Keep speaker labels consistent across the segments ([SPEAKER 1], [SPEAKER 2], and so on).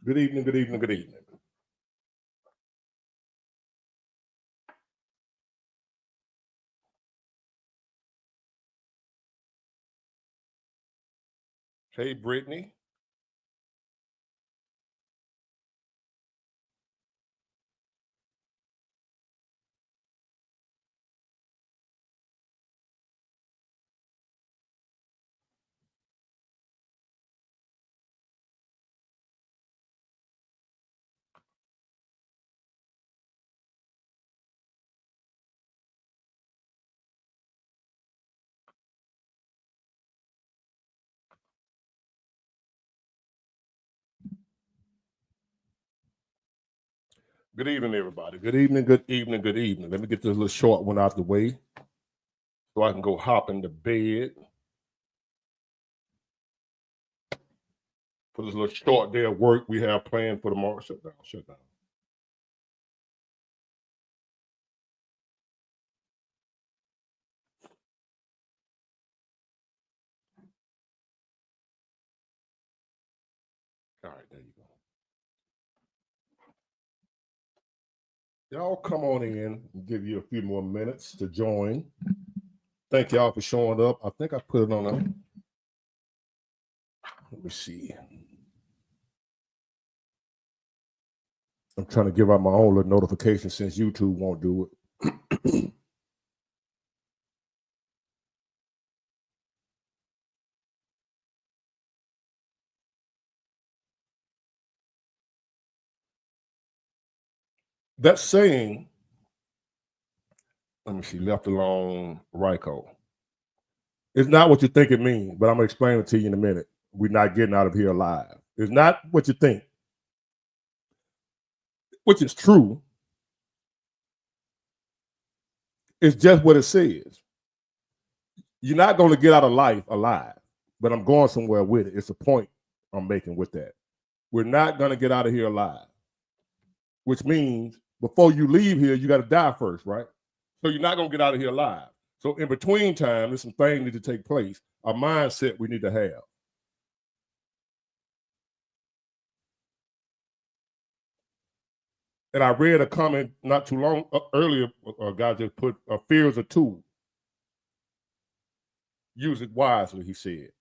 [SPEAKER 1] Good evening, good evening, good evening. Hey, Brittany. Good evening, everybody. Good evening, good evening, good evening. Let me get this little short one out the way so I can go hop into bed for this little short day of work we have planned for tomorrow. Shut down, shut down. All right, there you go. Y'all come on in and give you a few more minutes to join. Thank y'all for showing up. I think I put it on a, let me see. I'm trying to give out my own little notification since YouTube won't do it. That saying, let me see, left alone, Ryko. It's not what you think it means, but I'm going to explain it to you in a minute. We're not getting out of here alive. It's not what you think, which is true. It's just what it says. You're not going to get out of life alive, but I'm going somewhere with it. It's a point I'm making with that. We're not going to get out of here alive, which means before you leave here, you got to die first, right? So you're not going to get out of here alive. So in between time, there's some things need to take place, a mindset we need to have. And I read a comment not too long earlier, a guy just put, fear is a tool. Use it wisely, he said.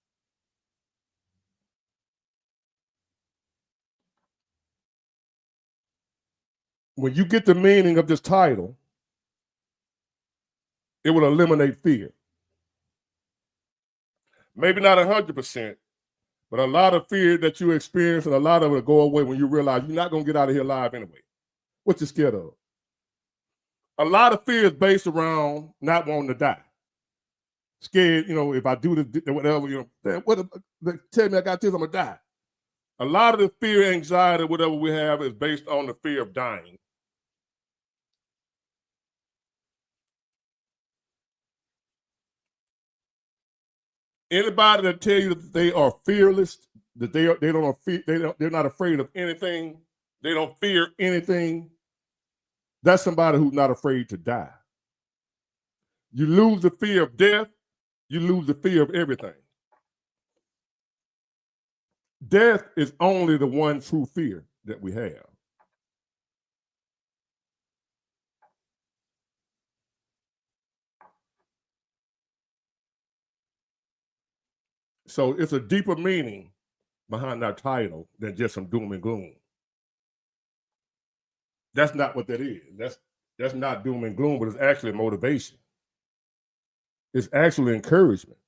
[SPEAKER 1] When you get the meaning of this title, it will eliminate fear. Maybe not 100%, but a lot of fear that you experience and a lot of it will go away when you realize you're not going to get out of here alive anyway. What you scared of? A lot of fear is based around not wanting to die. Scared, if I do this, whatever, tell me I got this, I'm going to die. A lot of the fear, anxiety, whatever we have is based on the fear of dying. Anybody that tell you that they are fearless, that they're not afraid of anything, they don't fear anything, that's somebody who's not afraid to die. You lose the fear of death, you lose the fear of everything. Death is only the one true fear that we have. So it's a deeper meaning behind that title than just some doom and gloom. That's not what that is. That's not doom and gloom, but it's actually motivation. It's actually encouragement,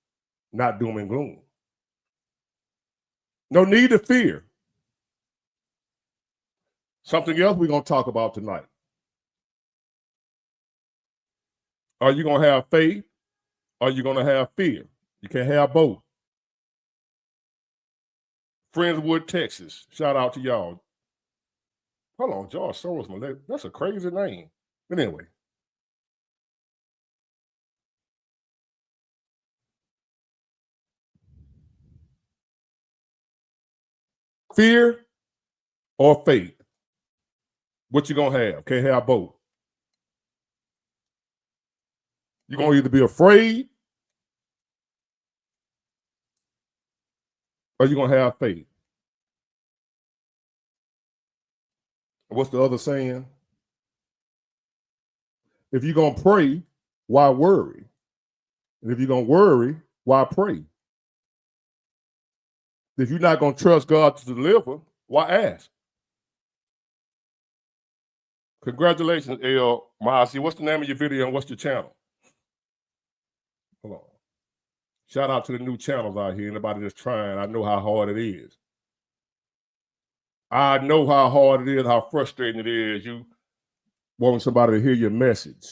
[SPEAKER 1] not doom and gloom. No need to fear. Something else we're going to talk about tonight. Are you going to have faith? Or are you going to have fear? You can't have both. Friendswood, Texas. Shout out to y'all. Hold on, George Soros. That's a crazy name. But anyway. Fear or faith? What you going to have? Can't have both. You're going to either be afraid or you're going to have faith. What's the other saying? If you're going to pray, why worry? And if you're going to worry, why pray? If you're not going to trust God to deliver, why ask? Congratulations, L. Marcy. What's the name of your video and what's your channel? Hold on. Shout out to the new channels out here. Anybody that's trying, I know how hard it is. I know how hard it is, how frustrating it is. You want somebody to hear your message,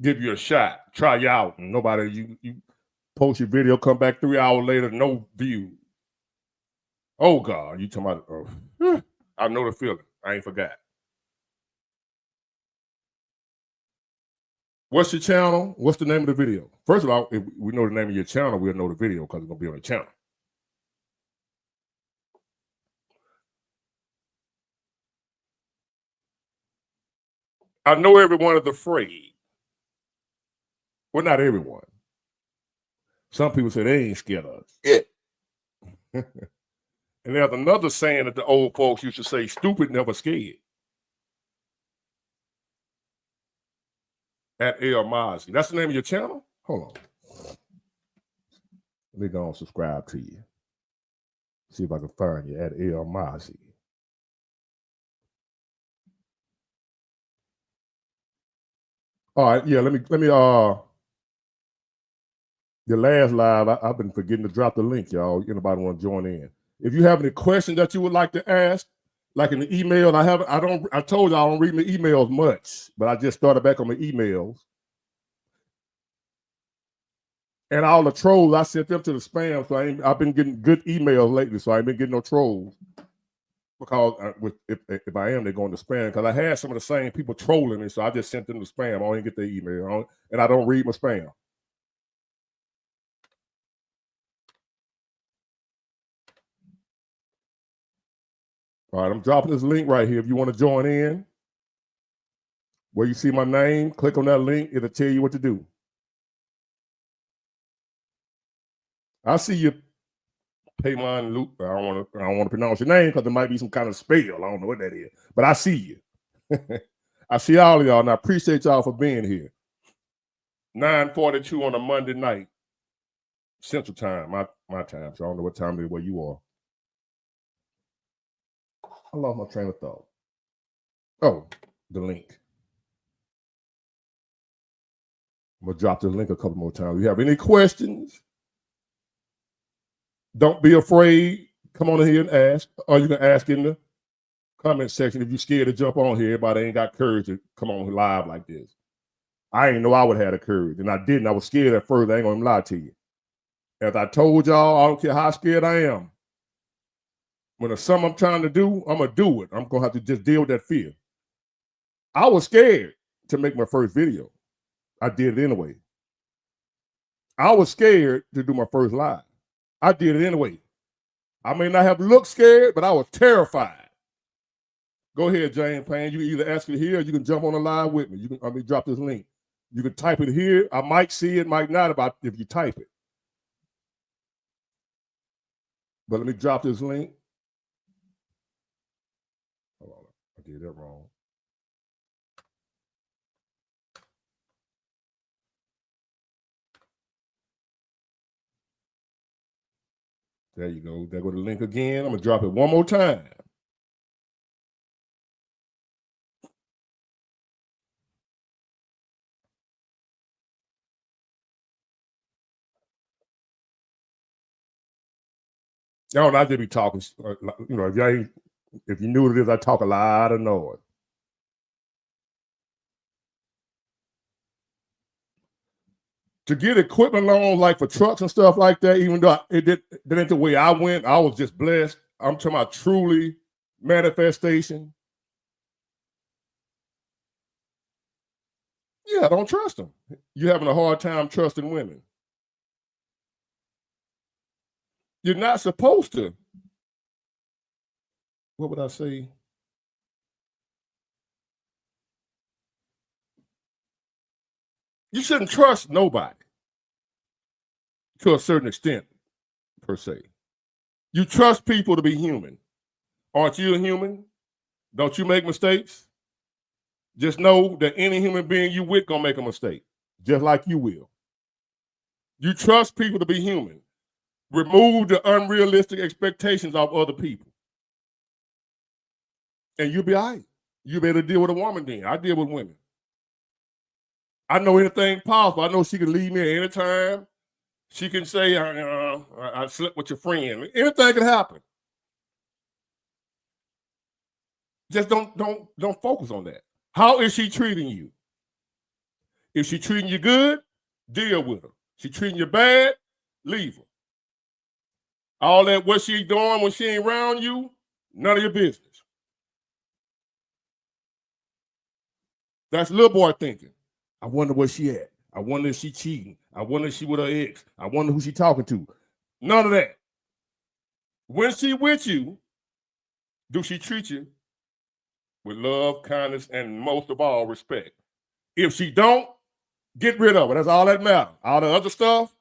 [SPEAKER 1] give you a shot, try you out, and nobody, you post your video, come back 3 hours later, no views. Oh God, you talking about, I know the feeling. I ain't forgot. What's your channel? What's the name of the video? First of all, if we know the name of your channel, we'll know the video because it's going to be on the channel. I know everyone is afraid. Well, not everyone. Some people say they ain't scared of us. Yeah. And there's another saying that the old folks used to say, stupid never scared. At El Mazi. That's the name of your channel? Hold on. Let me go and subscribe to you. See if I can find you at El Mazi. All right, yeah, let me the last live, I've been forgetting to drop the link, y'all. Anybody want to join in? If you have any questions that you would like to ask, like in the email, I told you I don't read my emails much, but I just started back on my emails. And all the trolls, I sent them to the spam, so I've been getting good emails lately, so I ain't been getting no trolls. Because if I am, they're going to spam. Because I had some of the same people trolling me, so I just sent them to spam. I don't even get their email, and I don't read my spam. All right, I'm dropping this link right here. If you want to join in, where you see my name, click on that link. It'll tell you what to do. I see you, Paymon Luke. I don't want to pronounce your name because there might be some kind of spell. I don't know what that is, but I see you. I see all of y'all, and I appreciate y'all for being here. 9:42 on a Monday night, Central Time, my time. So I don't know what time it is where you are. I lost my train of thought. Oh, the link. I'm gonna drop the link a couple more times. If you have any questions, don't be afraid. Come on in here and ask, or you can ask in the comment section if you're scared to jump on here. Everybody ain't got courage to come on live like this. I didn't know I would have the courage, and I didn't. I was scared at first. I ain't gonna lie to you. As I told y'all, I don't care how scared I am. When there's something I'm trying to do, I'm gonna do it. I'm gonna have to just deal with that fear. I was scared to make my first video. I did it anyway. I was scared to do my first live. I did it anyway. I may not have looked scared, but I was terrified. Go ahead, Jane Payne. You can either ask it here or you can jump on the live with me. Let me drop this link. You can type it here. I might see it, might not if you type it. But let me drop this link. Hold on. I did that wrong. There you go. There go the link again. I'm going to drop it one more time. Y'all, I just be talking, if you knew what it is, I talk a lot of noise. To get equipment loans like for trucks and stuff like that, even though that ain't the way I went, I was just blessed. I'm talking about truly manifestation. Yeah, I don't trust them. You're having a hard time trusting women. You're not supposed to. What would I say? You shouldn't trust nobody to a certain extent, per se. You trust people to be human. Aren't you a human? Don't you make mistakes? Just know that any human being you with gonna make a mistake, just like you will. You trust people to be human. Remove the unrealistic expectations of other people. And you'll be all right. You better deal with a woman then. I deal with women. I know anything possible. I know she can leave me at any time. She can say, I slept with your friend. Anything can happen. Just don't focus on that. How is she treating you? If she treating you good, deal with her. She treating you bad, leave her. All that what she doing when she ain't around you, none of your business. That's little boy thinking. I wonder where she at. I wonder if she cheating. I wonder if she with her ex. I wonder who she talking to. None of that. When she with you, do she treat you with love, kindness, and most of all, respect? If she don't, get rid of her. That's all that matters. All the other stuff,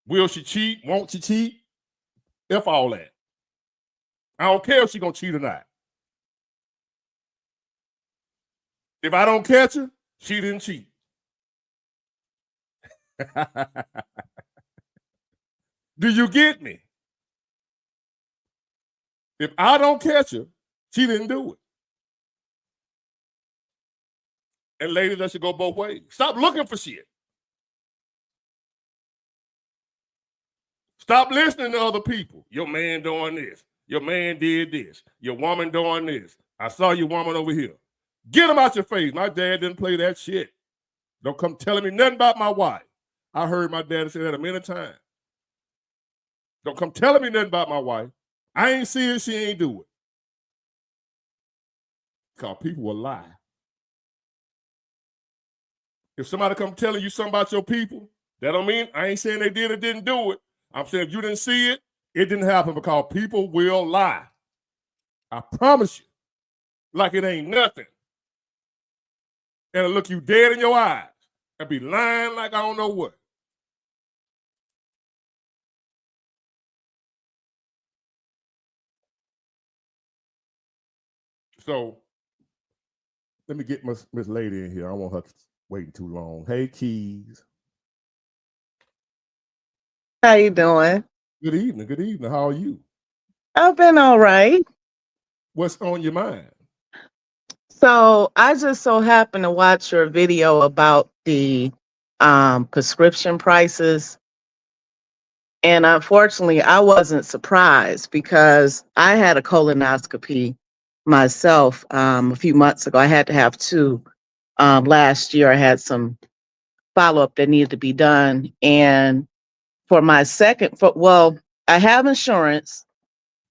[SPEAKER 1] will she cheat? Won't she cheat? F all that. I don't care if she gonna cheat or not. If I don't catch her, she didn't cheat. Do you get me? If I don't catch her, she didn't do it. And ladies, that should go both ways. Stop looking for shit. Stop listening to other people. Your man doing this. Your man did this. Your woman doing this. I saw your woman over here. Get them out your face. My dad didn't play that shit. Don't come telling me nothing about my wife. I heard my dad say that a million times. Don't come telling me nothing about my wife. I ain't see it, she ain't do it. Because people will lie. If somebody come telling you something about your people, that don't mean, I ain't saying they did or didn't do it. I'm saying if you didn't see it, it didn't happen, because people will lie. I promise you. Like it ain't nothing. And it'll look you dead in your eyes and be lying like I don't know what. So let me get Miss Lady in here. I don't want her waiting too long. Hey, Keys.
[SPEAKER 2] How you doing?
[SPEAKER 1] Good evening. Good evening. How are you?
[SPEAKER 2] I've been all right.
[SPEAKER 1] What's on your mind?
[SPEAKER 2] So I just so happened to watch your video about the prescription prices. And unfortunately, I wasn't surprised because I had a colonoscopy myself a few months ago. I had to have two. Last year, I had some follow-up that needed to be done. And for my second, I have insurance.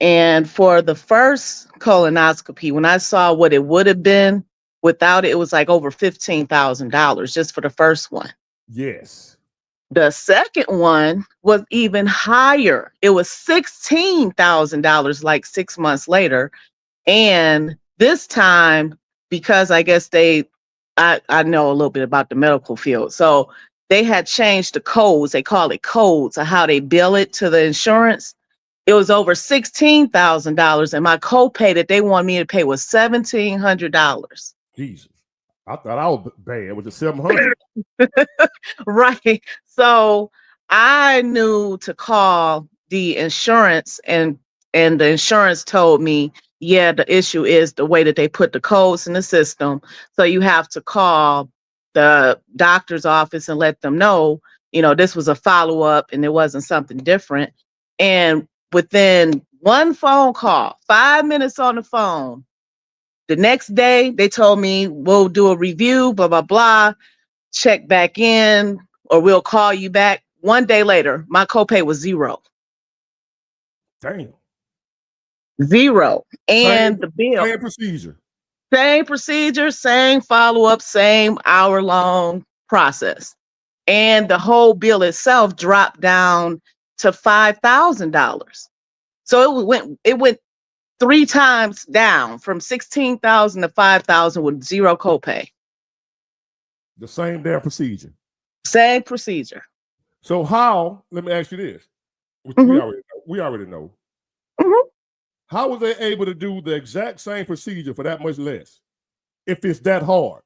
[SPEAKER 2] And for the first colonoscopy, when I saw what it would have been without it, it was like over $15,000 just for the first one.
[SPEAKER 1] Yes.
[SPEAKER 2] The second one was even higher. It was $16,000 like 6 months later. And this time, because I guess I know a little bit about the medical field. So they had changed the codes. They call it codes of how they bill it to the insurance. It was over $16,000, and my copay that they wanted me to pay was $1,700.
[SPEAKER 1] Jesus, I thought I was bad with the 700.
[SPEAKER 2] Right. So I knew to call the insurance, and the insurance told me, yeah, the issue is the way that they put the codes in the system. So you have to call the doctor's office and let them know, this was a follow-up and it wasn't something different. And within one phone call, 5 minutes on the phone, the next day they told me, we'll do a review, blah, blah, blah, check back in, or we'll call you back. 1 day later, my copay was $0.
[SPEAKER 1] Damn.
[SPEAKER 2] $0. And the bill.
[SPEAKER 1] Same procedure.
[SPEAKER 2] Same procedure, same follow-up, same hour-long process. And the whole bill itself dropped down to $5,000. So it went 3 times down from $16,000 to $5,000 with $0 copay.
[SPEAKER 1] The same damn procedure.
[SPEAKER 2] Same procedure.
[SPEAKER 1] So how? Let me ask you this. We already know.
[SPEAKER 2] Mm-hmm.
[SPEAKER 1] How was they able to do the exact same procedure for that much less? If it's that hard,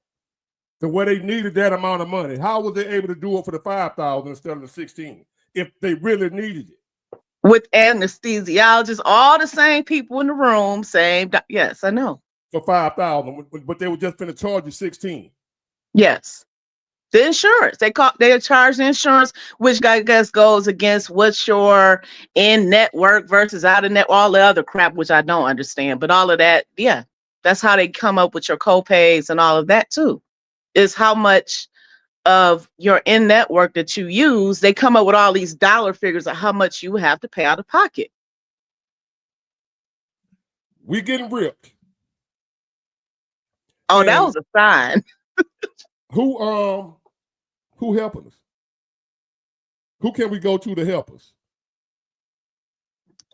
[SPEAKER 1] the way they needed that amount of money, how was they able to do it for the 5,000 instead of the 16? If they really needed it,
[SPEAKER 2] with anesthesiologists, all the same people in the room, same. Yes, I know.
[SPEAKER 1] For 5,000, but they were just going to charge you 16.
[SPEAKER 2] Yes. The insurance, they charge the insurance, which I guess goes against what's your in network versus out of network, all the other crap, which I don't understand. But all of that, yeah, that's how they come up with your co-pays and all of that too. Is how much of your in network that you use. They come up with all these dollar figures of how much you have to pay out of pocket.
[SPEAKER 1] We getting ripped.
[SPEAKER 2] Oh,
[SPEAKER 1] And
[SPEAKER 2] that was a sign.
[SPEAKER 1] Who helping us? Who can we go to help us?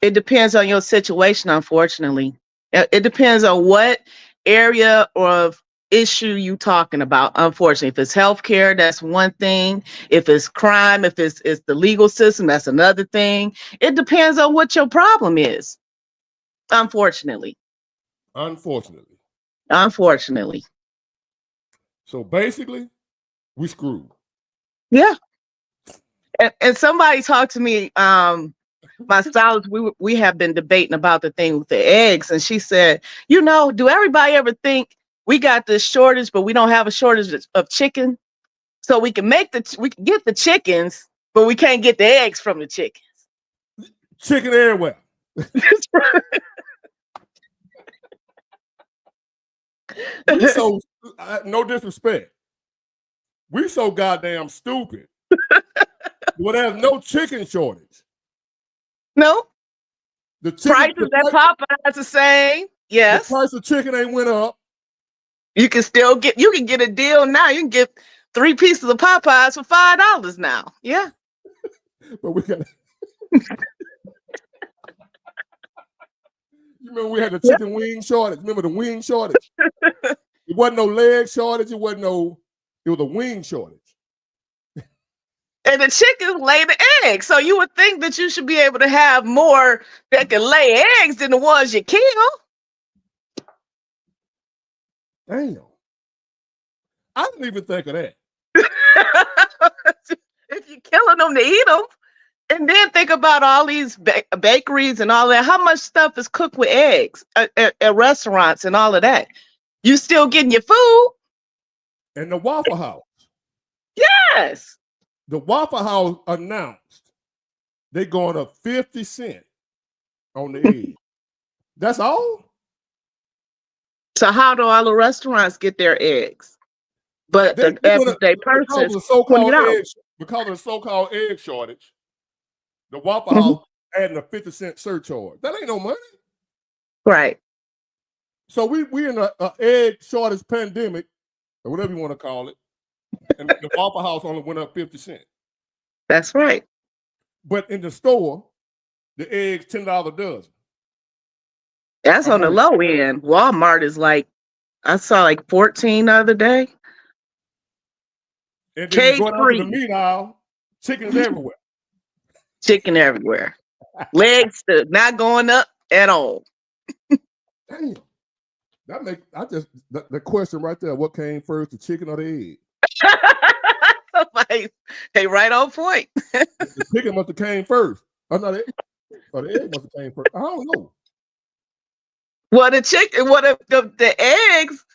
[SPEAKER 2] It depends on your situation, unfortunately. It depends on what area of issue you talking about. Unfortunately, if it's healthcare, that's one thing. If it's crime, if it's the legal system, that's another thing. It depends on what your problem is. Unfortunately. Unfortunately.
[SPEAKER 1] So basically, we screwed.
[SPEAKER 2] Yeah. And somebody talked to me, my stylist, we have been debating about the thing with the eggs, and she said, do everybody ever think we got this shortage, but we don't have a shortage of chicken? So we can get the chickens, but we can't get the eggs from the chickens.
[SPEAKER 1] Chicken everywhere. So no disrespect. We so goddamn stupid. Well, there's no chicken shortage.
[SPEAKER 2] No.
[SPEAKER 1] The prices
[SPEAKER 2] at Popeyes the same. Yes.
[SPEAKER 1] The price of chicken ain't went up.
[SPEAKER 2] You can get a deal now. You can get 3 pieces of Popeyes for $5 now. Yeah.
[SPEAKER 1] But we got. You remember we had the chicken wing shortage? Remember the wing shortage? It wasn't no leg shortage. It was a wing shortage.
[SPEAKER 2] And the chickens lay the eggs. So you would think that you should be able to have more that can lay eggs than the ones you kill.
[SPEAKER 1] Damn. I didn't even think of that.
[SPEAKER 2] If you're killing them to eat them, and then think about all these bakeries and all that, how much stuff is cooked with eggs at restaurants and all of that. You still getting your food?
[SPEAKER 1] And the Waffle House.
[SPEAKER 2] Yes.
[SPEAKER 1] The Waffle House announced they're going up 50 cents on the egg. That's all?
[SPEAKER 2] So how do all the restaurants get their eggs? But the everyday person,
[SPEAKER 1] because of the so-called egg shortage, the Waffle House adding a 50-cent surcharge. That ain't no money.
[SPEAKER 2] Right.
[SPEAKER 1] So we in a egg shortage pandemic, or whatever you want to call it, and the Waffle House only went up 50 cents.
[SPEAKER 2] That's right.
[SPEAKER 1] But in the store, the eggs $10 a dozen.
[SPEAKER 2] That's on the low end. Walmart is I saw 14 the other day.
[SPEAKER 1] And then you go down to the meat aisle, chicken's everywhere.
[SPEAKER 2] Chicken everywhere. Legs not going up at all.
[SPEAKER 1] Damn. The question right there, what came first, the chicken or the egg?
[SPEAKER 2] Hey, right on point.
[SPEAKER 1] The chicken must have came first. Oh, no, the egg must have came first. I don't know.
[SPEAKER 2] Well, the chicken, the eggs,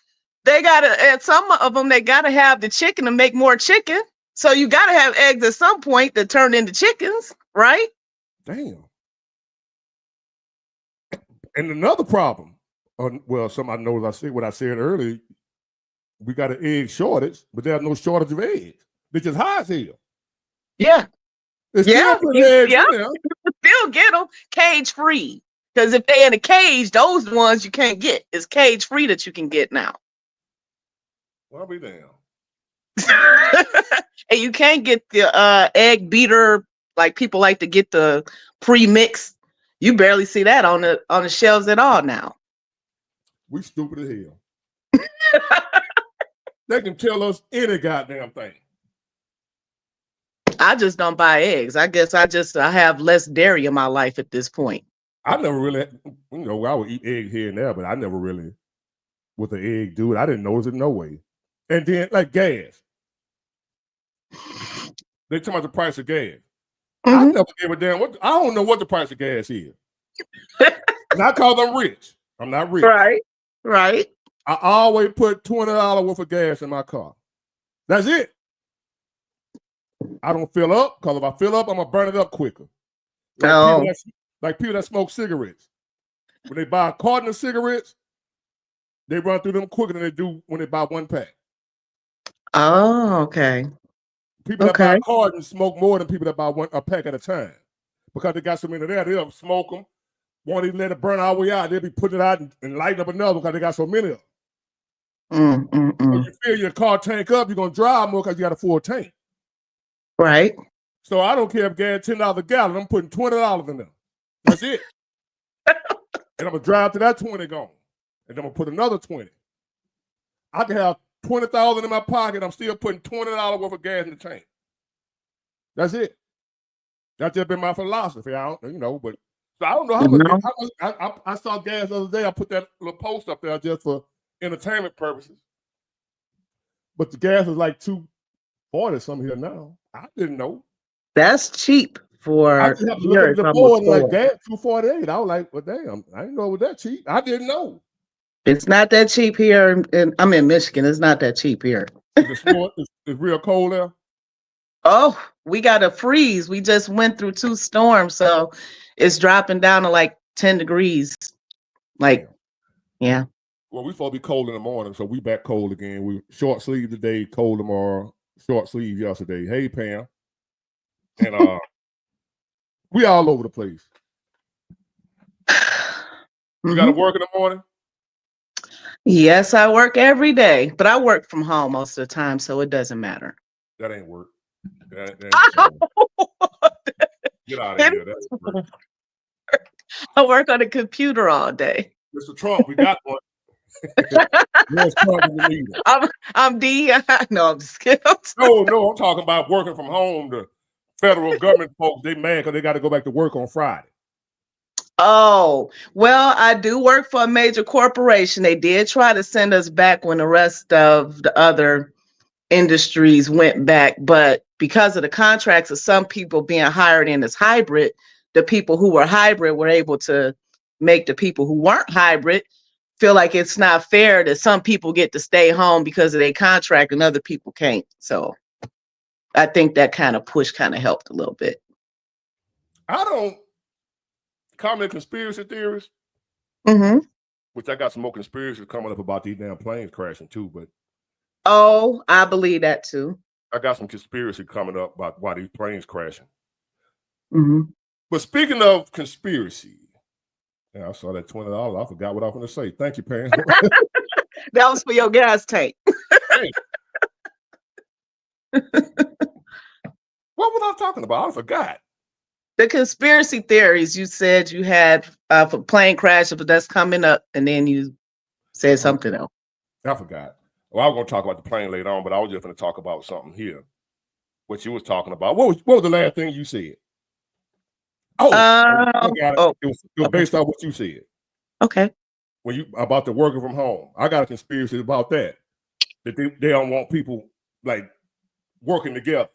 [SPEAKER 2] they gotta, at some of them, they gotta have the chicken to make more chicken. So you gotta have eggs at some point that turn into chickens, right?
[SPEAKER 1] Damn. And another problem, somebody knows what I said earlier. We got an egg shortage, but there's no shortage of eggs. They're just high as hell.
[SPEAKER 2] Yeah.
[SPEAKER 1] There's still plenty of eggs in there.
[SPEAKER 2] You still get them cage free. Because if they're in a cage, those ones you can't get. It's cage free that you can get now.
[SPEAKER 1] Well, I'll be damn.
[SPEAKER 2] And you can't get the egg beater like people like to get the pre-mix. You barely see that on the shelves at all now.
[SPEAKER 1] We stupid as hell. They can tell us any goddamn thing.
[SPEAKER 2] I just don't buy eggs. I guess I have less dairy in my life at this point.
[SPEAKER 1] I never really, I would eat egg here and there, but I never really, with the egg, dude, I didn't notice it no way. And then, like gas. They talking about the price of gas. I never gave a damn. I don't know what the price of gas is. Not because I'm rich. I'm not rich.
[SPEAKER 2] Right.
[SPEAKER 1] I always put $20 worth of gas in my car. That's it. I don't fill up, because if I fill up, I'm gonna burn it up quicker. Like people that smoke cigarettes. When they buy a carton of cigarettes, they run through them quicker than they do when they buy one pack.
[SPEAKER 2] Oh, okay.
[SPEAKER 1] People that buy a carton smoke more than people that buy a pack at a time, because they got so many there. They'll smoke them, won't even let it burn all the way out. They'll be putting it out and lighting up another because they got so many of them. So you fill your car tank up, you're gonna drive more because you got a full tank.
[SPEAKER 2] Right.
[SPEAKER 1] So I don't care if gas $10 a gallon. I'm putting $20 in there. That's it. And I'm gonna drive to that 20 gone, and then I'm gonna put another 20. I can have 20,000 in my pocket. I'm still putting $20 worth of gas in the tank. That's it. That's just been my philosophy. I don't, but so I don't know how much. I saw gas the other day. I put that little post up there just for entertainment purposes. But the gas is like $2.40 something here now. I didn't know.
[SPEAKER 2] That's cheap for.
[SPEAKER 1] I just have to look at the board and like gas $2.48. I was like, well, damn, I didn't know it was that cheap. I didn't know.
[SPEAKER 2] It's not that cheap here. I'm in Michigan. It's not that cheap here.
[SPEAKER 1] It's real cold there.
[SPEAKER 2] Oh, we got a freeze. We just went through 2 storms, so it's dropping down to like 10 degrees. Like, yeah.
[SPEAKER 1] Well, we supposed to be cold in the morning, so we back cold again. We short sleeve today, cold tomorrow. Short sleeve yesterday. Hey, Pam. And we all over the place. You got to work in the morning?
[SPEAKER 2] Yes, I work every day, but I work from home most of the time, so it doesn't matter.
[SPEAKER 1] That ain't work. That ain't Get out of here. That's work.
[SPEAKER 2] I work on a computer all day.
[SPEAKER 1] Mr. Trump, we got one.
[SPEAKER 2] I'm D. No, I'm just kidding.
[SPEAKER 1] No, I'm talking about working from home. The federal government folks, they mad because they got to go back to work on Friday.
[SPEAKER 2] Oh, well, I do work for a major corporation. They did try to send us back when the rest of the other industries went back, but because of the contracts of some people being hired in as hybrid, the people who were hybrid were able to make the people who weren't hybrid feel like it's not fair that some people get to stay home because of their contract and other people can't. So I think that kind of push kind of helped a little bit.
[SPEAKER 1] I don't comment conspiracy theories, which I got some more conspiracies coming up about these damn planes crashing too, but
[SPEAKER 2] oh, I believe that too.
[SPEAKER 1] I got some conspiracy coming up about why these planes crashing. But speaking of conspiracy, I saw that $20. I forgot what I was going to say. Thank you, Pam.
[SPEAKER 2] That was for your gas tank.
[SPEAKER 1] What was I talking about? I forgot.
[SPEAKER 2] The conspiracy theories you said you had for plane crash, but that's coming up, and then you said something else.
[SPEAKER 1] I forgot. Well, I was going to talk about the plane later on, but I was just going to talk about something here. What you was talking about. What was the last thing you said? I got it. It was based on what you said.
[SPEAKER 2] Okay.
[SPEAKER 1] When you about the working from home, I got a conspiracy about that. That they don't want people like working together.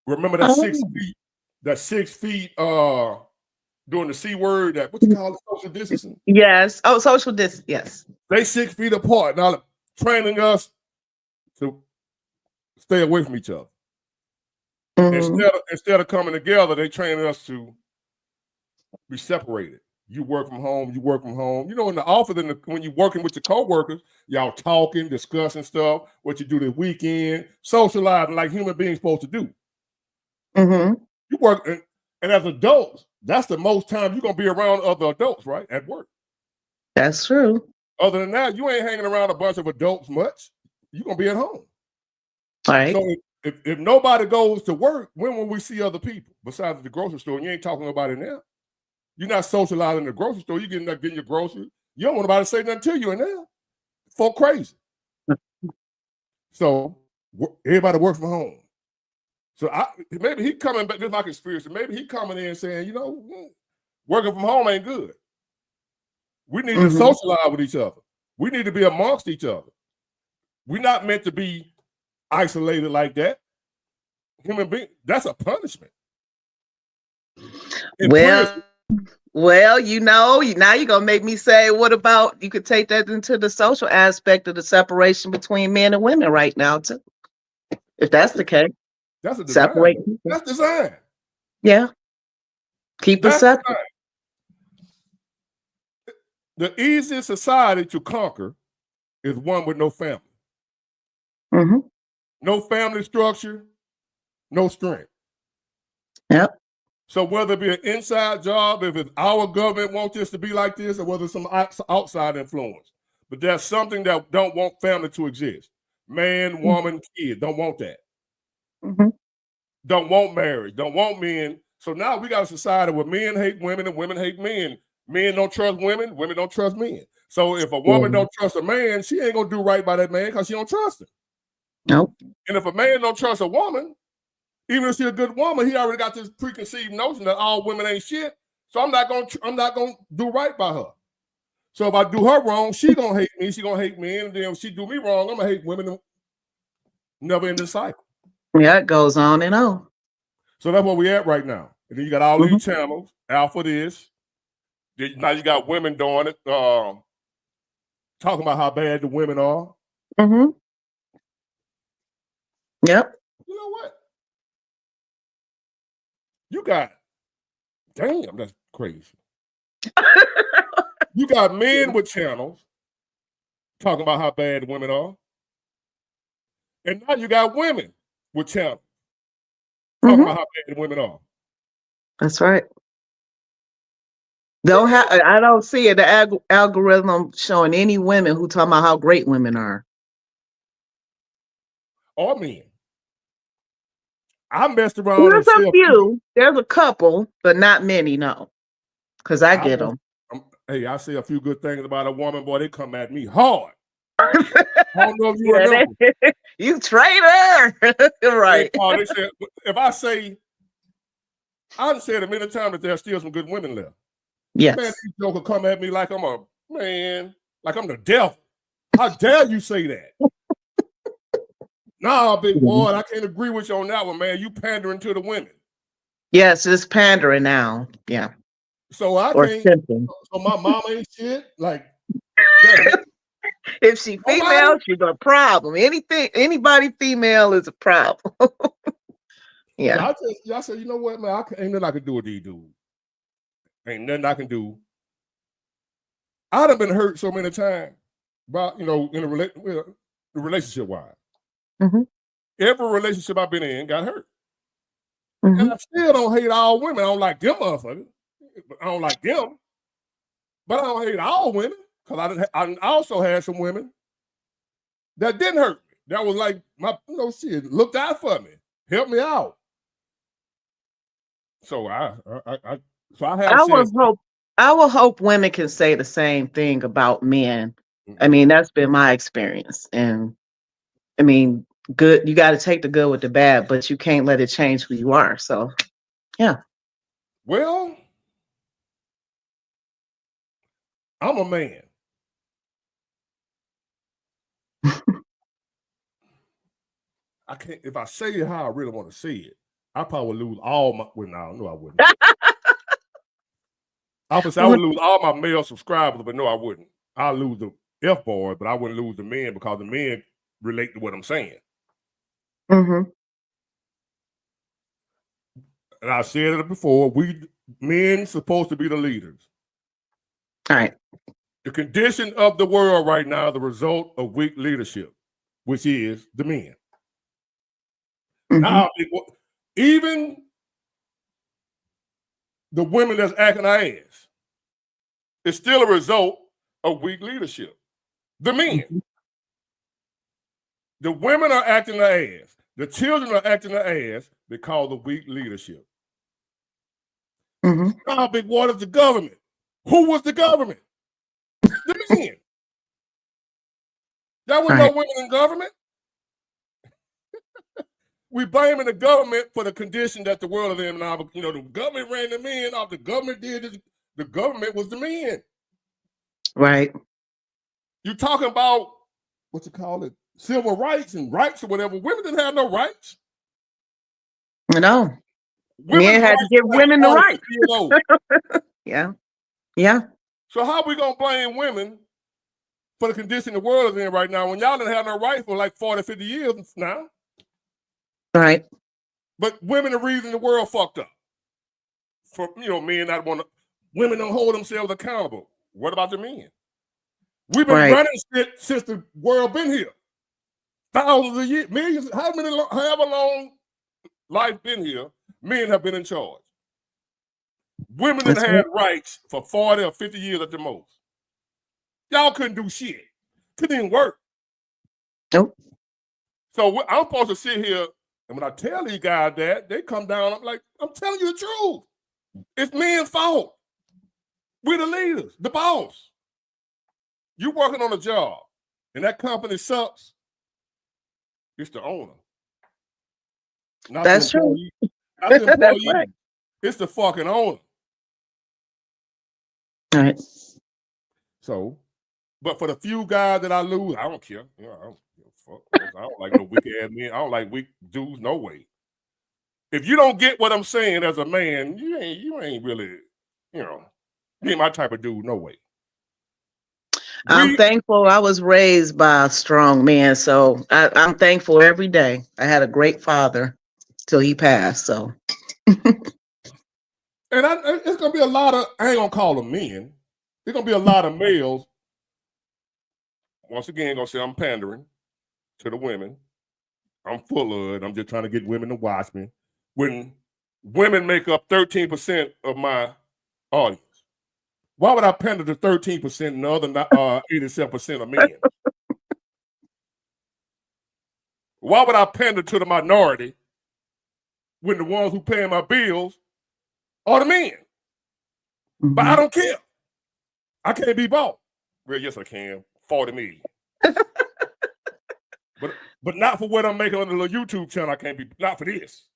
[SPEAKER 1] Remember that 6 feet? That 6 feet doing the C word, that what you call it, social distancing?
[SPEAKER 2] Yes. Oh, social distance. Yes.
[SPEAKER 1] They 6 feet apart. Now training us to stay away from each other. Instead of coming together, they training us to be separated. You work from home, you work from home. You know, in the office, when you're working with your coworkers, y'all talking, discussing stuff, what you do this weekend, socializing like human beings supposed to do. You work, and as adults, that's the most time you're going to be around other adults, right, at work.
[SPEAKER 2] That's true.
[SPEAKER 1] Other than that, you ain't hanging around a bunch of adults much. You're going to be at home.
[SPEAKER 2] Right.
[SPEAKER 1] So if nobody goes to work, when will we see other people besides the grocery store? And you ain't talking about it now. You're not socializing in the grocery store. You're getting your groceries. You don't want nobody to say nothing to you in there. Folk crazy. So everybody work from home. So maybe he coming back. This is my conspiracy. Maybe he coming in saying, Working from home ain't good. We need to socialize with each other. We need to be amongst each other. We're not meant to be isolated like that. Human being, that's a punishment.
[SPEAKER 2] Well, you know, now you're going to make me say, what about, you could take that into the social aspect of the separation between men and women right now, too. If that's the case.
[SPEAKER 1] That's a design.
[SPEAKER 2] Separate.
[SPEAKER 1] That's design.
[SPEAKER 2] Yeah. Keep it separate.
[SPEAKER 1] The easiest society to conquer is one with no family. No family structure, no strength.
[SPEAKER 2] Yep.
[SPEAKER 1] So whether it be an inside job, if it's our government wants this to be like this, or whether it's some outside influence, but there's something that don't want family to exist. Man, woman, kid, don't want that. Don't want marriage, don't want men. So now we got a society where men hate women and women hate men. Men don't trust women, women don't trust men. So if a woman don't trust a man, she ain't gonna do right by that man because she don't trust him.
[SPEAKER 2] Nope.
[SPEAKER 1] And if a man don't trust a woman, even if she's a good woman, he already got this preconceived notion that all women ain't shit. So I'm not gonna do right by her. So if I do her wrong, she gonna hate me. She gonna hate men, and then if she do me wrong, I'm gonna hate women. Never end the cycle.
[SPEAKER 2] Yeah, it goes on and on.
[SPEAKER 1] So that's where we at right now. And then you got all these channels, Alpha this. Now you got women doing it, talking about how bad the women are.
[SPEAKER 2] Yep.
[SPEAKER 1] You know what? You got, damn, that's crazy. You got men with channels talking about how bad the women are. And now you got women with channels talking about how bad the women are.
[SPEAKER 2] That's right. I don't see it, the algorithm showing any women who talking about how great women are.
[SPEAKER 1] Or men. I messed around.
[SPEAKER 2] There's a few. There's a couple, but not many, no. Because I get them.
[SPEAKER 1] Hey, I say a few good things about a woman, boy, they come at me hard. I don't know if you remember.
[SPEAKER 2] You traitor. Right.
[SPEAKER 1] They said, if I say, I've said a many times that there's still some good women left.
[SPEAKER 2] Yes.
[SPEAKER 1] Man, these jokers come at me like I'm like I'm the devil. How dare you say that? Nah, big boy, I can't agree with you on that one, man. You pandering to the women.
[SPEAKER 2] Yes, it's pandering now. Yeah.
[SPEAKER 1] So I can't. So my mama ain't shit. Like,
[SPEAKER 2] if she female, she's a problem. Anybody female is a problem. Yeah.
[SPEAKER 1] So I said, you know what, man? Ain't nothing I can do with these dudes. Ain't nothing I can do. I'd have been hurt so many times, about in a relationship wise. Every relationship I've been in got hurt. And I still don't hate all women. I don't like them motherfuckers. I don't like them. But I don't hate all women because I also had some women that didn't hurt me. That was like shit, looked out for me, helped me out. So I
[SPEAKER 2] will hope women can say the same thing about men. I mean, that's been my experience. And I mean, good, you got to take the good with the bad, but you can't let it change who you are. So, yeah.
[SPEAKER 1] Well, I'm a man. I can't, if I say it how I really want to say it, I probably lose all my, well, no, I wouldn't. I would lose all my male subscribers, but no, I wouldn't. I'll lose the F-boys, but I wouldn't lose the men because the men relate to what I'm saying. And I said it before, men supposed to be the leaders.
[SPEAKER 2] All right.
[SPEAKER 1] The condition of the world right now, the result of weak leadership, which is the men. Now, even the women that's acting their ass, it's still a result of weak leadership. The men. The women are acting their ass. The children are acting their ass because of weak leadership. Now, big what is the government? Who was the government? The men. There was no women in government. We blaming the government for the condition that the world is in now. The government ran the men off. The government did this. the government was the men.
[SPEAKER 2] Right.
[SPEAKER 1] You talking about what you call it, civil rights and rights or whatever. Women didn't have no rights.
[SPEAKER 2] No.
[SPEAKER 1] Women's
[SPEAKER 2] Men had to
[SPEAKER 1] rights
[SPEAKER 2] give
[SPEAKER 1] were like
[SPEAKER 2] women the
[SPEAKER 1] 40,
[SPEAKER 2] right.
[SPEAKER 1] 50 years old.
[SPEAKER 2] Yeah. Yeah.
[SPEAKER 1] So how are we gonna blame women for the condition the world is in right now when y'all didn't have no rights for like 40, 50 years now?
[SPEAKER 2] Right.
[SPEAKER 1] But women are the reason the world fucked up. For men not want to, women don't hold themselves accountable. What about the men? We've been running shit since the world been here. Thousands of years, millions, however long life been here, men have been in charge. Women have had rights for 40 or 50 years at the most. Y'all couldn't do shit. Couldn't even work.
[SPEAKER 2] Nope.
[SPEAKER 1] So I'm supposed to sit here, and when I tell these guys that, they come down, I'm like, I'm telling you the truth. It's men's fault. We're the leaders, the boss. You working on a job, and that company sucks. It's the owner. Not
[SPEAKER 2] That's
[SPEAKER 1] the employee.
[SPEAKER 2] true.
[SPEAKER 1] Not the employee.
[SPEAKER 2] That's right.
[SPEAKER 1] It's the fucking owner.
[SPEAKER 2] All right.
[SPEAKER 1] So, but for the few guys that I lose, I don't care. I don't give a fuck. I don't like no wicked ass men. I don't like weak dudes. No way. If you don't get what I'm saying as a man, you ain't really, you ain't my type of dude. No way.
[SPEAKER 2] I'm thankful I was raised by a strong man, so I'm thankful every day. I had a great father till he passed. So,
[SPEAKER 1] and it's gonna be a lot of, I ain't gonna call them men. There's gonna be a lot of males. Once again, gonna say I'm pandering to the women. I'm full of it. I'm just trying to get women to watch me. When women make up 13% of my audience, why would I pander to 13% and the other 87% of men? Why would I pander to the minority when the ones who pay my bills are the men? Mm-hmm. But I don't care. I can't be bought. Well, yes, I can. 40 million. But not for what I'm making on the little YouTube channel. I can't be, not for this.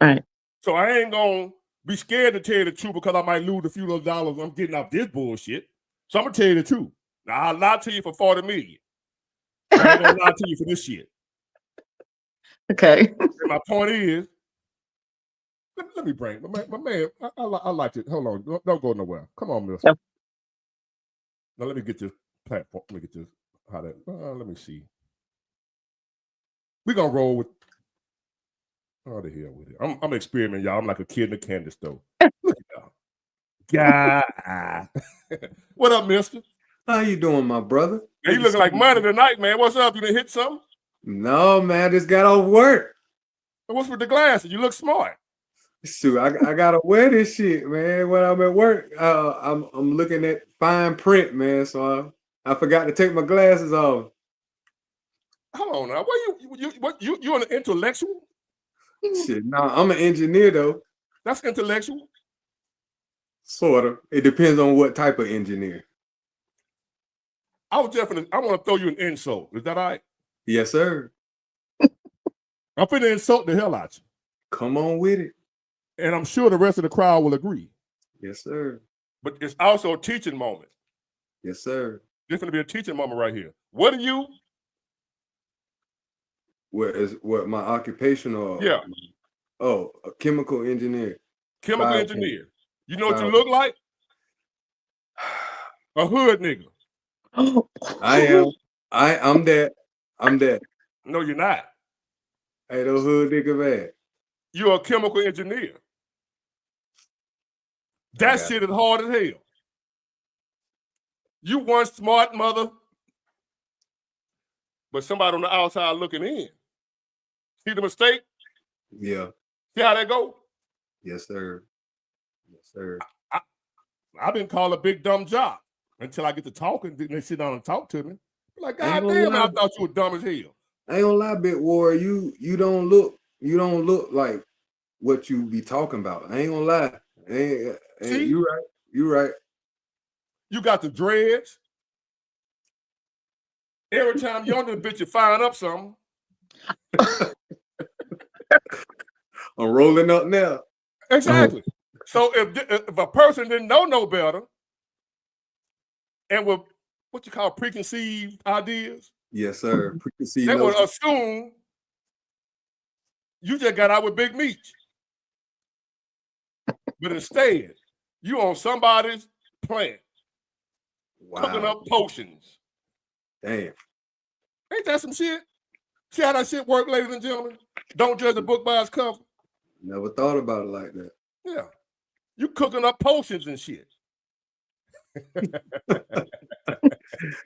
[SPEAKER 2] All right.
[SPEAKER 1] So I ain't gonna be scared to tell you the truth because I might lose a few little dollars I'm getting off this bullshit. So I'm gonna tell you the truth. Now I'll lie to you for 40 million. I ain't gonna lie to you for this shit.
[SPEAKER 2] Okay.
[SPEAKER 1] And my point is, let me bring my man. I like it. Hold on, don't go nowhere. Come on, mister. Yep. Now let me get this platform. Let me get this. How that? Let me see. We're gonna roll with. Oh, the hell with it. I'm experimenting, y'all. I'm like a kid in a candy store. Look at y'all. God. What up, mister?
[SPEAKER 3] How you doing, my brother?
[SPEAKER 1] Hey, you looking like money tonight, man. What's up? You done hit something?
[SPEAKER 3] No, man. I just got off work.
[SPEAKER 1] What's with the glasses? You look smart.
[SPEAKER 3] Shoot, I gotta wear this shit, man. When I'm at work, I'm looking at fine print, man. So I forgot to take my glasses off.
[SPEAKER 1] Hold on now. You an intellectual?
[SPEAKER 3] Shit, no, I'm an engineer though.
[SPEAKER 1] That's intellectual.
[SPEAKER 3] Sort of. It depends on what type of engineer.
[SPEAKER 1] I want to throw you an insult. Is that all right?
[SPEAKER 3] Yes, sir.
[SPEAKER 1] I'm finna insult the hell out you.
[SPEAKER 3] Come on with it.
[SPEAKER 1] And I'm sure the rest of the crowd will agree.
[SPEAKER 3] Yes, sir.
[SPEAKER 1] But it's also a teaching moment.
[SPEAKER 3] Yes, sir.
[SPEAKER 1] There's gonna be a teaching moment right here. What are you?
[SPEAKER 3] What my occupational?
[SPEAKER 1] Yeah.
[SPEAKER 3] Oh, a chemical engineer.
[SPEAKER 1] Chemical engineer. You know what you look like? A hood nigga.
[SPEAKER 3] I am. I'm that. I'm that.
[SPEAKER 1] No, you're not.
[SPEAKER 3] Hey, those hood nigga bad.
[SPEAKER 1] You're a chemical engineer. That shit is hard as hell. You one smart mother, but somebody on the outside looking in. See the mistake?
[SPEAKER 3] Yeah.
[SPEAKER 1] See how that go?
[SPEAKER 3] Yes, sir. Yes, sir.
[SPEAKER 1] I've been called a big dumb job until I get to talking. Then they sit down and talk to me. I'm like, God damn, I thought you were dumb as hell.
[SPEAKER 3] I ain't gonna lie, Big War. You don't look like what you be talking about. I ain't gonna lie. See? You right. You right.
[SPEAKER 1] You got the dreads. Every time you're on the bitch, you firing up something.
[SPEAKER 3] I'm rolling up now.
[SPEAKER 1] Exactly. So if a person didn't know no better and with what you call preconceived ideas,
[SPEAKER 3] Yes, sir. Preconceived
[SPEAKER 1] they would
[SPEAKER 3] notions.
[SPEAKER 1] assume you just got out with Big Meech. But instead, you on somebody's plant, cooking
[SPEAKER 3] Wow.
[SPEAKER 1] up potions.
[SPEAKER 3] Damn.
[SPEAKER 1] Ain't that some shit? See how that shit work, ladies and gentlemen? Don't judge a book by its cover.
[SPEAKER 3] Never thought about it like that.
[SPEAKER 1] Yeah. You cooking up potions and shit.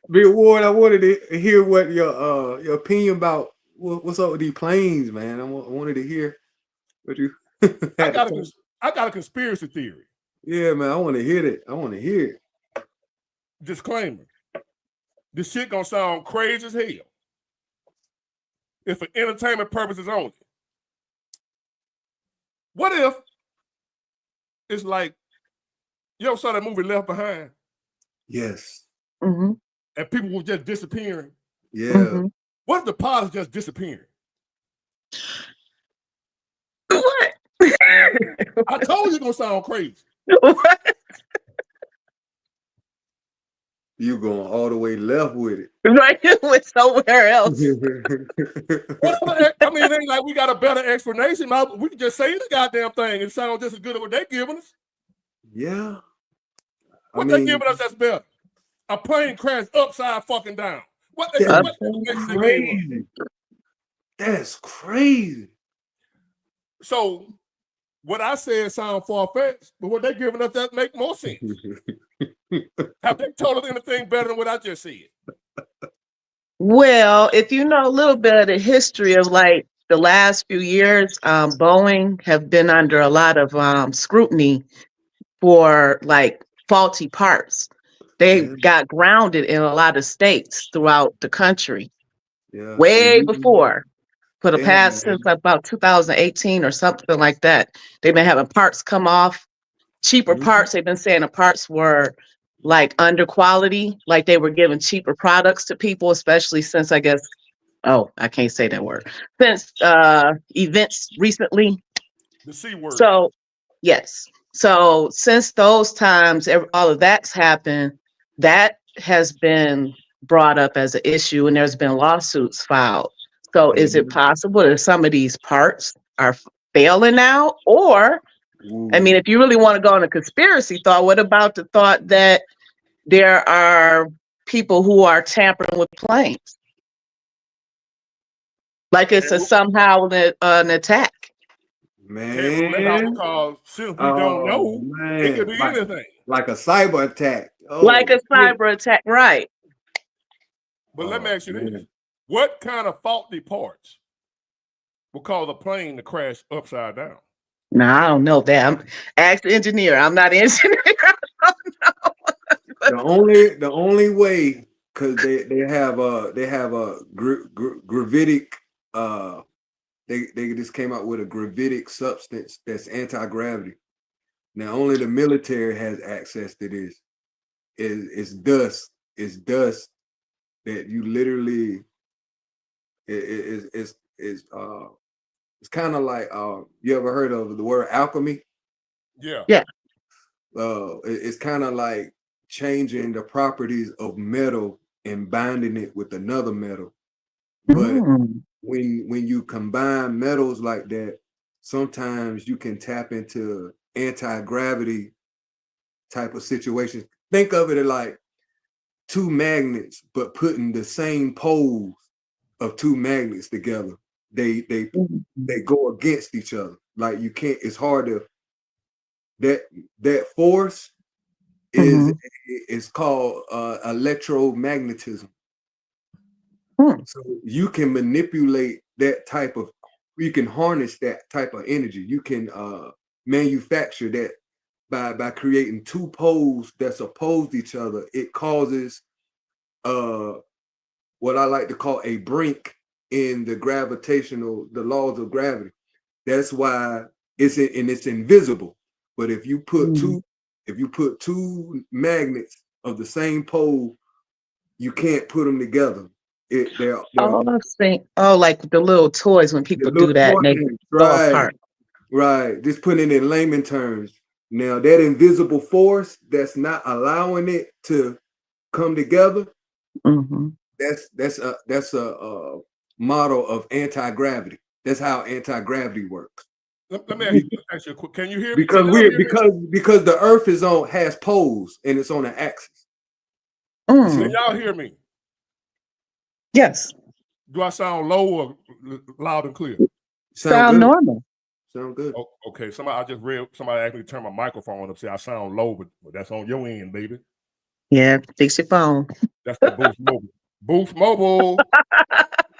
[SPEAKER 3] Big Ward, I wanted to hear what your opinion about what's up with these planes, man. I wanted to hear what you
[SPEAKER 1] I
[SPEAKER 3] had to
[SPEAKER 1] got a conspiracy theory.
[SPEAKER 3] Yeah, man, I want to hear it. I want to hear it.
[SPEAKER 1] Disclaimer. This shit gonna sound crazy as hell. It's for entertainment purposes only. What if it's like, you ever saw that movie Left Behind?
[SPEAKER 3] Yes.
[SPEAKER 2] Mm-hmm.
[SPEAKER 1] And people were just disappearing.
[SPEAKER 3] Yeah.
[SPEAKER 2] Mm-hmm.
[SPEAKER 1] What if the pilot's just disappearing?
[SPEAKER 2] What?
[SPEAKER 1] I told you it's gonna sound crazy.
[SPEAKER 2] What?
[SPEAKER 3] You going all the way left with it.
[SPEAKER 2] Right, with somewhere else.
[SPEAKER 1] I mean, it ain't like we got a better explanation. We can just say the goddamn thing and sound just as good as what they giving us.
[SPEAKER 3] Yeah.
[SPEAKER 1] What they giving us that's better? A plane crash upside fucking down. What they
[SPEAKER 3] That's
[SPEAKER 1] what
[SPEAKER 3] crazy. That's crazy.
[SPEAKER 1] So what I said sound far-fetched, but what they giving us that make more sense. Have they told us anything better than what I just said?
[SPEAKER 2] Well, if you know a little bit of the history of like the last few years, Boeing have been under a lot of scrutiny for like faulty parts. They got grounded in a lot of states throughout the country.
[SPEAKER 3] Yeah.
[SPEAKER 2] Way before, for the past since about 2018 or something like that. They've been having parts come off, cheaper parts. They've been saying the parts were like under quality, like they were giving cheaper products to people, especially since I guess, I can't say that word, since events recently.
[SPEAKER 1] The C word.
[SPEAKER 2] So, yes. So since those times, all of that's happened, that has been brought up as an issue and there's been lawsuits filed. So is it possible that some of these parts are failing now? Or, I mean, if you really want to go on a conspiracy thought, what about the thought that there are people who are tampering with planes? Like it's somehow an attack.
[SPEAKER 3] Man.
[SPEAKER 1] Because since we don't know, it could be anything.
[SPEAKER 3] Like a cyber attack.
[SPEAKER 2] Like a cyber attack, right.
[SPEAKER 1] But let me ask you this. What kind of faulty parts will cause a plane to crash upside down?
[SPEAKER 2] No, I don't know that. I'm ask the engineer. I'm not an engineer. I don't know.
[SPEAKER 3] The only way, because they have a gravitic they just came out with a gravitic substance that's anti-gravity. Now only the military has access to this. It's dust. It's dust that you literally it's kind of like you ever heard of the word alchemy?
[SPEAKER 1] Yeah.
[SPEAKER 2] Yeah.
[SPEAKER 3] It's kind of like changing the properties of metal and binding it with another metal. But when you combine metals like that, sometimes you can tap into anti-gravity type of situations. Think of it like two magnets, but putting the same poles of two magnets together. They go against each other. Like you can't, it's hard to, that force is called electromagnetism. So you can manipulate that type of, you can harness that type of energy. You can manufacture that by creating two poles that's opposed to each other. It causes what I like to call a brink in the laws of gravity. That's why it's invisible. But if you put two magnets of the same pole, you can't put them together.
[SPEAKER 2] I've seen. Like the little toys when people do that, and they go apart.
[SPEAKER 3] Right. Just putting it in layman terms. Now that invisible force that's not allowing it to come together, that's a model of anti-gravity. That's how anti-gravity works.
[SPEAKER 1] Let me ask you a quick. Can you hear me?
[SPEAKER 3] Because the Earth has poles and it's on an axis.
[SPEAKER 1] Can y'all hear me?
[SPEAKER 2] Yes.
[SPEAKER 1] Do I sound low or loud and clear?
[SPEAKER 2] Sound normal.
[SPEAKER 3] Sound good.
[SPEAKER 1] Oh, okay. I just read somebody asked me to turn my microphone up. Say I sound low, but that's on your end, baby.
[SPEAKER 2] Yeah, fix your phone.
[SPEAKER 1] That's the Boost Mobile. Boost Mobile.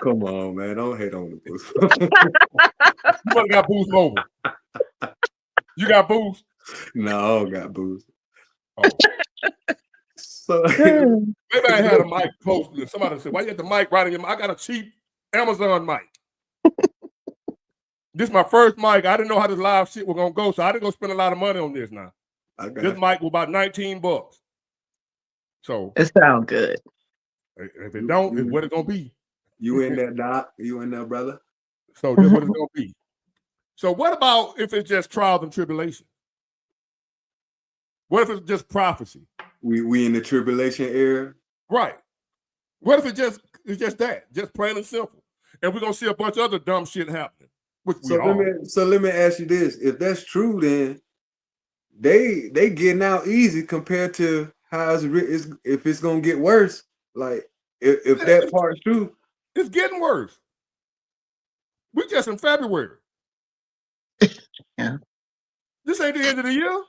[SPEAKER 3] Come on, man. Don't hate on the Boost.
[SPEAKER 1] You must got Boost Mobile. You got Boost?
[SPEAKER 3] No, I don't got Boost.
[SPEAKER 1] Oh.
[SPEAKER 3] So
[SPEAKER 1] maybe I had a mic close. Somebody said, "Why you have the mic right in your mic?" I got a cheap Amazon mic. This is my first mic. I didn't know how this live shit was gonna go, so I didn't go spend a lot of money on this. Now, this mic was about $19. So
[SPEAKER 2] it sounds good.
[SPEAKER 1] If it don't, it's what it's gonna be.
[SPEAKER 3] You in there, Doc? You in there, brother?
[SPEAKER 1] So this is what it's gonna be. So what about if it's just trials and tribulation? What if it's just prophecy?
[SPEAKER 3] We in the tribulation era,
[SPEAKER 1] right? What if it's just that, just plain and simple, and we're gonna see a bunch of other dumb shit happening?
[SPEAKER 3] So let me ask you this: if that's true, then they getting out easy compared to how if it's gonna get worse. Like if that part's true,
[SPEAKER 1] it's getting worse. We just in February.
[SPEAKER 2] Yeah.
[SPEAKER 1] This ain't the end of the year.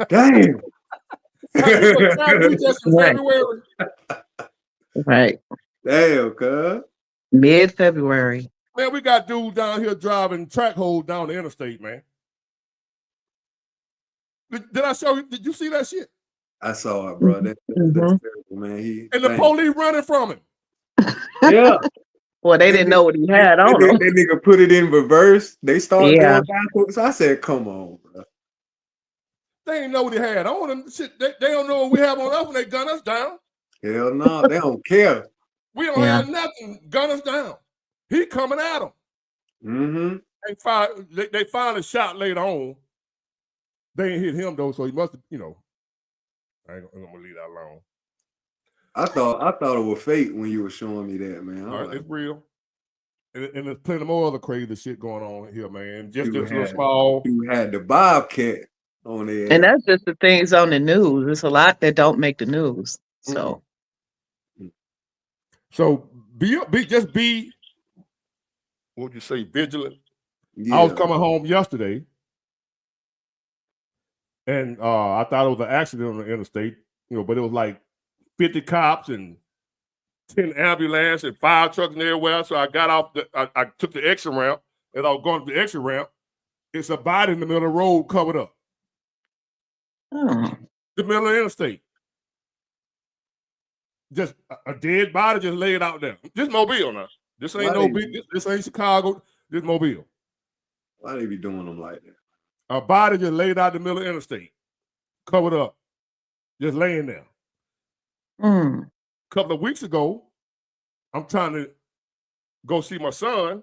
[SPEAKER 3] Damn.
[SPEAKER 1] We just in February.
[SPEAKER 2] Right.
[SPEAKER 3] Damn, cuz.
[SPEAKER 2] Mid-February.
[SPEAKER 1] Man, we got dudes down here driving track holes down the interstate, man. Did I show you? Did you see that shit?
[SPEAKER 3] I saw it, bro. That's terrible, man.
[SPEAKER 1] And the police running from him.
[SPEAKER 3] Yeah.
[SPEAKER 2] Well, they didn't know what he had on him.
[SPEAKER 3] That nigga put it in reverse. They started going backwards. I said, come on, bro.
[SPEAKER 1] They didn't know what he had on him. Shit, they don't know what we have on us when they gun us down.
[SPEAKER 3] Hell no, they don't care.
[SPEAKER 1] We don't have nothing. Gun us down. He coming at them. They finally shot later on. They ain't hit him though, so he must have, I ain't gonna leave that alone.
[SPEAKER 3] I thought it was fake when you were showing me that, man.
[SPEAKER 1] It's real. And there's plenty more other crazy shit going on here, man. Just this little small.
[SPEAKER 3] You had the Bobcat on there.
[SPEAKER 2] And that's just the things on the news. There's a lot that don't make the news. So
[SPEAKER 1] be what would you say, vigilant?
[SPEAKER 3] Yeah.
[SPEAKER 1] I was coming home yesterday, and I thought it was an accident on the interstate, but it was like 50 cops and 10 ambulances and fire trucks and everywhere. So I got off I took the exit ramp. As I was going to the exit ramp, it's a body in the middle of the road covered up. The middle of the interstate. Just a dead body just laid out there. This Mobile now. This ain't this ain't Chicago. This Mobile.
[SPEAKER 3] Why they be doing them like that?
[SPEAKER 1] A body just laid out in the middle of the interstate, covered up, just laying there. A couple of weeks ago, I'm trying to go see my son.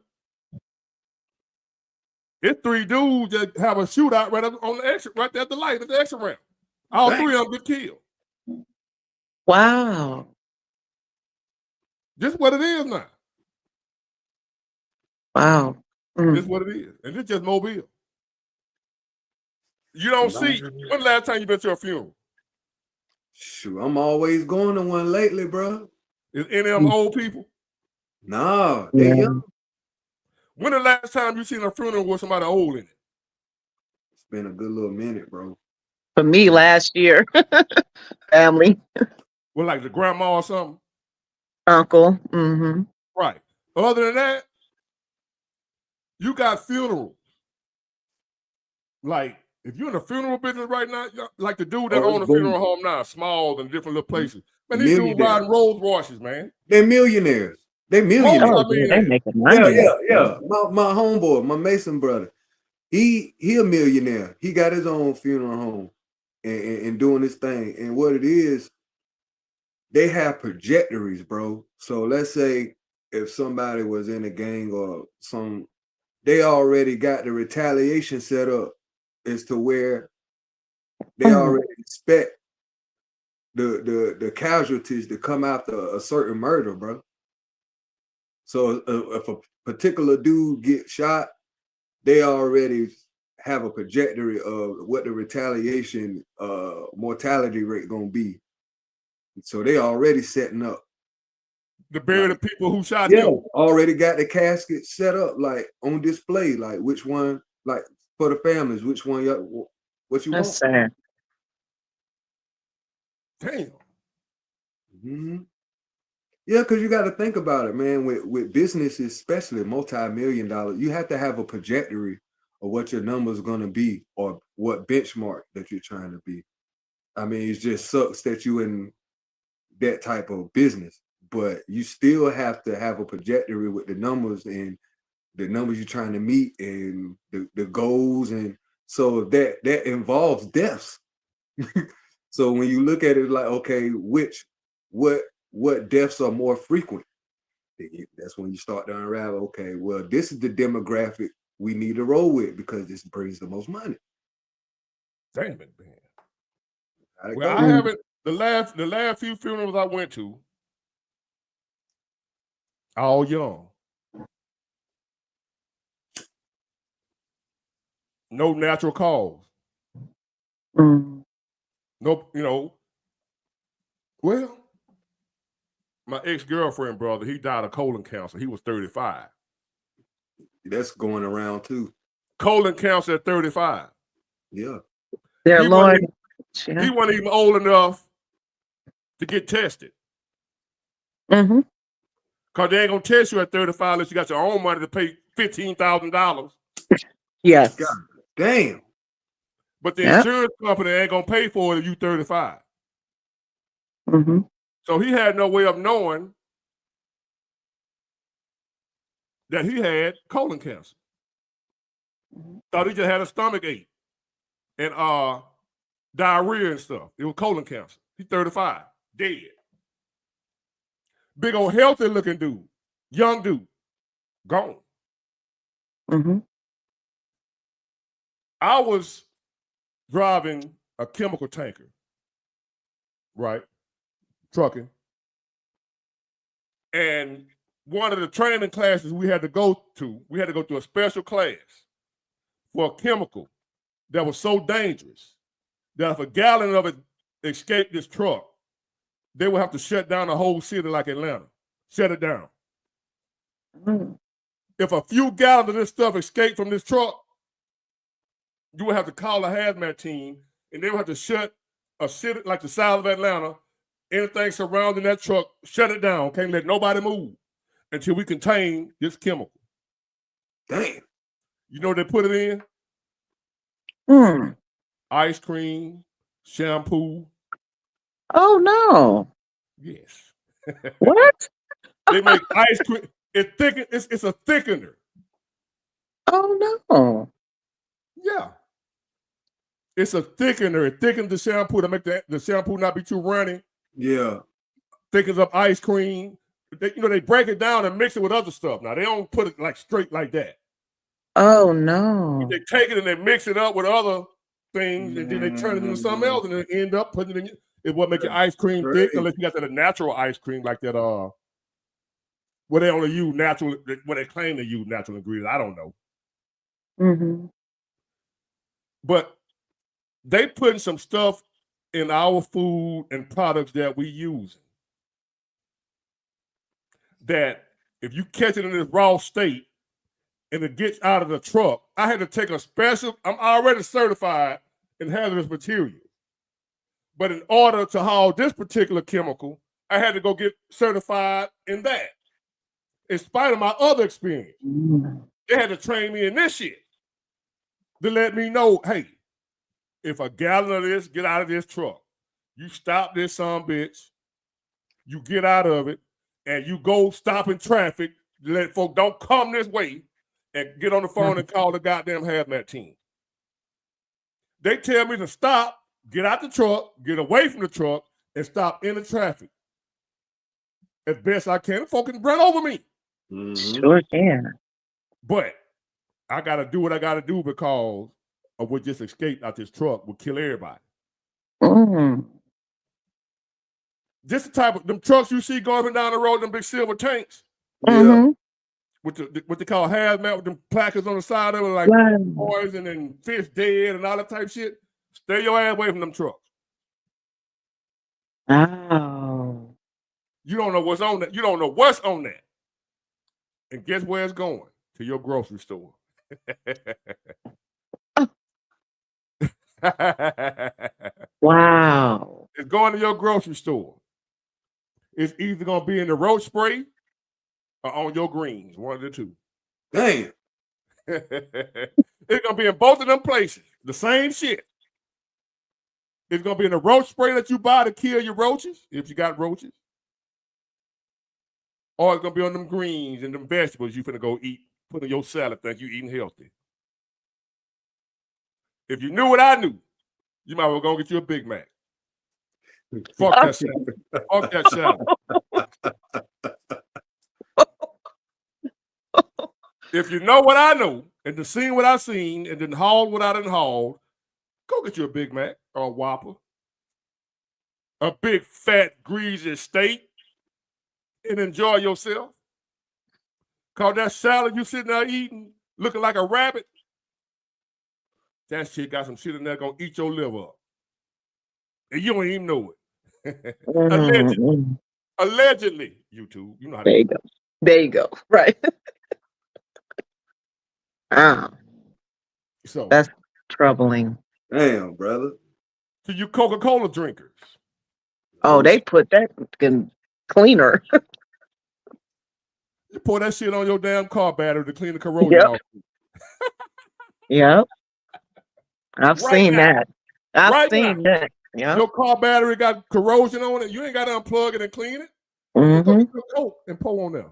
[SPEAKER 1] It's 3 dudes that have a shootout right up on the exit, right there at the light at the exit ramp. All 3 of them get killed.
[SPEAKER 2] Wow.
[SPEAKER 1] Just what it is now.
[SPEAKER 2] Wow.
[SPEAKER 1] This is what it is. And it's just Mobile. You don't see, when's the last time you been to a funeral?
[SPEAKER 3] Shoot, I'm always going to one lately, bro.
[SPEAKER 1] Is any of them old people?
[SPEAKER 3] No, they young.
[SPEAKER 1] When the last time you seen a funeral with somebody old in it?
[SPEAKER 3] It's been a good little minute, bro.
[SPEAKER 2] For me, last year, family.
[SPEAKER 1] Well, like the grandma or something?
[SPEAKER 2] Uncle.
[SPEAKER 1] Right. Other than that, you got funerals. Like, if you're in the funeral business right now, like the dude that owns a funeral home now, small and different little places. Man, these dudes riding Rolls Royces, man.
[SPEAKER 3] They're millionaires. They millionaires.
[SPEAKER 2] They making money.
[SPEAKER 3] Yeah. My homeboy, my Mason brother, he a millionaire. He got his own funeral home and doing his thing. And what it is, they have trajectories, bro. So let's say if somebody was in a gang or they already got the retaliation set up as to where they already expect the casualties to come after a certain murder, bro. So if a particular dude gets shot, they already have a trajectory of what the retaliation mortality rate gonna be. So they already setting up
[SPEAKER 1] to bury the people who shot
[SPEAKER 3] him.
[SPEAKER 1] him.
[SPEAKER 3] Already got the casket set up, like on display, like which one, like for the families, which one, what you
[SPEAKER 2] That's
[SPEAKER 3] want.
[SPEAKER 2] sad.
[SPEAKER 1] Damn.
[SPEAKER 3] Mm-hmm. Yeah, because you got to think about it, man. With businesses, especially multi-million dollars, you have to have a trajectory of what your numbers are going to be or what benchmark that you're trying to be. I mean, it just sucks that you in that type of business, but you still have to have a trajectory with the numbers and the numbers you're trying to meet and the goals. And so that involves deaths. So when you look at it like, okay, what deaths are more frequent? That's when you start to unravel, okay, well, this is the demographic we need to roll with because this brings the most money.
[SPEAKER 1] Damn it, man. Well, I haven't, the last few funerals I went to, all young. No natural cause. Nope, you know, well, my ex-girlfriend brother, he died of colon cancer. He was 35.
[SPEAKER 3] That's going around too.
[SPEAKER 1] Colon cancer at 35.
[SPEAKER 3] Yeah.
[SPEAKER 2] Their Lord.
[SPEAKER 1] He wasn't even old enough to get tested.
[SPEAKER 2] Mm-hmm.
[SPEAKER 1] Because they ain't going to test you at 35 unless you got your own money to pay $15,000.
[SPEAKER 2] Yes.
[SPEAKER 3] God damn.
[SPEAKER 1] But the insurance company ain't going to pay for it if you 35.
[SPEAKER 2] Mm-hmm.
[SPEAKER 1] So he had no way of knowing that he had colon cancer. Thought he just had a stomach ache and diarrhea and stuff. It was colon cancer. He's 35, dead. Big old healthy looking dude, young dude, gone.
[SPEAKER 2] Mm-hmm.
[SPEAKER 1] I was driving a chemical tanker, right? Trucking. And one of the training classes we had to go to a special class for a chemical that was so dangerous that if a gallon of it escaped this truck, they would have to shut down the whole city like Atlanta. Shut it down.
[SPEAKER 2] Mm-hmm.
[SPEAKER 1] If a few gallons of this stuff escaped from this truck, you would have to call a hazmat team and they would have to shut a city like the size of Atlanta, anything surrounding that truck, shut it down. Can't let nobody move until we contain this chemical.
[SPEAKER 3] Damn.
[SPEAKER 1] You know what they put it in? Ice cream, shampoo.
[SPEAKER 2] Oh no.
[SPEAKER 1] Yes.
[SPEAKER 2] What?
[SPEAKER 1] They make ice cream. It's a thickener.
[SPEAKER 2] Oh no.
[SPEAKER 1] Yeah. It's a thickener. It thickens the shampoo to make the shampoo not be too runny.
[SPEAKER 3] Yeah.
[SPEAKER 1] Thickens up ice cream. They break it down and mix it with other stuff. Now, they don't put it like straight like that.
[SPEAKER 2] Oh no.
[SPEAKER 1] They take it and they mix it up with other things, and then they turn it into something else, and then end up putting it in. It's what makes your ice cream thick, unless you got that natural ice cream like that. Where they only use natural, where they claim to use natural ingredients. I don't know.
[SPEAKER 2] Mm-hmm.
[SPEAKER 1] But they putting some stuff in our food and products that we use that if you catch it in this raw state and it gets out of the truck, I had to take a special, I'm already certified in hazardous materials. But in order to haul this particular chemical, I had to go get certified in that. In spite of my other experience, they had to train me in this shit to let me know, hey, if a gallon of this get out of this truck, you stop this son bitch, you get out of it, and you go stop in traffic, let folk don't come this way, and get on the phone and call the goddamn hazmat team. They tell me to stop, get out the truck, get away from the truck, and stop in the traffic as best I can. Folk can run over me.
[SPEAKER 2] Sure can.
[SPEAKER 1] But I got to do what I got to do because of what just escaped out this truck will kill everybody. Just the type of them trucks you see going up and down the road, them big silver tanks.
[SPEAKER 3] Yeah.
[SPEAKER 1] With what they call hazmat, with them placards on the side of it, like poison and fish dead and all that type of shit. Stay your ass away from them trucks.
[SPEAKER 2] Oh.
[SPEAKER 1] You don't know what's on that. You don't know what's on that. And guess where it's going? To your grocery store.
[SPEAKER 2] Wow.
[SPEAKER 1] It's going to your grocery store. It's either going to be in the roach spray or on your greens, one of the two.
[SPEAKER 3] Damn.
[SPEAKER 1] It's going to be in both of them places. The same shit. It's going to be in the roach spray that you buy to kill your roaches, if you got roaches. Or it's going to be on them greens and them vegetables you finna go eat, put in your salad, think you eating healthy. If you knew what I knew, you might well go get you a Big Mac. Fuck that salad. Fuck that salad. If you know what I know, and then seen what I seen, and then hauled what I done hauled, go get you a Big Mac or a Whopper. A big, fat, greasy steak, and enjoy yourself. Cause that salad you sitting there eating, looking like a rabbit, that shit got some shit in there gonna eat your liver up. And you don't even know it. Allegedly. Allegedly, YouTube. You know how to
[SPEAKER 2] There you go. There you go. Right.
[SPEAKER 1] So
[SPEAKER 2] that's troubling.
[SPEAKER 3] Damn, brother.
[SPEAKER 1] To you Coca-Cola drinkers.
[SPEAKER 2] Oh, they put that in cleaner.
[SPEAKER 1] You pour that shit on your damn car battery to clean the corrosion off.
[SPEAKER 2] Yep. I've seen that. I've seen that.
[SPEAKER 1] Yeah. Your car battery got corrosion on it. You ain't got to unplug it and clean it.
[SPEAKER 2] Mm-hmm.
[SPEAKER 1] Go get Coke and pour on there.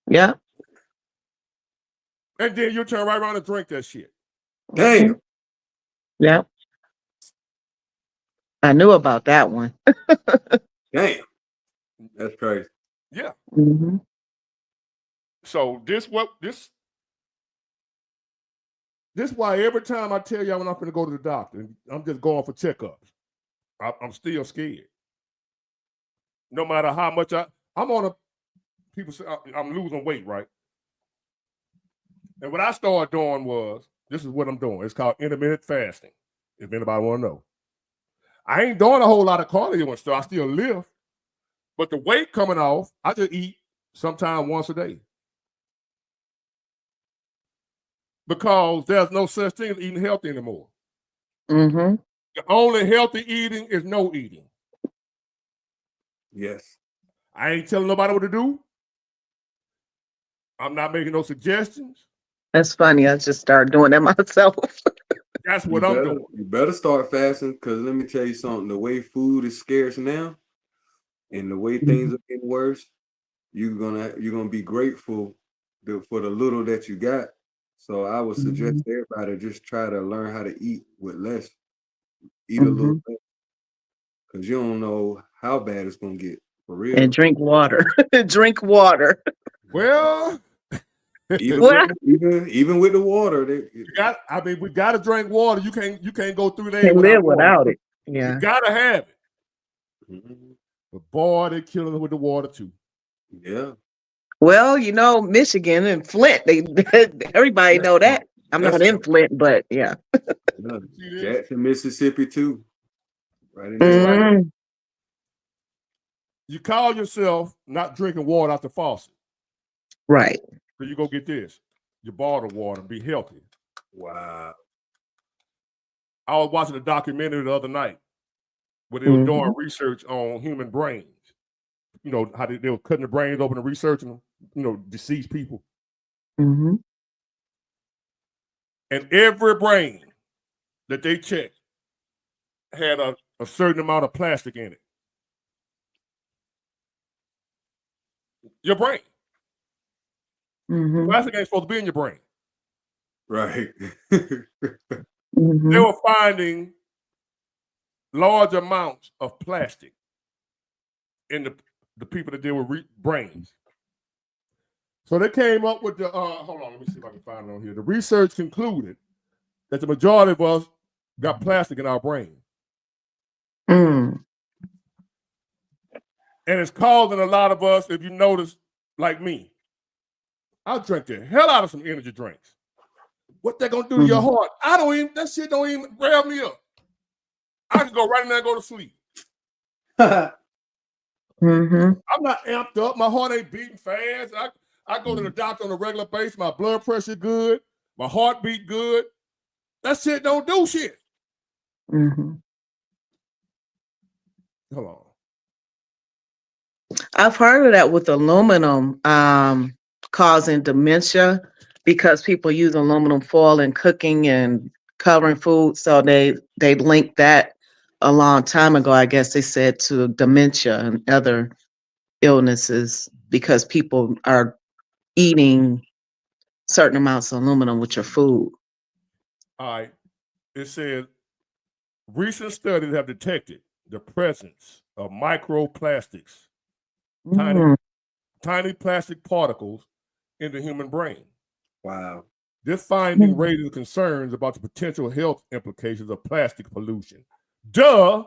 [SPEAKER 2] Yeah.
[SPEAKER 1] And then you turn right around and drink that shit.
[SPEAKER 3] Damn.
[SPEAKER 2] Yeah. I knew about that one.
[SPEAKER 3] Damn. That's crazy.
[SPEAKER 1] Yeah.
[SPEAKER 2] Mm-hmm.
[SPEAKER 1] So this why every time I tell y'all when I'm going to go to the doctor, I'm just going for checkups. I'm still scared. No matter how much people say I'm losing weight, right? And what I started doing was, this is what I'm doing. It's called intermittent fasting. If anybody want to know. I ain't doing a whole lot of cardio and stuff. I still live. But the weight coming off, I just eat sometime once a day. Because there's no such thing as eating healthy anymore.
[SPEAKER 2] Mm-hmm.
[SPEAKER 1] The only healthy eating is no eating.
[SPEAKER 3] Yes.
[SPEAKER 1] I ain't telling nobody what to do. I'm not making no suggestions.
[SPEAKER 2] That's funny. I just started doing that myself.
[SPEAKER 1] That's what I'm doing.
[SPEAKER 3] You better start fasting, because let me tell you something. The way food is scarce now, and the way things are getting worse, you're gonna be grateful for the little that you got. So I would suggest everybody just try to learn how to eat with less. Eat a little bit, because you don't know how bad it's gonna get, for real.
[SPEAKER 2] And drink water. Drink water.
[SPEAKER 1] Well,
[SPEAKER 3] even with the water,
[SPEAKER 1] we gotta drink water. You can't go through there.
[SPEAKER 2] Can't live without it. Yeah.
[SPEAKER 1] You gotta have it. But boy, they're killing it with the water too.
[SPEAKER 3] Yeah.
[SPEAKER 2] Well, Michigan and Flint, everybody know that. I'm not in Flint, but yeah.
[SPEAKER 3] Jackson, Mississippi too. Right in
[SPEAKER 1] there. You call yourself not drinking water out the faucet.
[SPEAKER 2] Right.
[SPEAKER 1] So you go get this, your bottled water, and be healthy.
[SPEAKER 3] Wow.
[SPEAKER 1] I was watching a documentary the other night where they were doing research on human brains. You know, how they were cutting the brains open and researching, deceased people.
[SPEAKER 2] Mm-hmm.
[SPEAKER 1] And every brain that they checked had a certain amount of plastic in it. Your brain. Plastic ain't supposed to be in your brain.
[SPEAKER 3] Right.
[SPEAKER 1] They were finding large amounts of plastic in the people that deal with brains. So they came up with the, hold on, let me see if I can find it on here. The research concluded that the majority of us got plastic in our brain.
[SPEAKER 2] Mm.
[SPEAKER 1] And it's causing a lot of us, if you notice, like me, I'll drink the hell out of some energy drinks. What they gonna do to your heart? That shit don't even grab me up. I can go right in there and go to sleep. I'm not amped up. My heart ain't beating fast. I go to the doctor on a regular basis. My blood pressure good. My heartbeat good. That shit don't do shit. Hold on.
[SPEAKER 2] I've heard of that with aluminum causing dementia because people use aluminum foil in cooking and covering food. So they linked that a long time ago, I guess they said, to dementia and other illnesses because people are eating certain amounts of aluminum with your food.
[SPEAKER 1] All right. It says recent studies have detected the presence of microplastics, tiny plastic particles in the human brain.
[SPEAKER 3] Wow.
[SPEAKER 1] This finding raises concerns about the potential health implications of plastic pollution. Duh.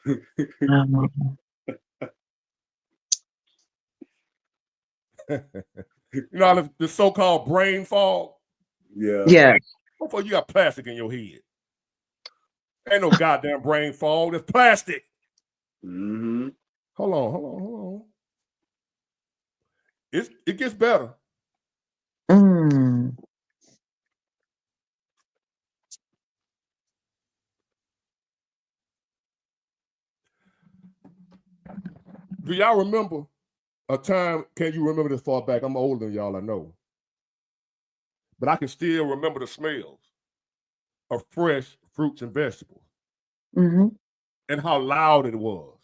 [SPEAKER 1] You know the so-called brain fog?
[SPEAKER 3] Yeah.
[SPEAKER 2] Yeah.
[SPEAKER 1] Before you got plastic in your head. Ain't no goddamn brain fog. It's plastic. Hold on. It gets better. Do y'all remember a time? Can you remember this far back? I'm older than y'all, I know. But I can still remember the smells of fresh fruits and vegetables and how loud it was.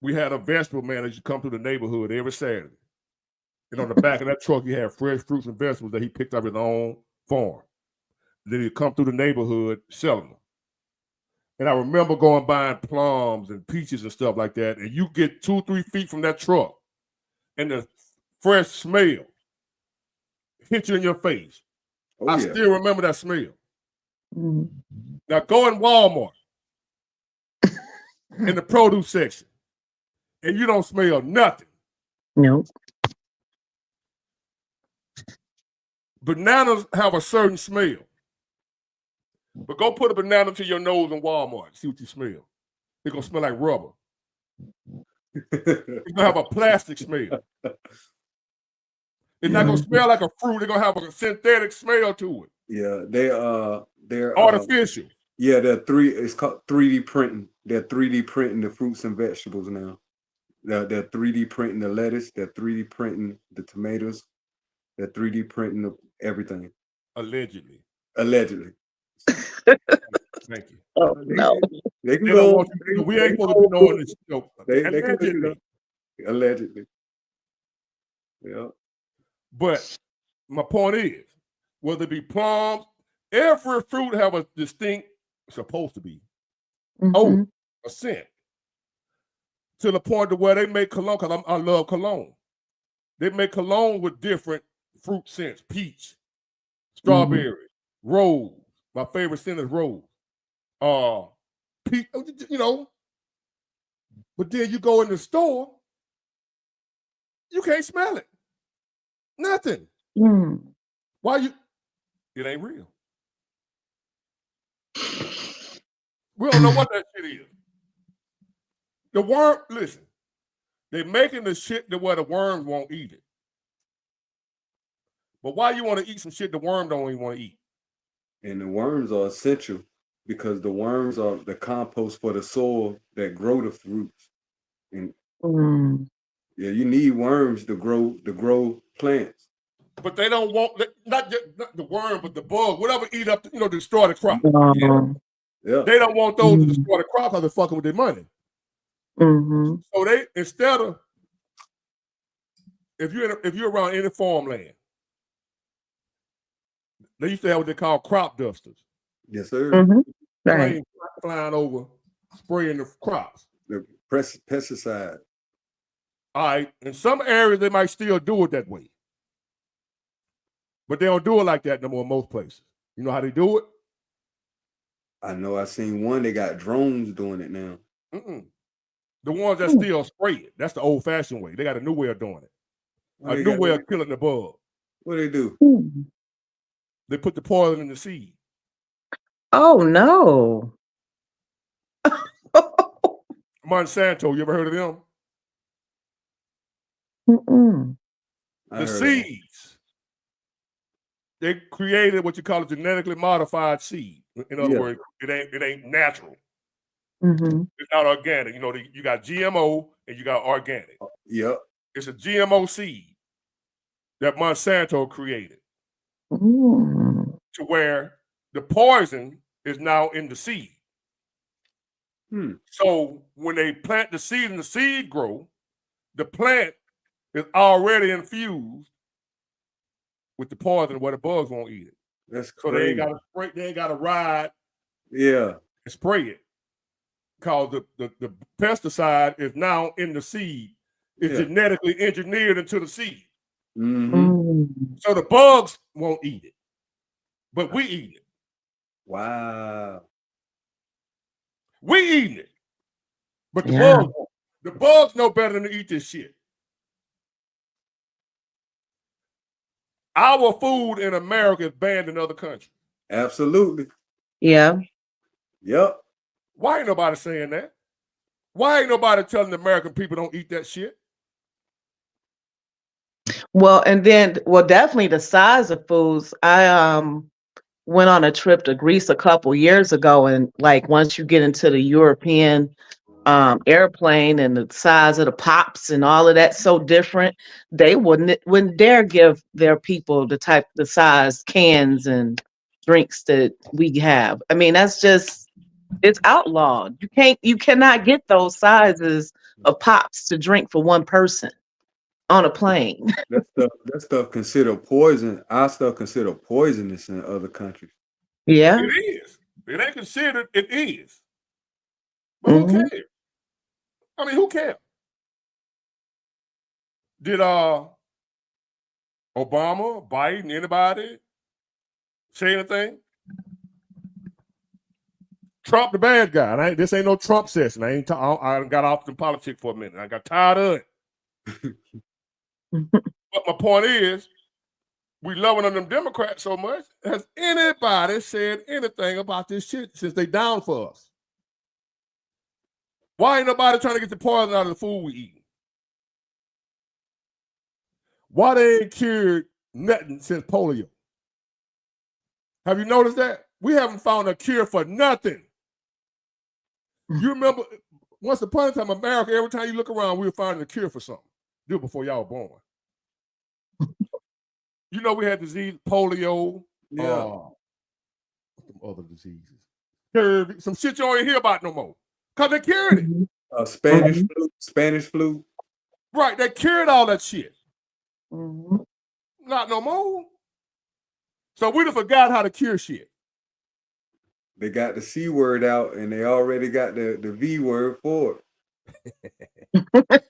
[SPEAKER 1] We had a vegetable man that used to come through the neighborhood every Saturday. And on the back of that truck, he had fresh fruits and vegetables that he picked up his own farm. Then he'd come through the neighborhood selling them. And I remember going buying plums and peaches and stuff like that. And you get 2-3 feet from that truck and the fresh smell hit you in your face. I still remember that smell. Now go in Walmart in the produce section and you don't smell nothing.
[SPEAKER 2] Nope.
[SPEAKER 1] Bananas have a certain smell. But go put a banana to your nose in Walmart. See what you smell. It's going to smell like rubber. It's going to have a plastic smell. It's not going to smell like a fruit. It's going to have a synthetic smell to it.
[SPEAKER 3] Yeah, they're
[SPEAKER 1] artificial.
[SPEAKER 3] Yeah, it's called 3D printing. They're 3D printing the fruits and vegetables now. They're 3D printing the lettuce. They're 3D printing the tomatoes. They're 3D printing everything.
[SPEAKER 1] Allegedly. Thank you.
[SPEAKER 2] Oh, no.
[SPEAKER 3] They can go.
[SPEAKER 1] We ain't supposed to be knowing this.
[SPEAKER 3] Allegedly. Yeah.
[SPEAKER 1] But my point is, whether it be plums, every fruit have a distinct, supposed to be, a scent. To the point to where they make cologne, because I love cologne. They make cologne with different fruit scents: peach, strawberry, rose. My favorite scent is rose. Peach, you know. But then you go in the store, you can't smell it. Nothing. Why you? It ain't real. We don't know what that shit is. The worm, listen, they're making the shit to where the worms won't eat it. But why you want to eat some shit the worm don't even want to eat?
[SPEAKER 3] And the worms are essential because the worms are the compost for the soil that grow the fruits. And yeah, you need worms to grow plants.
[SPEAKER 1] But they don't want not the worm, but the bug, whatever eat up, destroy the crop.
[SPEAKER 3] Yeah.
[SPEAKER 1] They don't want those to destroy the crop because they're fucking with their money. So they, instead of, if you're around any farmland, they used to have what they call crop dusters.
[SPEAKER 3] Yes, sir.
[SPEAKER 2] Right.
[SPEAKER 1] Flying over, spraying the crops.
[SPEAKER 3] The pesticide.
[SPEAKER 1] All right. In some areas, they might still do it that way. But they don't do it like that no more in most places. You know how they do it?
[SPEAKER 3] I know I seen one, they got drones doing it now.
[SPEAKER 1] The ones that still spray it. That's the old-fashioned way. They got a new way of doing it. A new way of killing the bug.
[SPEAKER 3] What they do?
[SPEAKER 1] They put the poison in the seed.
[SPEAKER 2] Oh no.
[SPEAKER 1] Monsanto, you ever heard of them? The seeds. They created what you call a genetically modified seed. In other words, it ain't natural. It's not organic. You know, you got GMO and you got organic.
[SPEAKER 3] Yep.
[SPEAKER 1] It's a GMO seed that Monsanto created to where the poison is now in the seed. So when they plant the seed and the seed grow, the plant is already infused with the poison where the bugs won't eat it.
[SPEAKER 3] That's
[SPEAKER 1] so
[SPEAKER 3] crazy.
[SPEAKER 1] they ain't got to spray. They ain't got to ride.
[SPEAKER 3] And
[SPEAKER 1] spray it because the pesticide is now in the seed. It's genetically engineered into the seed. So the bugs won't eat it, but we eat it.
[SPEAKER 3] Wow.
[SPEAKER 1] We eating it, but the bugs won't. The bugs know better than to eat this shit. Our food in America is banned in other countries.
[SPEAKER 3] Absolutely.
[SPEAKER 2] Yeah.
[SPEAKER 3] Yep.
[SPEAKER 1] Why ain't nobody saying that? Why ain't nobody telling the American people don't eat that shit?
[SPEAKER 2] Well, and then, definitely the size of foods. I went on a trip to Greece a couple years ago, and like once you get into the European airplane and the size of the pops and all of that so different, they wouldn't dare give their people the size cans and drinks that we have. I mean, that's just, it's outlawed. You cannot get those sizes of pops to drink for one person on a plane.
[SPEAKER 3] That stuff considered poison. Our stuff considered poisonous in other countries.
[SPEAKER 2] Yeah.
[SPEAKER 1] It is. It ain't considered, it is. But who cares? I mean, who cares? Did Obama, Biden, anybody say anything? Trump the bad guy. This ain't no Trump session. I got off the politics for a minute. I got tired of it. But my point is, we loving on them Democrats so much. Has anybody said anything about this shit since they down for us? Why ain't nobody trying to get the poison out of the food we eat? Why they ain't cured nothing since polio? Have you noticed that? We haven't found a cure for nothing. You remember, once upon a time, America, every time you look around, we were finding a cure for something. Do it before y'all were born. You know, we had disease, polio, other diseases. Some shit you don't even hear about no more. Because they cured it.
[SPEAKER 3] Spanish flu.
[SPEAKER 1] Right, they cured all that shit. Not no more. So we done forgot how to cure shit.
[SPEAKER 3] They got the C word out and they already got the V word for
[SPEAKER 2] it.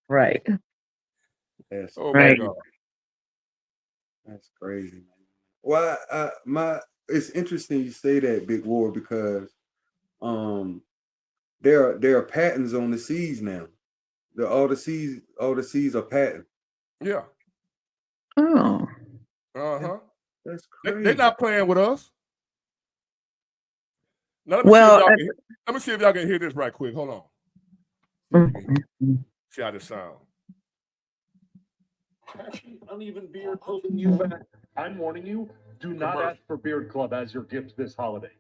[SPEAKER 2] Right.
[SPEAKER 3] That's
[SPEAKER 1] my God.
[SPEAKER 3] That's crazy. Well, it's interesting you say that, Big War, because there are patents on the seeds now. All the seeds are patent.
[SPEAKER 1] Yeah.
[SPEAKER 2] Oh.
[SPEAKER 3] That's crazy.
[SPEAKER 1] They're not playing with us. Now, let me see if y'all can hear this right quick. Hold on. See how this sounds.
[SPEAKER 4] Patchy, uneven beard holding you back. I'm warning you, do not ask for Beard Club as your gift this holiday.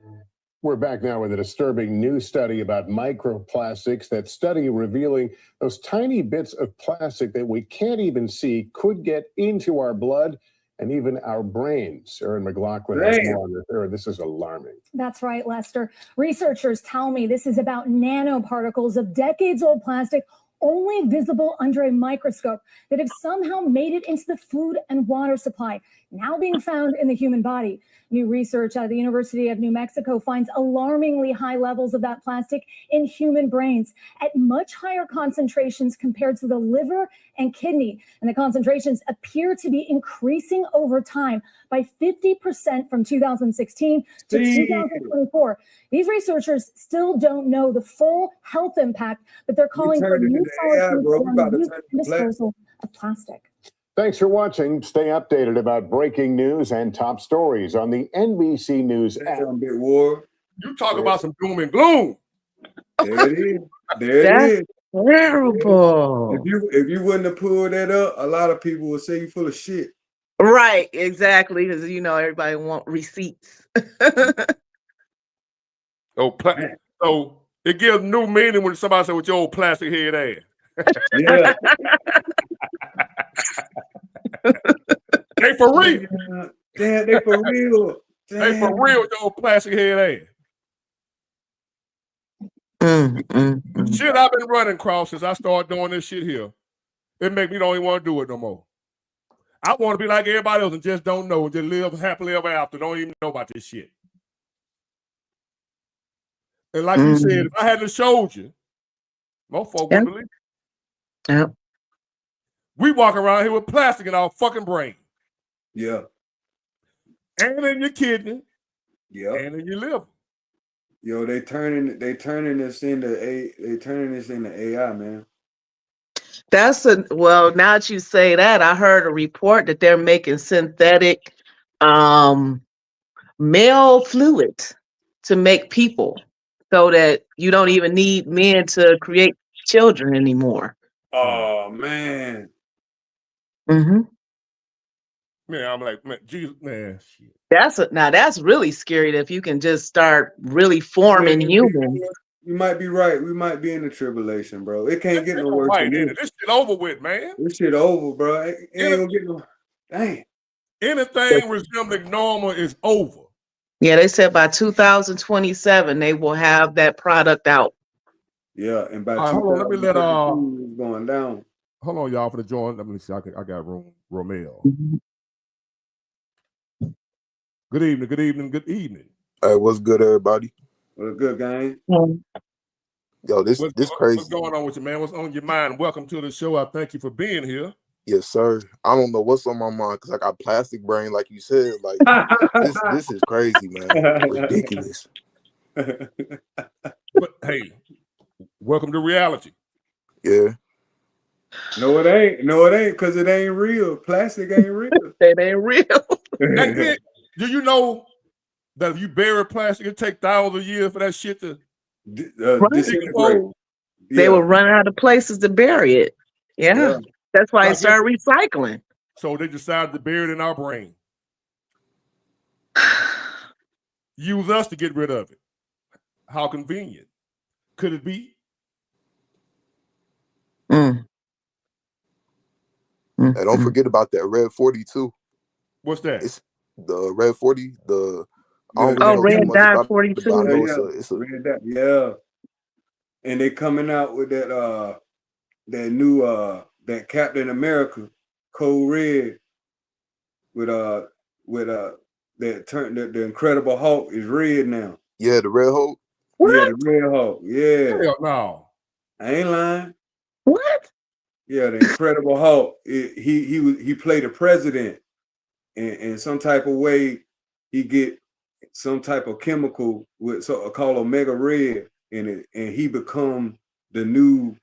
[SPEAKER 5] We're back now with a disturbing new study about microplastics. That study revealing those tiny bits of plastic that we can't even see could get into our blood and even our brains. Erin McLaughlin has more on this. This is alarming.
[SPEAKER 6] That's right, Lester. Researchers tell me this is about nanoparticles of decades-old plastic only visible under a microscope that have somehow made it into the food and water supply, now being found in the human body. New research at the University of New Mexico finds alarmingly high levels of that plastic in human brains at much higher concentrations compared to the liver and kidney. And the concentrations appear to be increasing over time by 50% from 2016 to 2024. These researchers still don't know the full health impact, but they're calling for new policies around the use and disposal of plastic.
[SPEAKER 5] Thanks for watching. Stay updated about breaking news and top stories on the NBC News app.
[SPEAKER 1] You talk about some doom and gloom.
[SPEAKER 3] There it is. There
[SPEAKER 2] That's
[SPEAKER 3] it is.
[SPEAKER 2] terrible.
[SPEAKER 3] If you wouldn't have pulled that up, a lot of people would say you full of shit.
[SPEAKER 2] Right, exactly, because everybody want receipts.
[SPEAKER 1] So it gives new meaning when somebody says with your old plastic head ass.
[SPEAKER 3] Yeah.
[SPEAKER 1] They for real.
[SPEAKER 3] Damn, they for real. Damn.
[SPEAKER 1] They for real with your old plastic head ass. Shit I've been running across since I started doing this shit here. It make me don't even want to do it no more. I want to be like everybody else and just don't know and just live happily ever after. Don't even know about this shit. And like you said, if I hadn't showed you, most folks wouldn't believe it.
[SPEAKER 2] Yep.
[SPEAKER 1] We walk around here with plastic in our fucking brain.
[SPEAKER 3] Yeah.
[SPEAKER 1] And in your kidney.
[SPEAKER 3] Yeah.
[SPEAKER 1] And in your liver.
[SPEAKER 3] Yo, they turning this into AI, man.
[SPEAKER 2] Well, now that you say that, I heard a report that they're making synthetic male fluid to make people so that you don't even need men to create children anymore.
[SPEAKER 3] Oh man.
[SPEAKER 2] Mm-hmm.
[SPEAKER 1] Man, I'm like, man, Jesus, man, shit.
[SPEAKER 2] That's really scary if you can just start really forming humans.
[SPEAKER 3] You might be right. We might be in the tribulation, bro. It can't get no worse than this.
[SPEAKER 1] This shit over with, man.
[SPEAKER 3] This shit over, bro. It ain't gonna get no. Dang.
[SPEAKER 1] Anything resembling normal is over.
[SPEAKER 2] Yeah, they said by 2027 they will have that product out.
[SPEAKER 3] Yeah, and by
[SPEAKER 1] hold on, let me let
[SPEAKER 3] it's going down.
[SPEAKER 1] Hold on, y'all, for the join. Let me see. I got room. Romeo. Good evening. Good evening. Good evening.
[SPEAKER 7] Hey, what's good, everybody?
[SPEAKER 3] What's good, gang?
[SPEAKER 7] Yo, this crazy.
[SPEAKER 1] What's going on with you, man? What's on your mind? Welcome to the show. I thank you for being here.
[SPEAKER 7] Yes, sir. I don't know what's on my mind because I got plastic brain, like you said. Like this is crazy, man. Ridiculous.
[SPEAKER 1] But hey, welcome to reality.
[SPEAKER 7] Yeah.
[SPEAKER 3] No, it ain't. No, it ain't, because it ain't real. Plastic ain't real.
[SPEAKER 2] It ain't real.
[SPEAKER 1] Do you know that if you bury plastic, it take thousands of years for that shit to
[SPEAKER 3] disintegrate?
[SPEAKER 2] They will run out of places to bury it. Yeah. That's why they started recycling.
[SPEAKER 1] So they decided to bury it in our brain. Use us to get rid of it. How convenient. Could it be?
[SPEAKER 7] And don't forget about that red 40 too.
[SPEAKER 1] What's that?
[SPEAKER 7] It's the red 40.
[SPEAKER 2] Red dye 42.
[SPEAKER 7] It's a
[SPEAKER 3] red dye. Yeah. And they coming out with that new that Captain America Code Red with that turn the Incredible Hulk is red now.
[SPEAKER 7] Yeah, the Red Hulk.
[SPEAKER 2] What?
[SPEAKER 3] Yeah, the Red Hulk. Yeah.
[SPEAKER 1] Hell no.
[SPEAKER 3] I ain't lying.
[SPEAKER 2] What?
[SPEAKER 3] Yeah, the Incredible Hulk. He played a president, and in some type of way he get some type of chemical with called Omega Red in it, and he become the new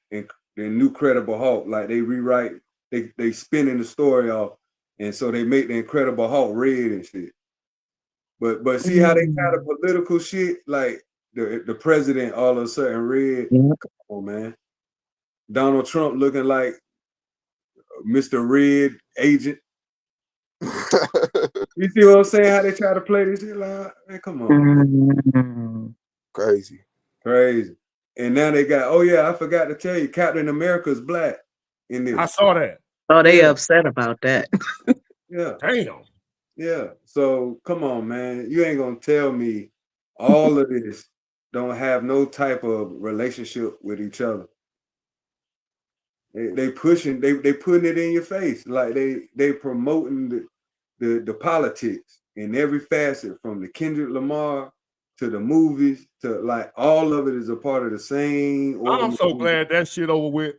[SPEAKER 3] Incredible Hulk. Like they rewrite, they spinning the story off, and so they make the Incredible Hulk red and shit. But see how they kind of political shit, like the president all of a sudden red. Come on, man. Donald Trump looking like Mr. Red Agent. You see what I'm saying? How they try to play this shit? Like, man, come on.
[SPEAKER 7] Crazy.
[SPEAKER 3] And now they got, oh yeah, I forgot to tell you, Captain America's black in this.
[SPEAKER 1] I saw that.
[SPEAKER 2] Oh, they upset about that.
[SPEAKER 3] Yeah.
[SPEAKER 1] Damn.
[SPEAKER 3] Yeah. So come on, man. You ain't gonna tell me all of this don't have no type of relationship with each other. They pushing, they putting it in your face. Like they promoting the politics in every facet, from the Kendrick Lamar to the movies to like all of it is a part of the same.
[SPEAKER 1] I'm so glad that shit over with.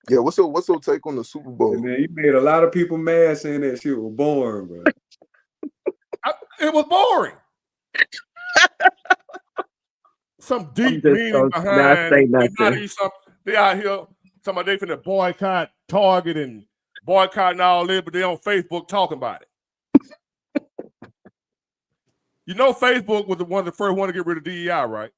[SPEAKER 7] Yeah, what's your take on the Super Bowl?
[SPEAKER 3] Man, you made a lot of people mad saying that shit was boring, bro.
[SPEAKER 1] It was boring. Some deep meaning behind. They out here talking about they finna boycott Target and boycotting all this, but they on Facebook talking about it. You know, Facebook was the first one to get rid of DEI, right?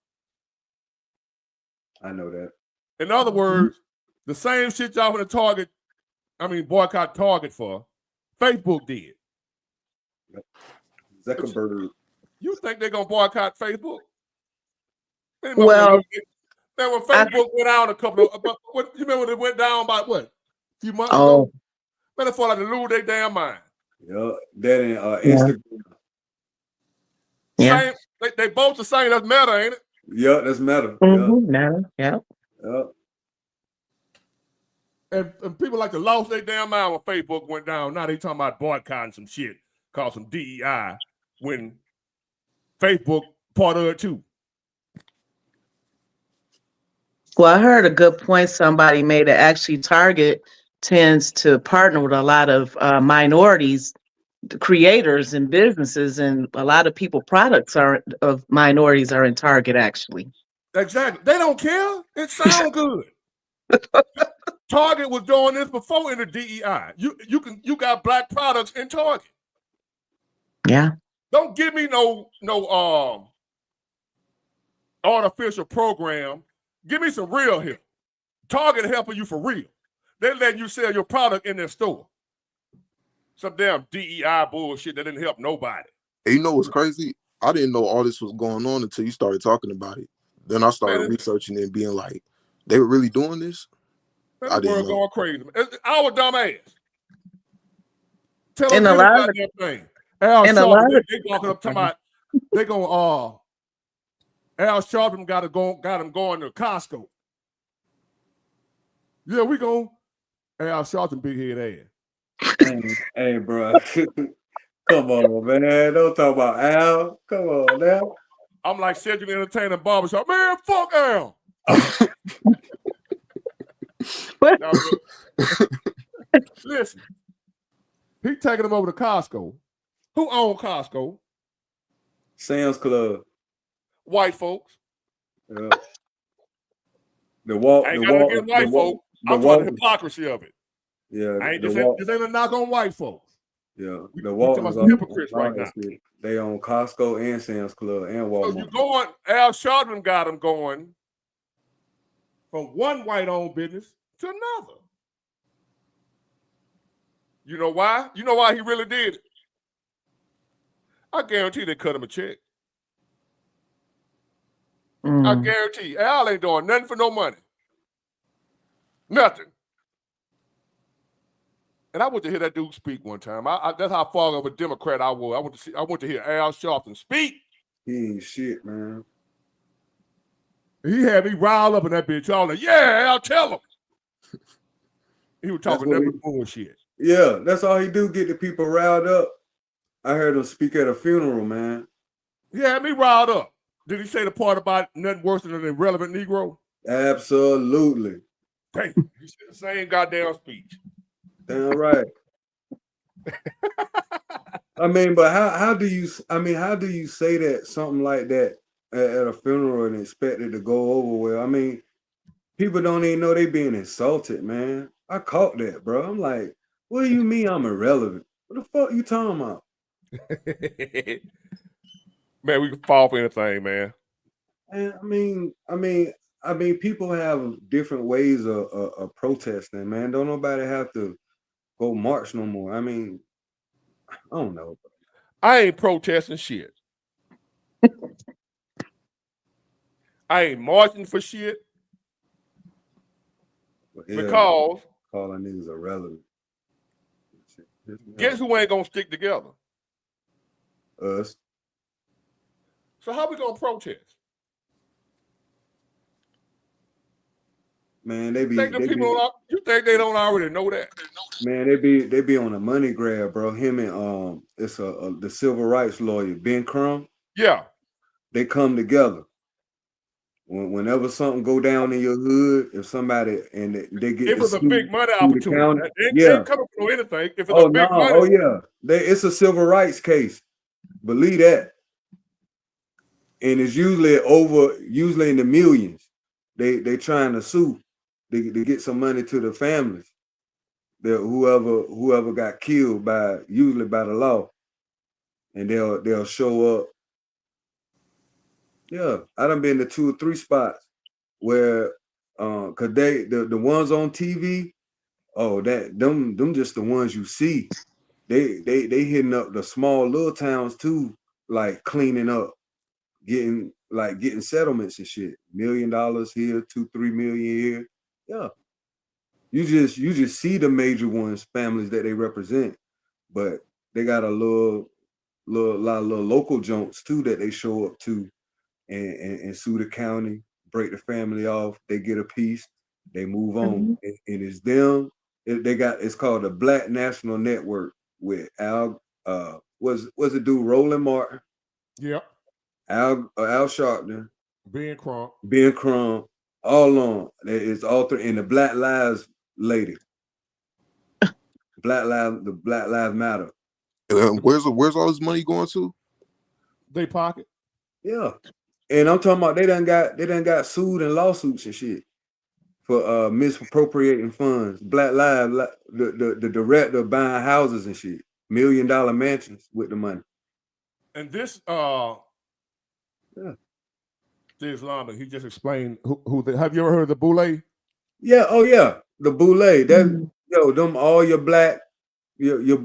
[SPEAKER 3] I know that.
[SPEAKER 1] In other words, the same shit y'all finna boycott Target for, Facebook did.
[SPEAKER 3] Zuckerberg.
[SPEAKER 1] You think they're gonna boycott Facebook?
[SPEAKER 2] Well,
[SPEAKER 1] then when Facebook went down a couple of, you remember when it went down by what? A few months ago? Man, they felt like to lose their damn mind.
[SPEAKER 3] Yeah, that in Instagram.
[SPEAKER 2] Yeah.
[SPEAKER 1] Same, they both the same. That's Meta, ain't it?
[SPEAKER 3] Yeah, that's Meta.
[SPEAKER 2] Meta. Yeah.
[SPEAKER 1] And people like to lost their damn mind when Facebook went down. Now they talking about boycotting some shit called some DEI when Facebook part of it too.
[SPEAKER 2] Well, I heard a good point somebody made that actually Target tends to partner with a lot of minorities, creators and businesses, and a lot of people products of minorities are in Target actually.
[SPEAKER 1] Exactly. They don't care. It sounds good. Target was doing this before in the DEI. You got black products in Target.
[SPEAKER 2] Yeah.
[SPEAKER 1] Don't give me no artificial program. Give me some real help. Target helping you for real. They're letting you sell your product in their store. Some damn DEI bullshit that didn't help nobody.
[SPEAKER 7] And you know what's crazy? I didn't know all this was going on until you started talking about it. Then I started researching it and being like, they were really doing this?
[SPEAKER 1] Man,
[SPEAKER 7] I
[SPEAKER 1] the world
[SPEAKER 7] didn't know.
[SPEAKER 1] going crazy. It's our dumb ass. Tell us
[SPEAKER 2] And
[SPEAKER 1] any goddamn thing. Al Sharpton, they walking up talking about they gonna Al Sharpton got him going to Costco. Yeah, we go. Al Sharpton big head ass.
[SPEAKER 3] Hey, bro. Come on, man. Don't talk about Al. Come on now.
[SPEAKER 1] I'm like Cedric Entertainment Barbershop. Man, fuck Al. Listen, he taking them over to Costco. Who owns Costco?
[SPEAKER 3] Sam's Club.
[SPEAKER 1] White folks.
[SPEAKER 3] Yeah. I
[SPEAKER 1] ain't got to get white folks. I'm talking the hypocrisy of it.
[SPEAKER 3] Yeah.
[SPEAKER 1] This ain't a knock on white folks.
[SPEAKER 3] Yeah.
[SPEAKER 1] The Waltons are hypocrites right now.
[SPEAKER 3] They own Costco and Sam's Club and Walmart.
[SPEAKER 1] So you going, Al Sharpton got them going from one white-owned business to another. You know why? You know why he really did it? I guarantee they cut him a check. I guarantee Al ain't doing nothing for no money. Nothing. And I went to hear that dude speak one time. That's how far of a Democrat I was. I went to hear Al Sharpton speak.
[SPEAKER 3] He ain't shit, man.
[SPEAKER 1] He had me riled up in that bitch. Y'all like, yeah, Al, tell him. He was talking that bullshit.
[SPEAKER 3] Yeah, that's all he do, get the people riled up. I heard him speak at a funeral, man.
[SPEAKER 1] He had me riled up. Did he say the part about nothing worse than an irrelevant Negro?
[SPEAKER 3] Absolutely.
[SPEAKER 1] Damn, he said the same goddamn speech.
[SPEAKER 3] Damn right. But how do you say that something like that at a funeral and expect it to go over well? People don't even know they being insulted, man. I caught that, bro. I'm like, what do you mean I'm irrelevant? What the fuck you talking about?
[SPEAKER 1] Man, we can fall for anything, man.
[SPEAKER 3] And people have different ways of protesting, man. Don't nobody have to go march no more. I don't know.
[SPEAKER 1] I ain't protesting shit. I ain't marching for shit.
[SPEAKER 3] Yeah,
[SPEAKER 1] because
[SPEAKER 3] calling niggas irrelevant.
[SPEAKER 1] Guess who ain't gonna stick together?
[SPEAKER 3] Us.
[SPEAKER 1] So how we gonna protest?
[SPEAKER 3] Man, they
[SPEAKER 1] You think they don't already know that?
[SPEAKER 3] Man, they be on a money grab, bro. Him and it's the civil rights lawyer Ben Crumb.
[SPEAKER 1] Yeah,
[SPEAKER 3] They come together. Whenever something go down in your hood, if somebody and they get
[SPEAKER 1] it was a big money
[SPEAKER 3] sue the
[SPEAKER 1] opportunity.
[SPEAKER 3] county,
[SPEAKER 1] They ain't coming for anything. If it's
[SPEAKER 3] Oh
[SPEAKER 1] a big
[SPEAKER 3] no,
[SPEAKER 1] money,
[SPEAKER 3] oh yeah, it's a civil rights case. Believe that. And it's usually in the millions. They trying to sue to get some money to the families. Whoever got killed usually by the law, and they'll show up. Yeah, I done been to 2 or 3 spots where cause the ones on TV, oh them just the ones you see. They hitting up the small little towns too, like cleaning up, getting settlements and shit. $1 million here, 2-3 million here. Yeah. You just see the major ones, families that they represent, but they got a lot of little local joints too that they show up to and sue the county, break the family off, they get a piece, they move on. And it's them. It's called the Black National Network with Al was it dude Roland Martin?
[SPEAKER 1] Yep.
[SPEAKER 3] Al Sharpton,
[SPEAKER 1] Ben
[SPEAKER 3] Crumb, all on. It's all three, and the Black Lives lady. The Black Lives Matter.
[SPEAKER 7] Where's all this money going to?
[SPEAKER 1] They pocket.
[SPEAKER 3] Yeah. And I'm talking about they done got sued in lawsuits and shit for misappropriating funds. Black Lives, the director buying houses and shit, $1 million mansions with the money.
[SPEAKER 1] And this the Islamic, he just explained who have you ever heard of the Boule?
[SPEAKER 3] Yeah, oh yeah, the Boule. That them all your black, your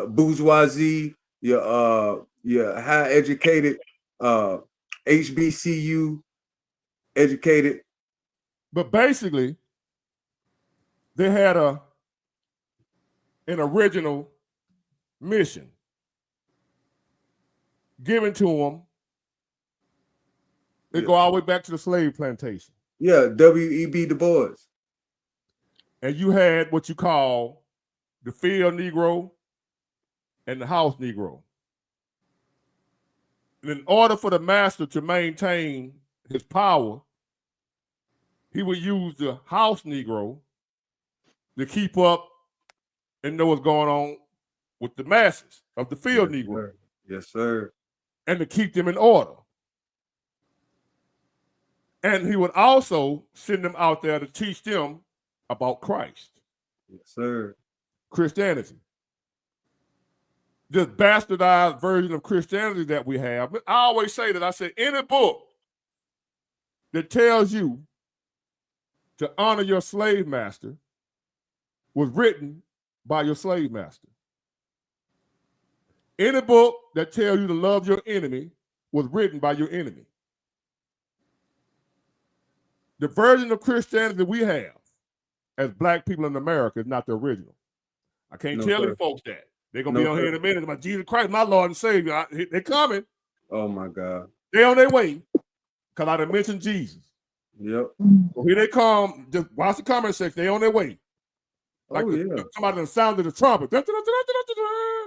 [SPEAKER 3] bourgeoisie, your high educated, HBCU educated.
[SPEAKER 1] But basically, they had an original mission given to them. They go all the way back to the slave plantation.
[SPEAKER 3] Yeah, W.E.B. Du Bois.
[SPEAKER 1] And you had what you call the field Negro and the house Negro. And in order for the master to maintain his power, he would use the house Negro to keep up and know what's going on with the masses of the field Negro.
[SPEAKER 3] Sir. Yes, sir.
[SPEAKER 1] And to keep them in order. And he would also send them out there to teach them about Christ.
[SPEAKER 3] Yes, sir.
[SPEAKER 1] Christianity. This bastardized version of Christianity that we have. I always say that. I say any book that tells you to honor your slave master was written by your slave master. Any book that tells you to love your enemy was written by your enemy. The version of Christianity that we have as black people in America is not the original. I can't tell you folks that. They're going to be on here in a minute about Jesus Christ, my Lord and Savior. They're coming.
[SPEAKER 3] Oh, my God.
[SPEAKER 1] They're on their way because I done mentioned Jesus.
[SPEAKER 3] Yep.
[SPEAKER 1] So here they come. Just watch the comment section. They're on their way. Like somebody done sounded the trumpet.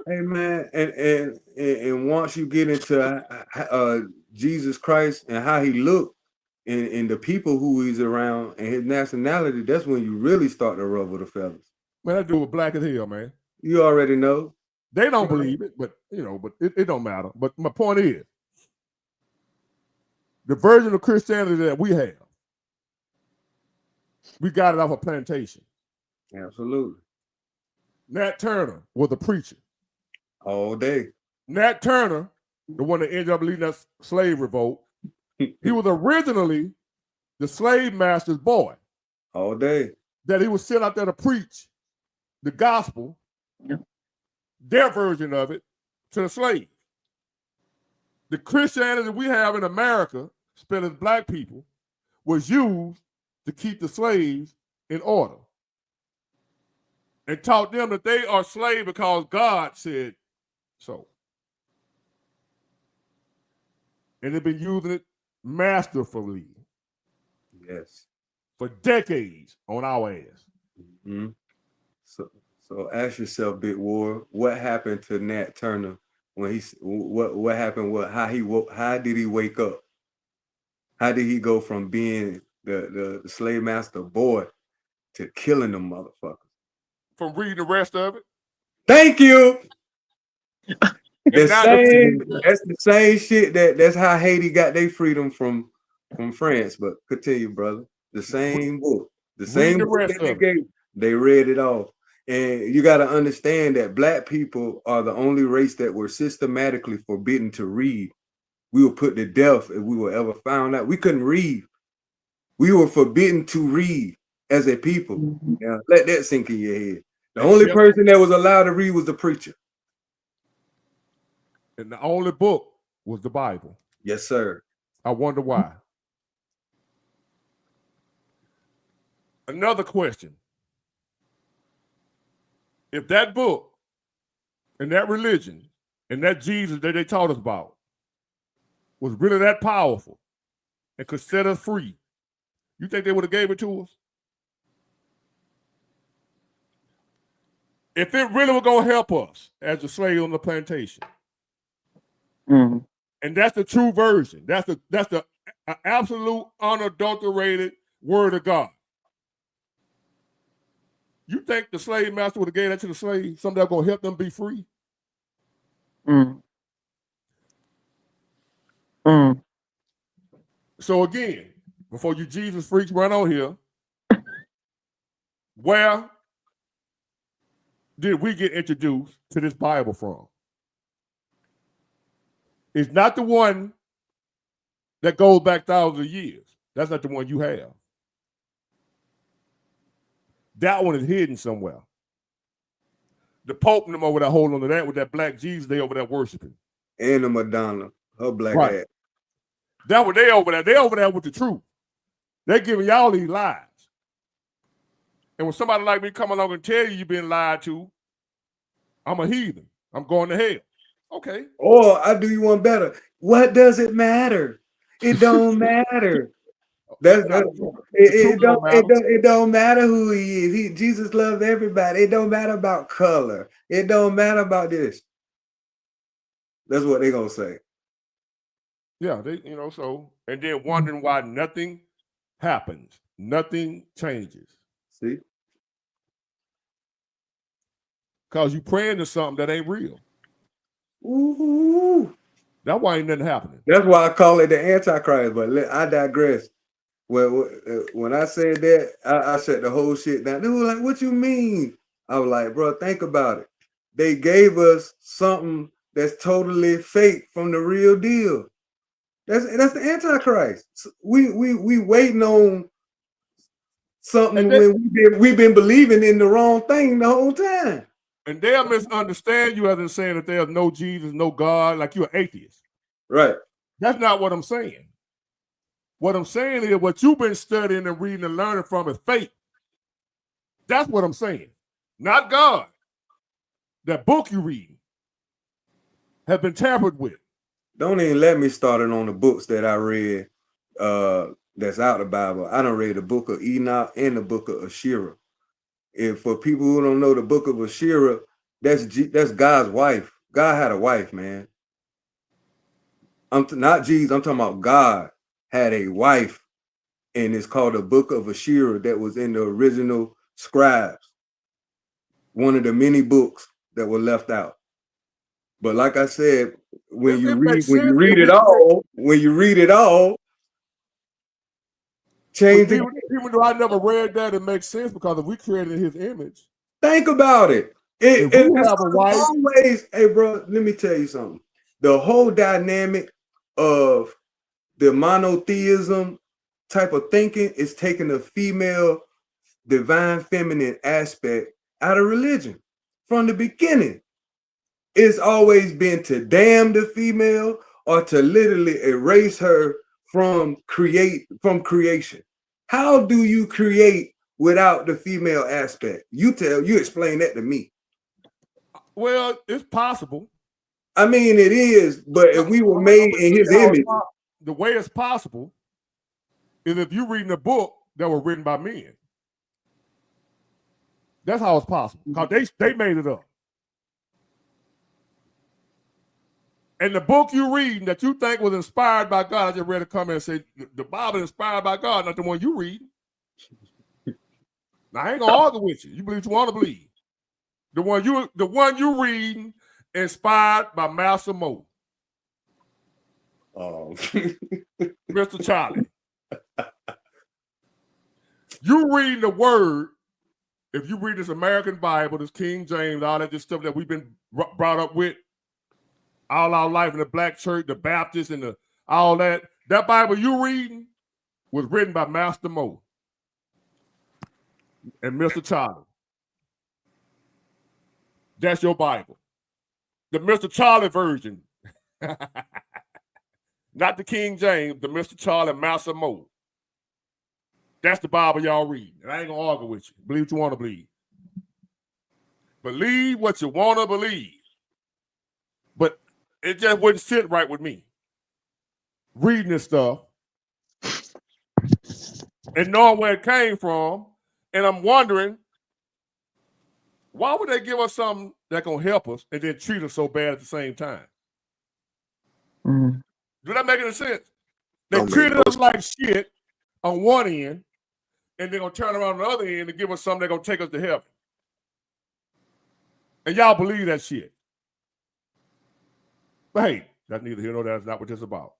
[SPEAKER 3] Hey, man. And once you get into Jesus Christ and how he looked, and the people who he's around and his nationality, that's when you really start to ruffle the feathers.
[SPEAKER 1] Man, that dude was black as hell, man.
[SPEAKER 3] You already know.
[SPEAKER 1] They don't believe it, but it don't matter. But my point is, the version of Christianity that we have, we got it off a plantation.
[SPEAKER 3] Absolutely.
[SPEAKER 1] Nat Turner was a preacher.
[SPEAKER 3] All day.
[SPEAKER 1] Nat Turner, the one that ended up leading that slave revolt, he was originally the slave master's boy.
[SPEAKER 3] All day.
[SPEAKER 1] That he was sent out there to preach the gospel, their version of it, to the slave. The Christianity we have in America, spent as black people, was used to keep the slaves in order. And taught them that they are slaves because God said so. And they've been using it masterfully.
[SPEAKER 3] Yes.
[SPEAKER 1] for decades on our ass.
[SPEAKER 3] Mm-hmm. So ask yourself, Big War, what happened to Nat Turner when what happened? How did he wake up? How did he go from being the slave master boy to killing them motherfuckers?
[SPEAKER 1] From reading the rest of it.
[SPEAKER 3] Thank you.
[SPEAKER 1] That's
[SPEAKER 3] the same shit that's how Haiti got their freedom from France. But continue, brother. The same book. The same book that they gave. They read it all. And you got to understand that Black people are the only race that were systematically forbidden to read. We were put to death if we were ever found out. We couldn't read. We were forbidden to read as a people. Now, let that sink in your head. The only person that was allowed to read was the preacher.
[SPEAKER 1] And the only book was the Bible.
[SPEAKER 3] Yes, sir.
[SPEAKER 1] I wonder why. Another question. If that book and that religion and that Jesus that they taught us about was really that powerful and could set us free, you think they would have gave it to us? If it really was going to help us as a slave on the plantation, and that's the true version, that's the absolute unadulterated word of God. You think the slave master would have gave that to the slave, something that's going to help them be free? So again, before you Jesus freaks run on here, where did we get introduced to this Bible from? It's not the one that goes back thousands of years. That's not the one you have. That one is hidden somewhere. The Pope and them over there holding on to that with that black Jesus, they over there worshiping.
[SPEAKER 3] And the Madonna, her black ass.
[SPEAKER 1] That what they over there. They over there with the truth. They giving y'all these lies. And when somebody like me come along and tell you you've been lied to, I'm a heathen. I'm going to hell. Okay.
[SPEAKER 3] Or I do you one better. What does it matter? It don't matter. It don't matter who he is. Jesus loves everybody. It don't matter about color. It don't matter about this. That's what they gonna say.
[SPEAKER 1] Yeah, so and then wondering why nothing happens, nothing changes.
[SPEAKER 3] See?
[SPEAKER 1] Because you praying to something that ain't real.
[SPEAKER 3] Ooh.
[SPEAKER 1] That's why ain't nothing happening.
[SPEAKER 3] That's why I call it the Antichrist, but I digress. Well, when I said that, I shut the whole shit down. They were like, what you mean? I was like, bro, think about it. They gave us something that's totally fake from the real deal. That's the Antichrist. We waiting on something when we've been believing in the wrong thing the whole time.
[SPEAKER 1] And they'll misunderstand you as in saying that there's no Jesus, no God, like you're an atheist.
[SPEAKER 3] Right.
[SPEAKER 1] That's not what I'm saying. What I'm saying is what you've been studying and reading and learning from is fake. That's what I'm saying. Not God. That book you read has been tampered with.
[SPEAKER 3] Don't even let me start it on the books that I read that's out of the Bible. I done read the book of Enoch and the book of Asherah. And for people who don't know the book of Asherah, that's God's wife. God had a wife, man. Not Jesus, I'm talking about God had a wife, and it's called the book of Asherah that was in the original scribes. One of the many books that were left out. But like I said, when you read it all, change it.
[SPEAKER 1] Even though I never read that, it makes sense because if we created his image.
[SPEAKER 3] Think about it. It's always, hey, bro, let me tell you something. The whole dynamic of the monotheism type of thinking is taking the female divine feminine aspect out of religion. From the beginning, it's always been to damn the female or to literally erase her from creation. How do you create without the female aspect? You explain that to me.
[SPEAKER 1] Well, it's possible.
[SPEAKER 3] I mean, it is, but if we were made in his image.
[SPEAKER 1] The way it's possible is if you're reading a book that were written by men. That's how it's possible. Because they made it up. And the book you read that you think was inspired by God, I just read a comment and said, the Bible is inspired by God, not the one you read. Now, I ain't gonna argue with you. You believe what you want to believe. The one you reading inspired by Master Mo.
[SPEAKER 3] Oh.
[SPEAKER 1] Mr. Charlie. You read the word, if you read this American Bible, this King James, all that stuff that we've been brought up with all our life in the black church, the Baptists, and all that Bible you reading was written by Master Mo and Mr. Charlie. That's your Bible. The Mr. Charlie version. Not the King James, the Mr. Charlie Master Mo. That's the Bible y'all read. And I ain't gonna argue with you. Believe what you want to believe. Believe what you want to believe. But it just wouldn't sit right with me. Reading this stuff and knowing where it came from. And I'm wondering, why would they give us something that's gonna help us and then treat us so bad at the same time?
[SPEAKER 2] Mm.
[SPEAKER 1] Do that make any sense? They treated us like shit on one end, and they're gonna turn around on the other end and give us something that's gonna take us to heaven. And y'all believe that shit. But hey, that's neither here nor there. That's not what this is about.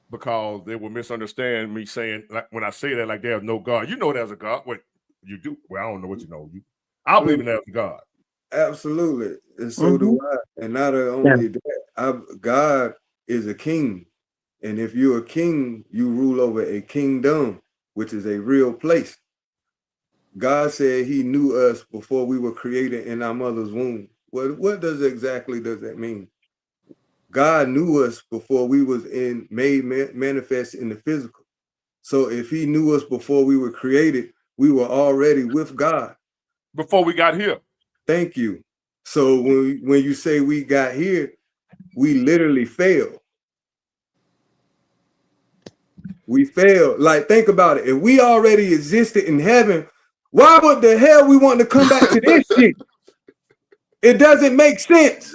[SPEAKER 1] Because they will misunderstand me saying, like, when I say that, like there's no God. You know there's a God. Wait, you do? Well, I don't know what you know. I believe in there's a God.
[SPEAKER 3] Absolutely. And so do I. And not only that, God is a king. And if you're a king, you rule over a kingdom, which is a real place. God said he knew us before we were created in our mother's womb. What does that mean? God knew us before we was made manifest in the physical. So if he knew us before we were created, we were already with God.
[SPEAKER 1] Before we got here.
[SPEAKER 3] Thank you. So when you say we got here, we literally failed. We failed. Like, think about it. If we already existed in heaven, why would the hell we want to come back to this shit? It doesn't make sense.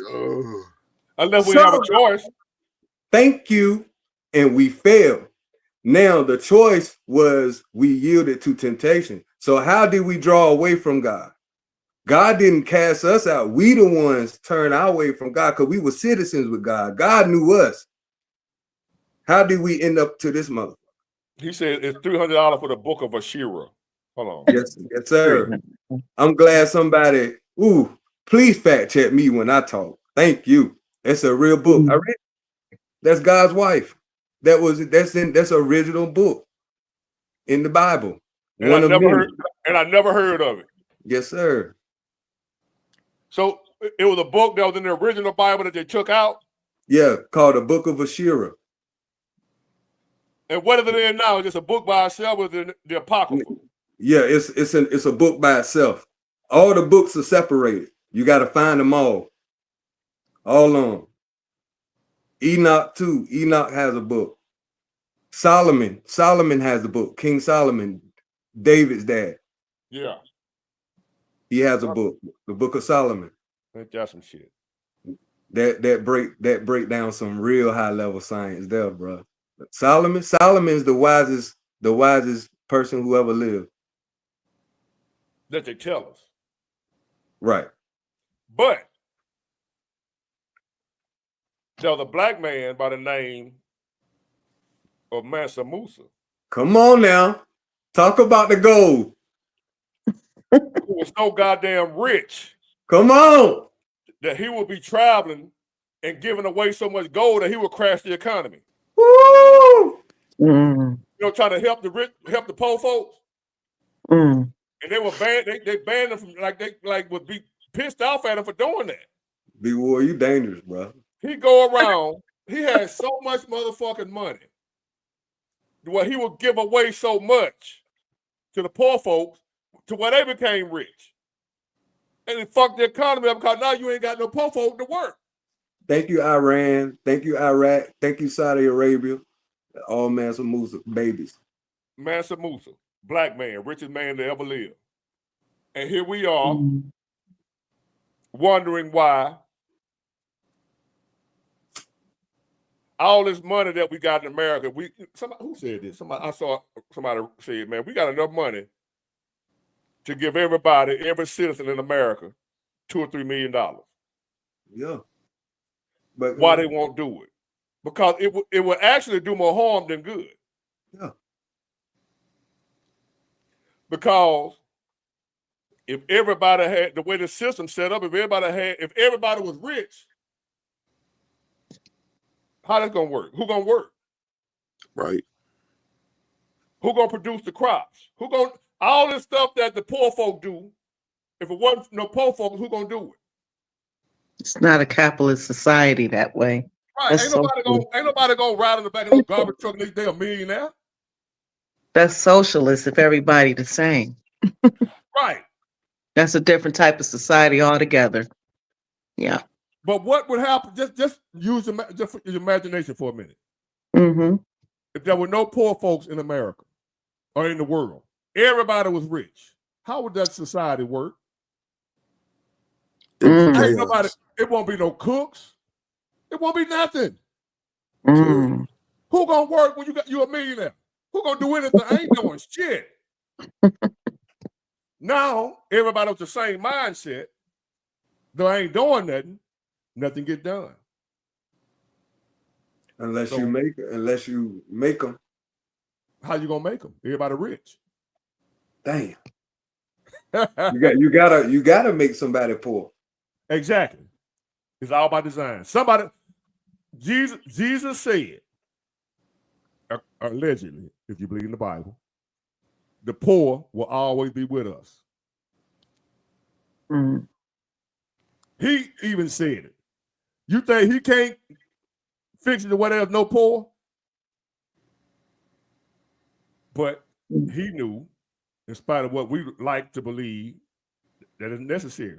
[SPEAKER 1] Unless we have a choice.
[SPEAKER 3] Thank you. And we failed. Now, the choice was we yielded to temptation. So how did we draw away from God? God didn't cast us out. We the ones turned our way from God because we were citizens with God. God knew us. How did we end up to this mother?
[SPEAKER 1] He said it's $300 for the book of Ashira. Hold on.
[SPEAKER 3] Yes, sir. I'm glad somebody, please fact check me when I talk. Thank you. That's a real book. I read it. That's God's wife. That's original book in the Bible.
[SPEAKER 1] And I never heard of it.
[SPEAKER 3] Yes, sir.
[SPEAKER 1] So it was a book that was in the original Bible that they took out?
[SPEAKER 3] Yeah, called the Book of Ashira.
[SPEAKER 1] And what is it in now? Is it a book by itself or is it the Apocrypha?
[SPEAKER 3] Yeah, it's a book by itself. All the books are separated. You got to find them all on. Enoch too. Enoch has a book. Solomon has a book. King Solomon, David's dad.
[SPEAKER 1] Yeah.
[SPEAKER 3] He has a book, the Book of Solomon.
[SPEAKER 1] Ain't that some shit?
[SPEAKER 3] That break down some real high level science there, bro. Solomon's the wisest person who ever lived.
[SPEAKER 1] That they tell us.
[SPEAKER 3] Right.
[SPEAKER 1] But there was a black man by the name of Mansa Musa.
[SPEAKER 3] Come on now. Talk about the gold.
[SPEAKER 1] Who was so goddamn rich.
[SPEAKER 3] Come on.
[SPEAKER 1] That he would be traveling and giving away so much gold that he would crash the economy.
[SPEAKER 3] Woo!
[SPEAKER 1] You know, trying to help the rich, help the poor folks. And they were banned. They banned them from they would be pissed off at him for doing that.
[SPEAKER 3] B-War, you dangerous, bro.
[SPEAKER 1] He go around. He had so much motherfucking money. Well, he would give away so much to the poor folks to where they became rich. And it fucked the economy up because now you ain't got no poor folk to work.
[SPEAKER 3] Thank you, Iran. Thank you, Iraq. Thank you, Saudi Arabia. All Mansa Musa babies.
[SPEAKER 1] Mansa Musa, black man, richest man to ever live. And here we are wondering why all this money that we got in America, who said this? I saw somebody say, man, we got enough money to give every citizen in America $2 or $3 million.
[SPEAKER 3] Yeah. But
[SPEAKER 1] why they won't do it? Because it will actually do more harm than good.
[SPEAKER 3] Yeah.
[SPEAKER 1] Because if everybody had the way the system set up, if everybody was rich, how that's gonna work? Who gonna work?
[SPEAKER 7] Right.
[SPEAKER 1] Who gonna produce the crops? All this stuff that the poor folk do? If it wasn't no poor folk, who gonna do it?
[SPEAKER 2] It's not a capitalist society that way.
[SPEAKER 1] Right.
[SPEAKER 2] That's
[SPEAKER 1] Ain't nobody gonna ride in the back of no garbage truck and they a millionaire.
[SPEAKER 2] That's socialist if everybody the same.
[SPEAKER 1] Right.
[SPEAKER 2] That's a different type of society altogether. Yeah.
[SPEAKER 1] But what would happen? Just use your imagination for a minute.
[SPEAKER 2] Mm-hmm.
[SPEAKER 1] If there were no poor folks in America or in the world, everybody was rich. How would that society work? It won't be no cooks. It won't be nothing.
[SPEAKER 2] Mm.
[SPEAKER 1] Who gonna work when you a millionaire? Who gonna do anything? I ain't doing shit. Now everybody with the same mindset, though I ain't doing nothing get done.
[SPEAKER 3] Unless you make them.
[SPEAKER 1] How you gonna make them? Everybody rich.
[SPEAKER 3] Damn. you gotta make somebody poor.
[SPEAKER 1] Exactly. It's all by design. Jesus said, allegedly, if you believe in the Bible, the poor will always be with us.
[SPEAKER 2] Mm.
[SPEAKER 1] He even said it. You think he can't fix it to where there's no poor? But he knew, in spite of what we like to believe, that it's necessary.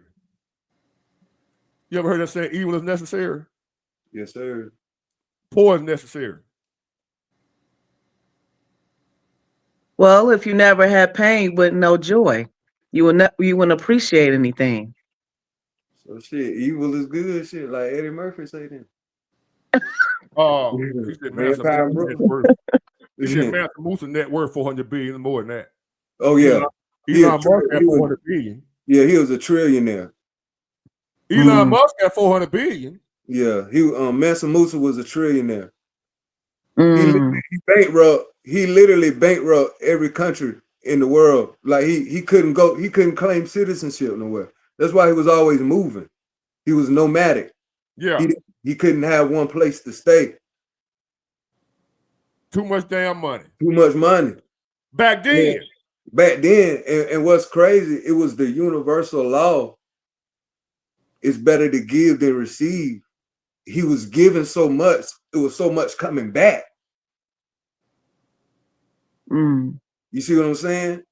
[SPEAKER 1] You ever heard us say evil is necessary?
[SPEAKER 3] Yes, sir.
[SPEAKER 1] Poor is necessary.
[SPEAKER 2] Well, if you never had pain, you wouldn't know joy. You wouldn't appreciate anything.
[SPEAKER 3] So shit, evil is good. Shit, like Eddie Murphy say then.
[SPEAKER 1] He said Mansa Musa net worth 400 billion, more than that.
[SPEAKER 3] Oh yeah,
[SPEAKER 1] Elon Musk got 400 billion.
[SPEAKER 3] Yeah, he was a trillionaire.
[SPEAKER 1] Elon Musk got 400 billion.
[SPEAKER 3] Yeah, Mansa Musa was a trillionaire.
[SPEAKER 2] Mm.
[SPEAKER 3] He literally bankrupt every country in the world. Like he couldn't claim citizenship nowhere. That's why he was always moving. He was nomadic.
[SPEAKER 1] Yeah.
[SPEAKER 3] He couldn't have one place to stay.
[SPEAKER 1] Too much damn money.
[SPEAKER 3] Too much money.
[SPEAKER 1] Back then.
[SPEAKER 3] And what's crazy, it was the universal law. It's better to give than receive. He was giving so much, it was so much coming back.
[SPEAKER 2] Mm.
[SPEAKER 3] You see what I'm saying?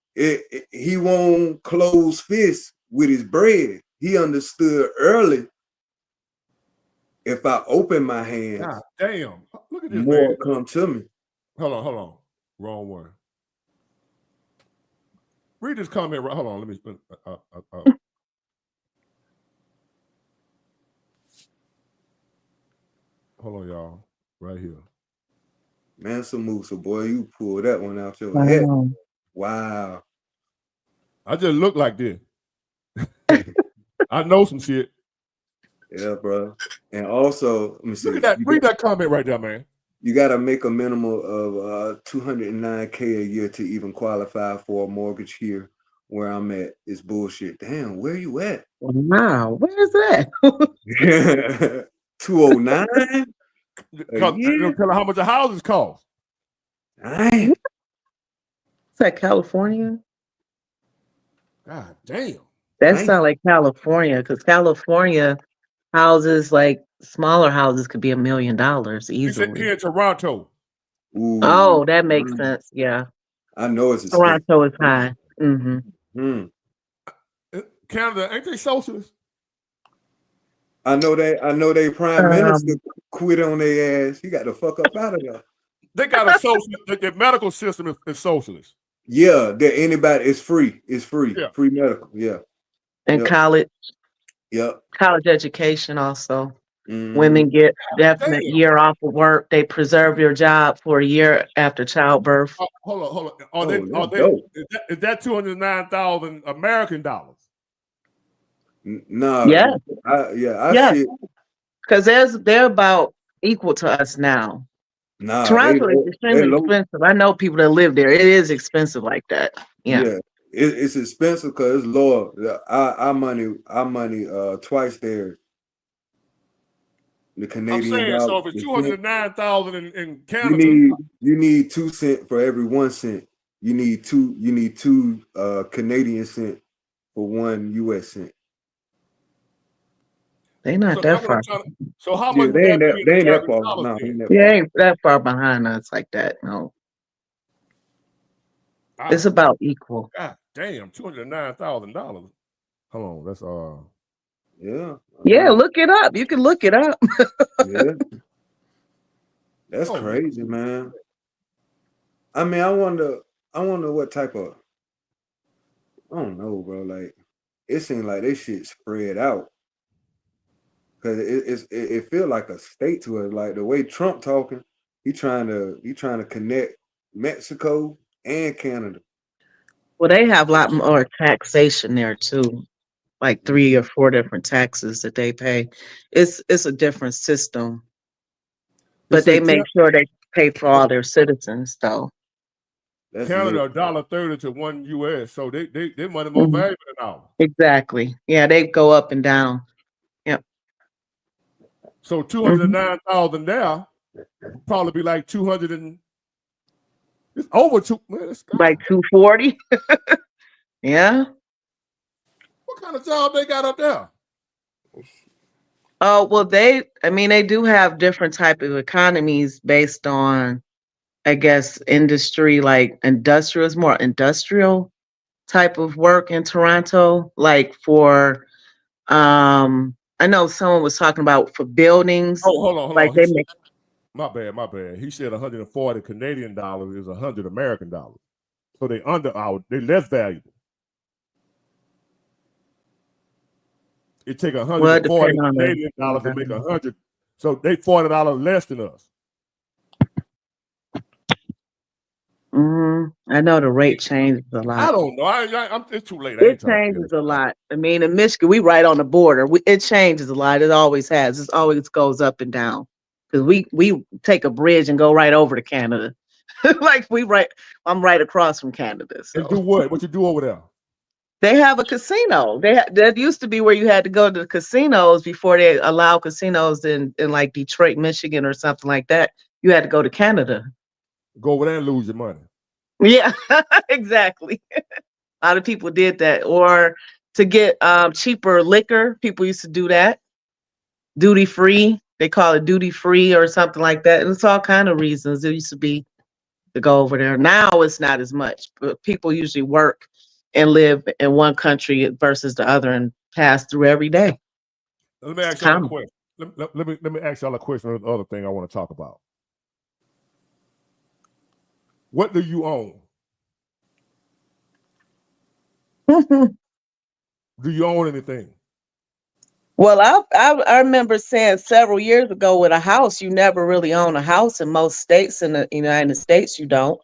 [SPEAKER 3] He won't close fists with his bread. He understood early, if I open my hands,
[SPEAKER 1] God damn. Look at this,
[SPEAKER 3] more
[SPEAKER 1] man.
[SPEAKER 3] come to me.
[SPEAKER 1] Hold on. Wrong one. Read this comment. Hold on. Let me. Hold on, y'all. Right here.
[SPEAKER 3] Mansa Musa, boy, you pulled that one out your head. Wow.
[SPEAKER 1] I just look like this. I know some shit.
[SPEAKER 3] Yeah, bro. And also, let me see.
[SPEAKER 1] Look at that. Read that comment right there, man.
[SPEAKER 3] You got to make a minimum of $209K a year to even qualify for a mortgage here. Where I'm at is bullshit. Damn, where you at?
[SPEAKER 2] Wow, where is that?
[SPEAKER 3] 209?
[SPEAKER 1] Tell her how much a house cost.
[SPEAKER 3] Is
[SPEAKER 2] that California?
[SPEAKER 1] God damn.
[SPEAKER 2] That sounds like California, because California houses, like smaller houses, could be $1 million easily.
[SPEAKER 1] Here in Toronto.
[SPEAKER 3] Ooh.
[SPEAKER 2] Oh, that makes sense. Yeah.
[SPEAKER 3] I know it's a
[SPEAKER 2] Toronto is high. Mm-hmm.
[SPEAKER 1] Canada, ain't they socialists?
[SPEAKER 3] I know they prime minister quit on their ass. He got the fuck up out of there.
[SPEAKER 1] They got a social. The medical system is socialist.
[SPEAKER 3] Yeah, that anybody, it's free. It's free.
[SPEAKER 1] Yeah.
[SPEAKER 3] Free medical. Yeah.
[SPEAKER 2] And
[SPEAKER 3] Yep.
[SPEAKER 2] college
[SPEAKER 3] Yep.
[SPEAKER 2] education also.
[SPEAKER 3] Mhm.
[SPEAKER 2] Women get definite
[SPEAKER 1] Damn.
[SPEAKER 2] year off of work. They preserve your job for a year after childbirth.
[SPEAKER 1] Hold on.
[SPEAKER 3] that's dope.
[SPEAKER 1] Is that 209,000 American dollars?
[SPEAKER 3] Nah.
[SPEAKER 2] Yeah.
[SPEAKER 3] I see.
[SPEAKER 2] Because they're about equal to us now.
[SPEAKER 3] Nah,
[SPEAKER 2] Toronto is
[SPEAKER 3] they
[SPEAKER 2] extremely
[SPEAKER 3] low.
[SPEAKER 2] expensive. I know people that live there. It is expensive like that. Yeah.
[SPEAKER 3] It's expensive because it's lower. Our money twice there. The
[SPEAKER 1] I'm
[SPEAKER 3] Canadian
[SPEAKER 1] saying,
[SPEAKER 3] dollar.
[SPEAKER 1] so if it's 209,000 in Canada,
[SPEAKER 3] you need 2 cents for every 1 cent. You need two Canadian cent for 1 US cent.
[SPEAKER 2] They're not that far.
[SPEAKER 1] So how
[SPEAKER 3] Yeah,
[SPEAKER 1] much would
[SPEAKER 3] they
[SPEAKER 1] that
[SPEAKER 3] ain't
[SPEAKER 1] be in
[SPEAKER 3] that
[SPEAKER 1] American
[SPEAKER 3] far.
[SPEAKER 1] dollars
[SPEAKER 3] No,
[SPEAKER 1] then?
[SPEAKER 3] ain't that
[SPEAKER 2] Yeah,
[SPEAKER 3] far.
[SPEAKER 2] ain't that far behind us like that. No.
[SPEAKER 1] Wow.
[SPEAKER 2] It's about equal.
[SPEAKER 1] God damn, $209,000. Hold on, that's
[SPEAKER 3] Yeah.
[SPEAKER 2] Yeah, look it up. You can look it up.
[SPEAKER 3] Yeah. That's
[SPEAKER 1] Oh,
[SPEAKER 3] crazy, man. I mean, I wonder what type of, I don't know, bro. Like, it seems like this shit spread out. Cause it feel like a state to us. Like the way Trump talking, he trying to connect Mexico and Canada.
[SPEAKER 2] Well, they have a lot more taxation there too, like 3 or 4 different taxes that they pay. It's a different system, but they make sure they pay for all their citizens, though.
[SPEAKER 1] Canada $1.30 to 1 US, so they money more valuable than ours.
[SPEAKER 2] Exactly. Yeah, they go up and down. Yep.
[SPEAKER 1] So 209,000 there would probably be like 200 and it's over 2. Man,
[SPEAKER 2] like 240. Yeah.
[SPEAKER 1] What kind of job they got up there?
[SPEAKER 2] Oh, well, they do have different type of economies based on, I guess, industry, like industrial is more industrial type of work in Toronto. Like for, I know someone was talking about for buildings.
[SPEAKER 1] Oh, hold on.
[SPEAKER 2] Like they make.
[SPEAKER 1] My bad. He said 140 Canadian dollars is 100 American dollars. So they less valuable. It take 140 Canadian dollars to make 100. So they $40 less than us.
[SPEAKER 2] I know the rate changes a lot.
[SPEAKER 1] I don't know. It's too late.
[SPEAKER 2] It changes a lot. I mean, in Michigan, we right on the border. It changes a lot. It always has. It always goes up and down because we take a bridge and go right over to Canada. Like I'm right across from Canada. So.
[SPEAKER 1] And do what? What you do over there?
[SPEAKER 2] They have a casino. That used to be where you had to go to the casinos before they allow casinos in like Detroit, Michigan, or something like that. You had to go to Canada.
[SPEAKER 1] Go over there and lose your money.
[SPEAKER 2] Yeah, exactly. A lot of people did that, or to get cheaper liquor. People used to do that. Duty free. They call it duty free or something like that. And it's all kind of reasons. It used to be to go over there. Now it's not as much, but people usually work and live in one country versus the other and pass through every day.
[SPEAKER 1] Let me ask y'all a question. Let me ask y'all a question on the other thing I want to talk about. What do you own? Do you own anything?
[SPEAKER 2] Well, I remember saying several years ago with a house, you never really own a house in most states. In the United States, you don't,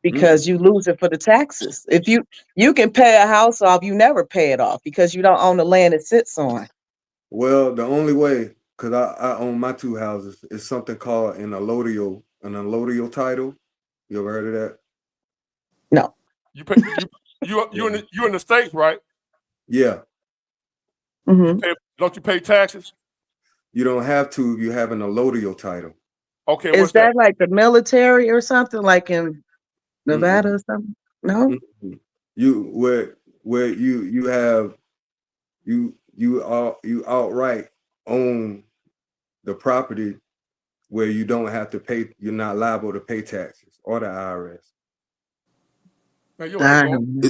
[SPEAKER 2] because you lose it for the taxes. If you can pay a house off, you never pay it off because you don't own the land it sits on.
[SPEAKER 3] Well, the only way, because I own my 2 houses, is something called an allodial title. You ever heard of that?
[SPEAKER 2] No.
[SPEAKER 1] You're in the States, right?
[SPEAKER 3] Yeah.
[SPEAKER 1] Don't you pay taxes?
[SPEAKER 3] You don't have to. You have an allodial title.
[SPEAKER 1] Okay.
[SPEAKER 2] Is that like the military or something, like in Nevada or something? No.
[SPEAKER 3] You outright own the property where you don't have to pay. You're not liable to pay taxes or the IRS.
[SPEAKER 1] Man,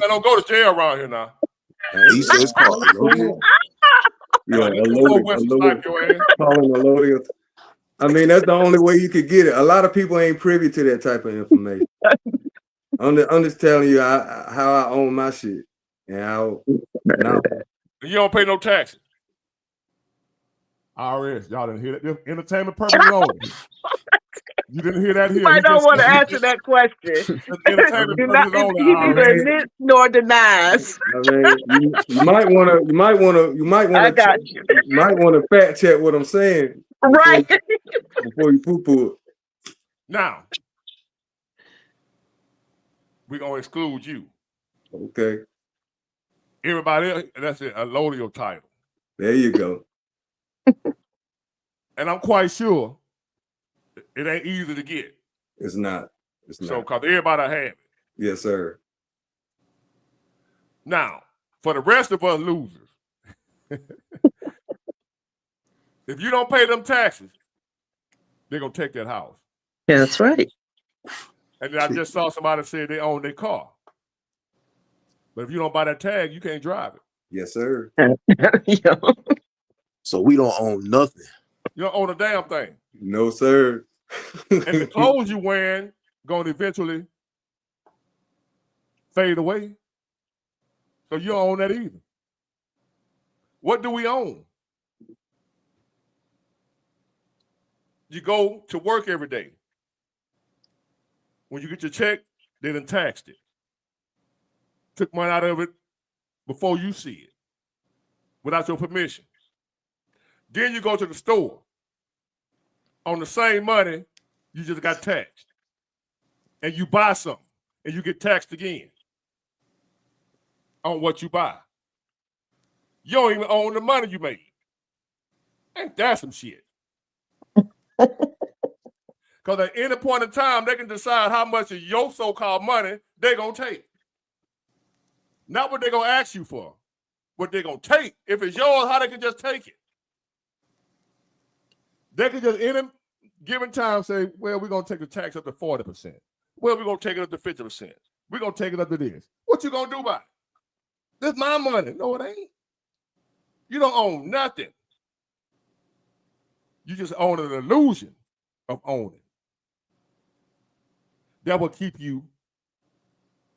[SPEAKER 1] don't go to jail around here now.
[SPEAKER 7] He says it's called allodial.
[SPEAKER 3] Yeah, allodial. I mean, that's the only way you could get it. A lot of people ain't privy to that type of information. I'm just telling you how I own my shit. And how now
[SPEAKER 1] You don't pay no taxes. IRS, y'all didn't hear that. Entertainment purposes only. You didn't hear that here.
[SPEAKER 2] You might not want to answer that question.
[SPEAKER 1] Entertainment purposes only.
[SPEAKER 2] He neither
[SPEAKER 1] IRS.
[SPEAKER 2] admits nor denies.
[SPEAKER 3] I mean, you might want
[SPEAKER 2] I got you.
[SPEAKER 3] might want to fact check what I'm saying.
[SPEAKER 2] Right.
[SPEAKER 3] Before you poo-poo it.
[SPEAKER 1] Now, we're going to exclude you.
[SPEAKER 3] Okay.
[SPEAKER 1] Everybody else, that's it, a load of your title.
[SPEAKER 3] There you go.
[SPEAKER 1] And I'm quite sure it ain't easy to get.
[SPEAKER 3] It's not. It's not.
[SPEAKER 1] So, because everybody have it.
[SPEAKER 3] Yes, sir.
[SPEAKER 1] Now, for the rest of us losers, if you don't pay them taxes, they're going to take that house.
[SPEAKER 2] Yeah, that's right.
[SPEAKER 1] And then I just saw somebody say they own their car. But if you don't buy that tag, you can't drive it.
[SPEAKER 3] Yes, sir.
[SPEAKER 2] Yeah.
[SPEAKER 7] So we don't own nothing.
[SPEAKER 1] You don't own a damn thing.
[SPEAKER 3] No, sir.
[SPEAKER 1] And the clothes you wearing going to eventually fade away. So you don't own that either. What do we own? You go to work every day. When you get your check, they done taxed it. Took money out of it before you see it, without your permission. Then you go to the store. On the same money, you just got taxed. And you buy something, and you get taxed again on what you buy. You don't even own the money you made. Ain't that some shit? Because at any point in time, they can decide how much of your so-called money they're going to take. Not what they're going to ask you for, what they're going to take. If it's yours, how they can just take it. They can just, any given time, say, well, we're going to take the tax up to 40%. Well, we're going to take it up to 50%. We're going to take it up to this. What you going to do about it? This is my money. No, it ain't. You don't own nothing. You just own an illusion of owning. That will keep you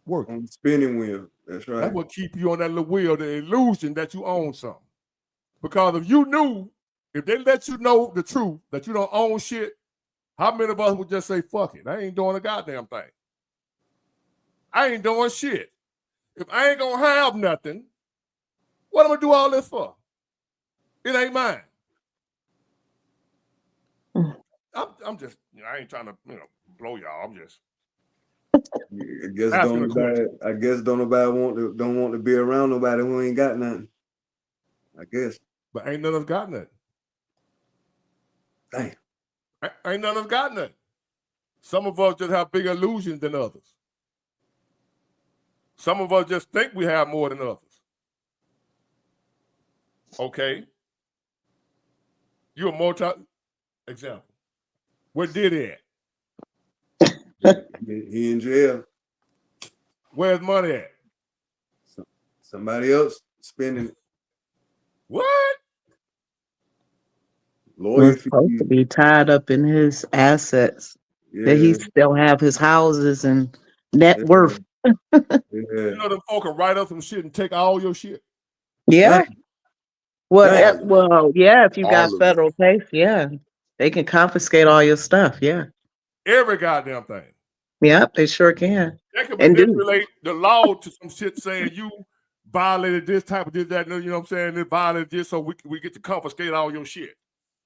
[SPEAKER 1] working.
[SPEAKER 3] On the spinning wheel. That's right.
[SPEAKER 1] That will keep you on that little wheel, the illusion that you own something. Because if you knew, if they let you know the truth, that you don't own shit, how many of us would just say, fuck it, I ain't doing a goddamn thing. I ain't doing shit. If I ain't gonna have nothing, what am I gonna do all this for? It ain't mine. I'm just, I ain't trying to, blow y'all. I'm just.
[SPEAKER 3] I guess don't nobody want to be around nobody who ain't got nothing. I guess.
[SPEAKER 1] But ain't none of us got nothing.
[SPEAKER 3] Damn.
[SPEAKER 1] Ain't none of us got nothing. Some of us just have bigger illusions than others. Some of us just think we have more than others. Okay. You a example. Where Diddy at?
[SPEAKER 3] He in jail.
[SPEAKER 1] Where's money at?
[SPEAKER 3] Somebody else spending it.
[SPEAKER 1] What?
[SPEAKER 2] We're supposed to be tied up in his assets.
[SPEAKER 3] Yeah.
[SPEAKER 2] That he still have his houses and net worth.
[SPEAKER 1] You know them folk can write up some shit and take all your shit.
[SPEAKER 2] Yeah.
[SPEAKER 3] Damn.
[SPEAKER 2] Well, yeah, if you
[SPEAKER 7] All
[SPEAKER 2] got
[SPEAKER 7] of
[SPEAKER 2] federal case, yeah. They can confiscate all your stuff, yeah.
[SPEAKER 1] Every goddamn thing.
[SPEAKER 2] Yep, they sure can.
[SPEAKER 1] They can
[SPEAKER 2] And do.
[SPEAKER 1] manipulate the law to some shit saying you violated this type of this, that, you know what I'm saying? They violated this, so we get to confiscate all your shit.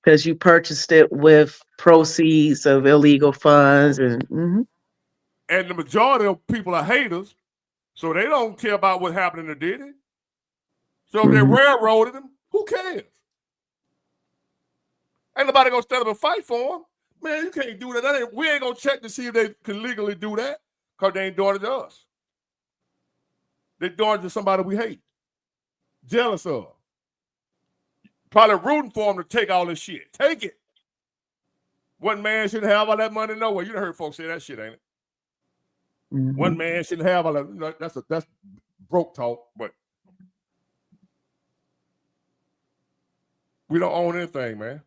[SPEAKER 2] Because you purchased it with proceeds of illegal funds and
[SPEAKER 1] And the majority of people are haters, so they don't care about what happened to Diddy. So if they railroaded him, who cares? Ain't nobody gonna stand up and fight for him. Man, you can't do that. We ain't gonna check to see if they can legally do that, because they ain't doing it to us. They're doing it to somebody we hate, jealous of. Probably rooting for him to take all this shit. Take it. One man shouldn't have all that money nowhere. You done heard folks say that shit, ain't it? One man shouldn't have all that. That's broke talk, but we don't own anything, man.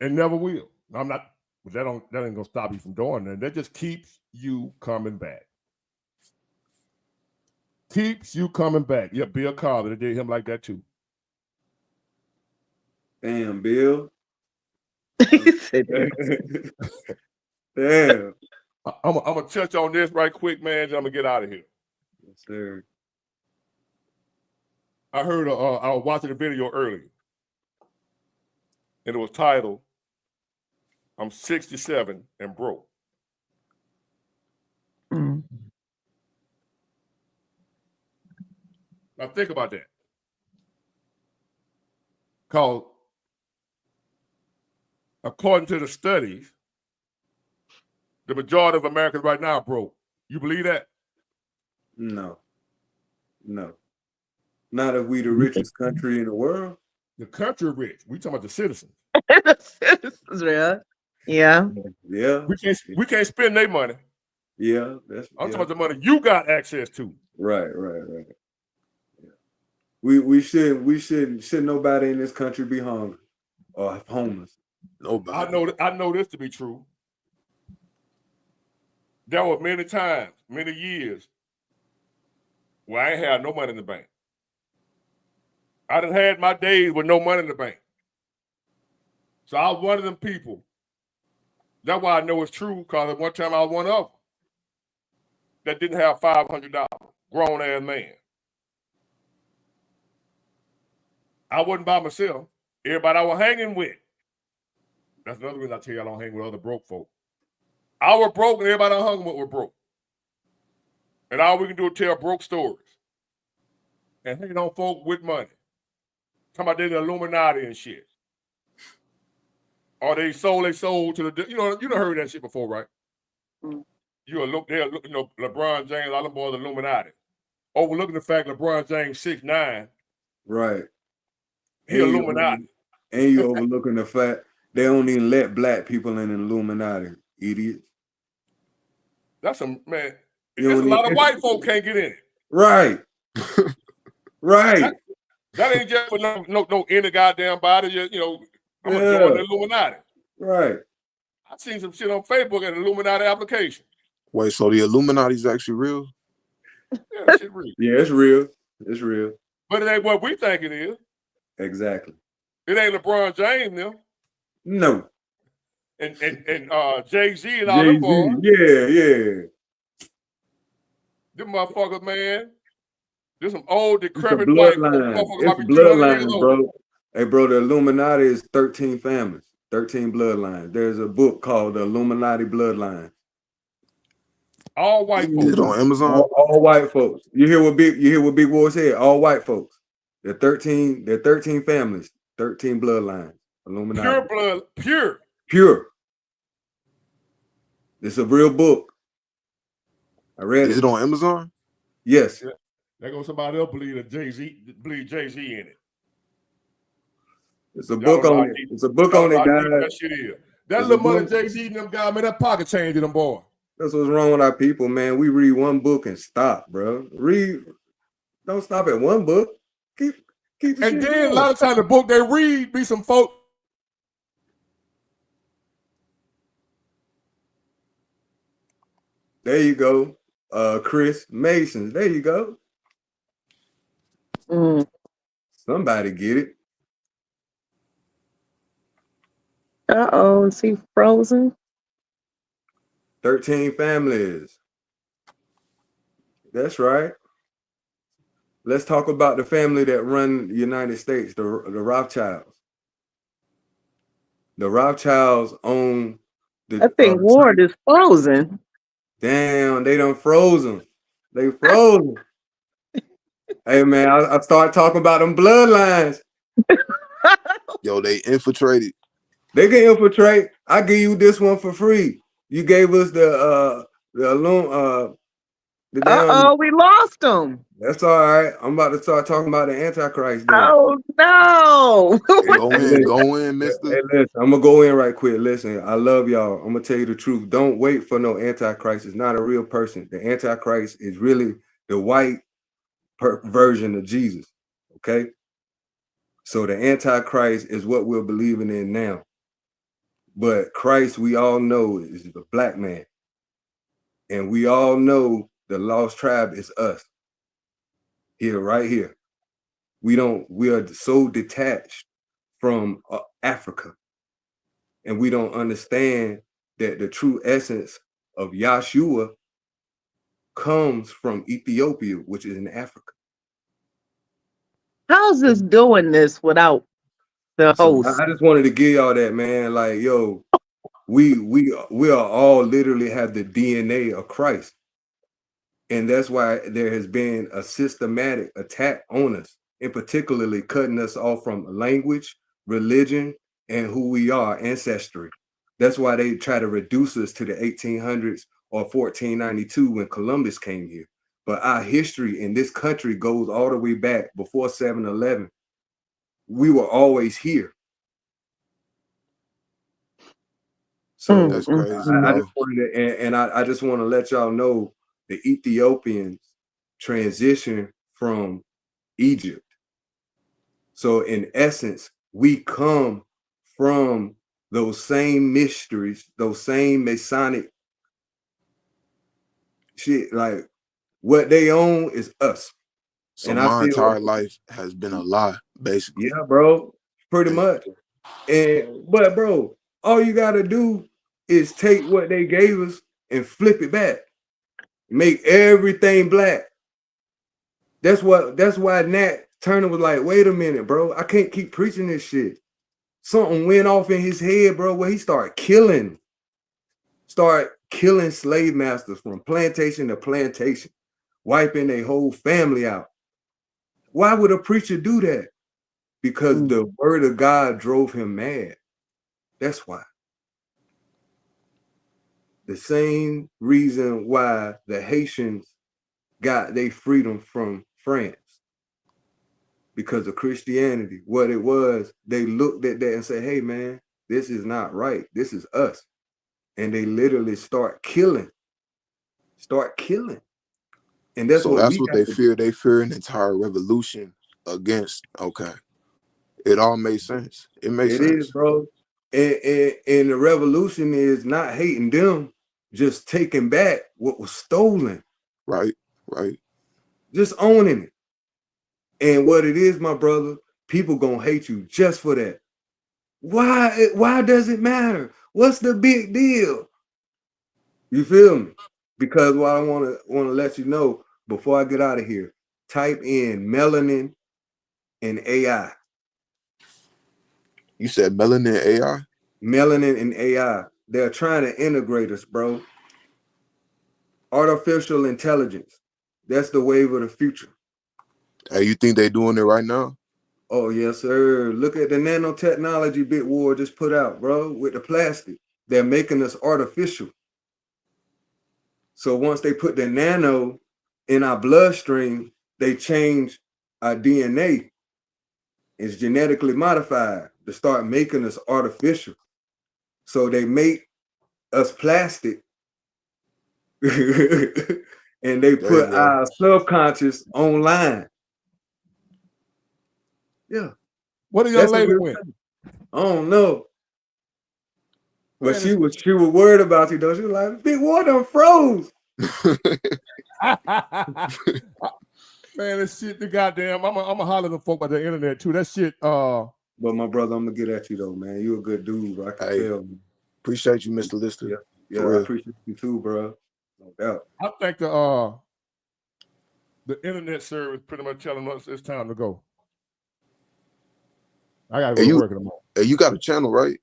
[SPEAKER 1] and never will. I'm not, but that ain't gonna stop you from doing that. That just keeps you coming back. Keeps you coming back. Yeah, Bill Cosby, they did him like that too.
[SPEAKER 3] Damn, Bill.
[SPEAKER 1] Damn. I'm gonna touch on this right quick, man. I'm gonna get out of here.
[SPEAKER 3] Yes, sir.
[SPEAKER 1] I heard. I was watching a video earlier, and it was titled, "I'm 67 and broke."
[SPEAKER 2] Mm.
[SPEAKER 1] Now think about that. Because according to the studies, the majority of Americans right now are broke. You believe that?
[SPEAKER 3] No. No. Not if we the richest country in the world.
[SPEAKER 1] The country rich. We talking about the citizens.
[SPEAKER 2] The citizens, yeah.
[SPEAKER 3] Yeah.
[SPEAKER 1] We can't spend their money.
[SPEAKER 3] Yeah.
[SPEAKER 1] I'm talking about the money you got access to.
[SPEAKER 3] Right. Yeah. We should nobody in this country be hungry or homeless.
[SPEAKER 7] Nobody.
[SPEAKER 1] I know this to be true. There were many times, many years, where I ain't had no money in the bank. I done had my days with no money in the bank. So I was one of them people. That's why I know it's true, because at one time I was one of them that didn't have $500, grown ass man. I wasn't by myself. Everybody I was hanging with. That's another reason I tell you I don't hang with other broke folk. I was broke and everybody I hung with were broke. And all we can do is tell broke stories. And hang on folk with money. Talking about they the Illuminati and shit. Or they sold their soul to the, you done heard that shit before, right?
[SPEAKER 2] Mm.
[SPEAKER 1] LeBron James, all them boys Illuminati. Overlooking the fact LeBron James 6'9".
[SPEAKER 3] Right.
[SPEAKER 1] He Illuminati.
[SPEAKER 3] And you overlooking the fact they don't even let black people in the Illuminati, idiots.
[SPEAKER 1] That's a man. There's a lot of white folk can't get in it.
[SPEAKER 3] Right. Right.
[SPEAKER 1] That ain't just for no any goddamn body. I'm gonna join the Illuminati.
[SPEAKER 3] Right.
[SPEAKER 1] I seen some shit on Facebook at an Illuminati application.
[SPEAKER 7] Wait, so the Illuminati's actually real?
[SPEAKER 1] Yeah, that shit real.
[SPEAKER 3] Yeah, it's real. It's real.
[SPEAKER 1] But it ain't what we think it is.
[SPEAKER 3] Exactly.
[SPEAKER 1] It ain't LeBron James now.
[SPEAKER 3] No.
[SPEAKER 1] And Jay-Z and all them boys.
[SPEAKER 3] Yeah.
[SPEAKER 1] Them motherfuckers, man. There's some old decrepit
[SPEAKER 3] it's
[SPEAKER 1] white
[SPEAKER 3] bloodlines, bro. Hey, bro, the Illuminati is 13 families, 13 bloodlines. There's a book called The Illuminati Bloodline.
[SPEAKER 1] All white folks.
[SPEAKER 7] Is it on Amazon?
[SPEAKER 3] All white folks. You hear what Big Boy said? All white folks. They're 13 families, 13 bloodlines. Illuminati.
[SPEAKER 1] Pure blood,
[SPEAKER 3] pure. It's a real book. I read it.
[SPEAKER 7] Is it on Amazon?
[SPEAKER 3] Yes.
[SPEAKER 1] Yeah. There goes somebody else believe Jay-Z in it.
[SPEAKER 3] It's a book on it. It's a book on it, guys.
[SPEAKER 1] That shit is. That little money Jay-Z and them guys, man, that pocket change to them boy.
[SPEAKER 3] That's what's wrong with our people, man. We read one book and stop, bro. Don't stop at one book. Keep
[SPEAKER 1] and then a lot of times the book they read be some folk.
[SPEAKER 3] There you go. Chris Masons. There you go. Somebody get it.
[SPEAKER 2] Uh-oh, is he frozen?
[SPEAKER 3] 13 families. That's right. Let's talk about the family that run the United States, the Rothschilds. The Rothschilds own the.
[SPEAKER 2] I think Ward is frozen.
[SPEAKER 3] Damn, they done frozen. They frozen. Hey, man, I start talking about them bloodlines.
[SPEAKER 7] Yo, they infiltrated.
[SPEAKER 3] They can infiltrate. I give you this one for free. You gave us the damn.
[SPEAKER 2] We lost them.
[SPEAKER 3] That's all right. I'm about to start talking about the Antichrist. Then.
[SPEAKER 2] Oh no!
[SPEAKER 7] Go in, mister.
[SPEAKER 3] Hey, listen, I'm gonna go in right quick. Listen, I love y'all. I'm gonna tell you the truth. Don't wait for no Antichrist. It's not a real person. The Antichrist is really the white version of Jesus. Okay. So the Antichrist is what we're believing in now. But Christ, we all know, is the black man. And we all know the lost tribe is us. Here, right here. We are so detached from Africa. And we don't understand that the true essence of Yahshua comes from Ethiopia, which is in Africa.
[SPEAKER 2] How's this doing this without the
[SPEAKER 3] So
[SPEAKER 2] host?
[SPEAKER 3] I just wanted to give y'all that, man. Like, yo, we are all literally have the DNA of Christ. And that's why there has been a systematic attack on us, and particularly cutting us off from language, religion, and who we are, ancestry. That's why they try to reduce us to the 1800s or 1492 when Columbus came here. But our history in this country goes all the way back before 7-11. We were always here. So
[SPEAKER 7] That's crazy,
[SPEAKER 3] I
[SPEAKER 7] bro.
[SPEAKER 3] just wanted to, and I just want to let y'all know the Ethiopians transition from Egypt. So in essence, we come from those same mysteries, those same Masonic shit. Like what they own is us.
[SPEAKER 7] So
[SPEAKER 3] And I
[SPEAKER 7] my
[SPEAKER 3] feel,
[SPEAKER 7] entire life has been a lie, basically.
[SPEAKER 3] yeah, bro, pretty much. But bro, all you gotta do is take what they gave us and flip it back. Make everything black. That's why Nat Turner was like, wait a minute, bro. I can't keep preaching this shit. Something went off in his head, bro, where he started killing slave masters from plantation to plantation, wiping their whole family out. Why would a preacher do that? Because the word of God drove him mad. That's why. The same reason why the Haitians got their freedom from France. Because of Christianity. What it was, they looked at that and said, hey, man, this is not right. This is us. And they literally start killing. And that's
[SPEAKER 7] So
[SPEAKER 3] what
[SPEAKER 7] that's
[SPEAKER 3] we
[SPEAKER 7] what
[SPEAKER 3] have
[SPEAKER 7] they
[SPEAKER 3] to
[SPEAKER 7] fear. They fear an entire revolution against. Okay. It all makes sense. It makes
[SPEAKER 3] It is,
[SPEAKER 7] sense.
[SPEAKER 3] bro. And the revolution is not hating them, just taking back what was stolen.
[SPEAKER 7] Right. Right.
[SPEAKER 3] Just owning it. And what it is, my brother, people gonna hate you just for that. Why does it matter? What's the big deal? You feel me? Because what I want to let you know before I get out of here, type in melanin and AI.
[SPEAKER 7] You said melanin AI?
[SPEAKER 3] Melanin and AI. They're trying to integrate us, bro. Artificial intelligence. That's the wave of the future.
[SPEAKER 7] Hey, you think they doing it right now?
[SPEAKER 3] Oh, yes, sir. Look at the nanotechnology bit war just put out, bro, with the plastic. They're making us artificial. So once they put the nano in our bloodstream, they change our DNA. It's genetically modified to start making us artificial. So they make us plastic and they
[SPEAKER 7] There
[SPEAKER 3] put
[SPEAKER 7] you go.
[SPEAKER 3] our subconscious online. Yeah.
[SPEAKER 1] What a young
[SPEAKER 3] That's a
[SPEAKER 1] lady
[SPEAKER 3] real
[SPEAKER 1] went.
[SPEAKER 3] thing. I don't know. But
[SPEAKER 1] Man,
[SPEAKER 3] she was worried about you though. She was like, big water froze.
[SPEAKER 1] Man, this shit, the goddamn, I'm a holler at the folk about the internet too. That shit,
[SPEAKER 3] But my brother, I'm gonna get at you though, man. You a good dude, bro. I can
[SPEAKER 7] Hey,
[SPEAKER 3] tell.
[SPEAKER 7] appreciate you, Mr. Lister.
[SPEAKER 3] Yeah,
[SPEAKER 7] For
[SPEAKER 3] I
[SPEAKER 7] real.
[SPEAKER 3] appreciate you too, bro. No doubt.
[SPEAKER 1] I think the internet service pretty much telling us it's time to go. I gotta go to work in the morning.
[SPEAKER 7] Hey, you got a channel, right?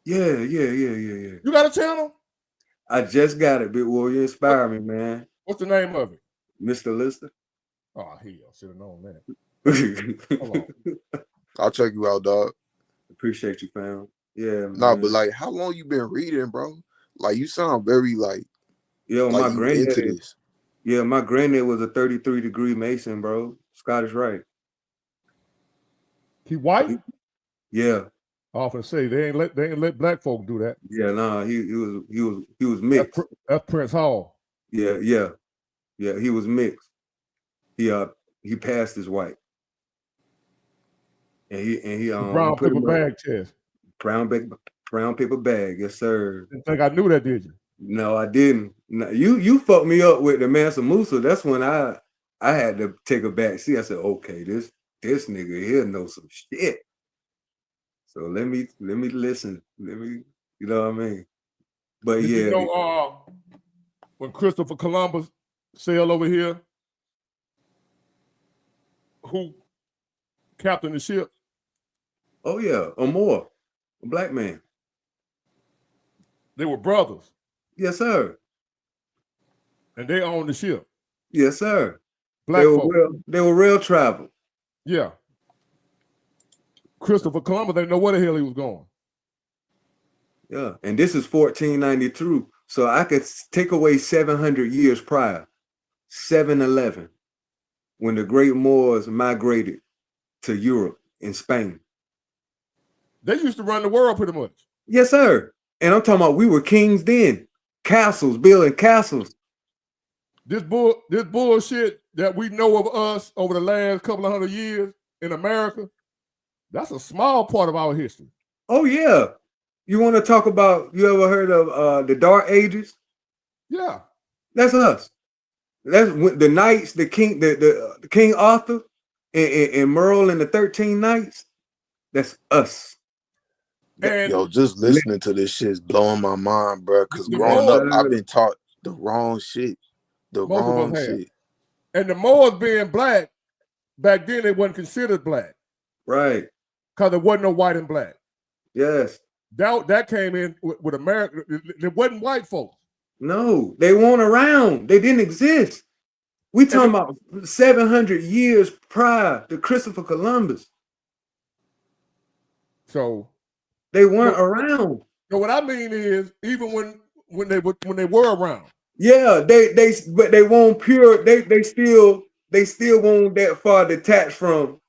[SPEAKER 3] Yeah.
[SPEAKER 1] You got a channel?
[SPEAKER 3] I just got it, Big War. You inspire me, man.
[SPEAKER 1] What's the name of it?
[SPEAKER 3] Mr. Lister.
[SPEAKER 1] Oh, hell, should have known that. Hold on.
[SPEAKER 7] I'll check you out, dog.
[SPEAKER 3] Appreciate you, fam. Yeah, man.
[SPEAKER 7] Nah, but like, how long you been reading, bro? Like, you sound very like,
[SPEAKER 3] Yo,
[SPEAKER 7] like
[SPEAKER 3] my
[SPEAKER 7] you
[SPEAKER 3] granddad.
[SPEAKER 7] into this.
[SPEAKER 3] Yeah, my granddad was a 33-degree Mason, bro. Scottish Rite.
[SPEAKER 1] He white?
[SPEAKER 3] Yeah.
[SPEAKER 1] I often say they ain't let black folk do that.
[SPEAKER 3] Yeah, nah, he was mixed.
[SPEAKER 1] That's Prince Hall.
[SPEAKER 3] Yeah, he was mixed. He passed his white. And he
[SPEAKER 1] brown
[SPEAKER 3] pretty
[SPEAKER 1] paper
[SPEAKER 3] much
[SPEAKER 1] bag test.
[SPEAKER 3] brown Brown paper bag, yes, sir.
[SPEAKER 1] Didn't think I knew that, did you?
[SPEAKER 3] No, I didn't. No, you fucked me up with the Mansa Musa. That's when I had to take a back seat. I said, okay, this nigga here knows some shit. So let me listen. Let me, you know what I mean? But
[SPEAKER 1] Did
[SPEAKER 3] yeah.
[SPEAKER 1] you know when Christopher Columbus sailed over here, who captained the ship?
[SPEAKER 3] Oh yeah, Amor, a black man.
[SPEAKER 1] They were brothers.
[SPEAKER 3] Yes, sir.
[SPEAKER 1] And they owned the ship.
[SPEAKER 3] Yes, sir.
[SPEAKER 1] Black folk.
[SPEAKER 3] They were rail travel.
[SPEAKER 1] Yeah. Christopher Columbus didn't know where the hell he was going.
[SPEAKER 3] Yeah, and this is 1492. So I could take away 700 years prior, 711, when the great Moors migrated to Europe and Spain.
[SPEAKER 1] They used to run the world pretty much.
[SPEAKER 3] Yes, sir. And I'm talking about we were kings then. Castles, building castles.
[SPEAKER 1] This bullshit that we know of us over the last couple of 100 years in America, that's a small part of our history.
[SPEAKER 3] Oh, yeah. You want to talk about, you ever heard of the Dark Ages?
[SPEAKER 1] Yeah.
[SPEAKER 3] That's us. That's the knights, the king, the King Arthur and Merle and the 13 Knights. That's us.
[SPEAKER 1] And
[SPEAKER 7] yo, just listening to this shit is blowing my mind, bro. Because growing up, I've been taught the wrong shit. The wrong shit.
[SPEAKER 1] And the Moors being black, back then they wasn't considered black.
[SPEAKER 3] Right.
[SPEAKER 1] Because there wasn't no white and black.
[SPEAKER 3] Yes.
[SPEAKER 1] That came in with America. There wasn't white folks.
[SPEAKER 3] No, they weren't around. They didn't exist. We talking about 700 years prior to Christopher Columbus.
[SPEAKER 1] So
[SPEAKER 3] they weren't around.
[SPEAKER 1] So what I mean is, even when they were around.
[SPEAKER 3] Yeah, but they weren't pure. They still weren't that far detached from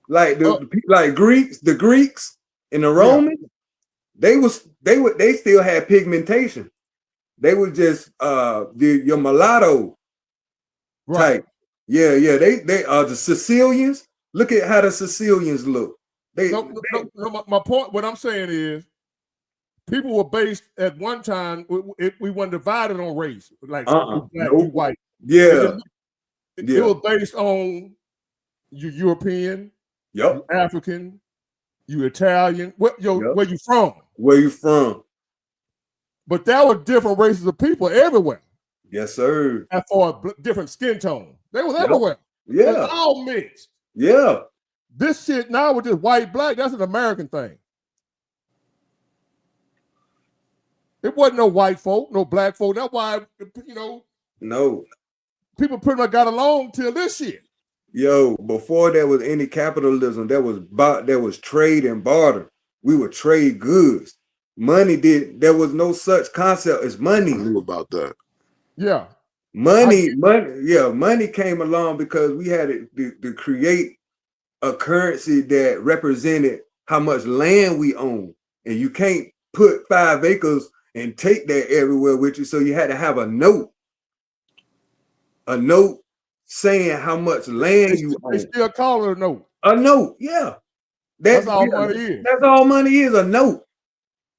[SPEAKER 3] like the Greeks and the Romans. Yeah. They still had pigmentation. They were just your mulatto type. Yeah. They are the Sicilians. Look at how the Sicilians look.
[SPEAKER 1] My point, what I'm saying is, people were based at one time. We weren't divided on race, like you black, you white.
[SPEAKER 3] Yeah.
[SPEAKER 1] It was based on you European, you African, you Italian. Where you from?
[SPEAKER 3] Where you from?
[SPEAKER 1] But there were different races of people everywhere.
[SPEAKER 3] Yes, sir.
[SPEAKER 1] And for a different skin tone, they was everywhere.
[SPEAKER 3] Yeah,
[SPEAKER 1] it was all mixed.
[SPEAKER 3] Yeah.
[SPEAKER 1] This shit now with this white black, that's an American thing. It wasn't no white folk, no black folk. That's why,
[SPEAKER 3] no.
[SPEAKER 1] People pretty much got along till this shit.
[SPEAKER 3] Yo, before there was any capitalism, there was trade and barter. We would trade goods. There was no such concept as money.
[SPEAKER 7] I knew about that.
[SPEAKER 3] Yeah. Money came along because we had to create a currency that represented how much land we own. And you can't put 5 acres and take that everywhere with you. So you had to have a note saying how much land you own.
[SPEAKER 1] They still call it a note.
[SPEAKER 3] A note, yeah.
[SPEAKER 1] That's all money is.
[SPEAKER 3] That's all money is, a note.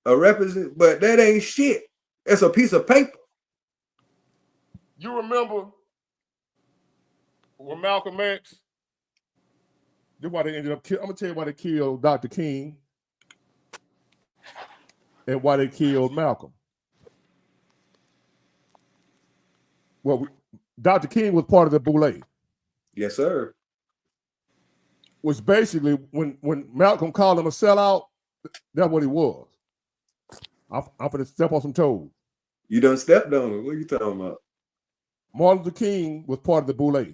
[SPEAKER 3] But that ain't shit. It's a piece of paper.
[SPEAKER 1] You remember when Malcolm X, that's why they ended up I'm gonna tell you why they killed Dr. King and why they killed Malcolm. Well, Dr. King was part of the Boule.
[SPEAKER 3] Yes, sir.
[SPEAKER 1] Which basically, when Malcolm called him a sellout, that's what he was. I'm gonna step on some toes.
[SPEAKER 3] You done stepped on it. What are you talking about?
[SPEAKER 1] Martin Luther King was part of the Boule,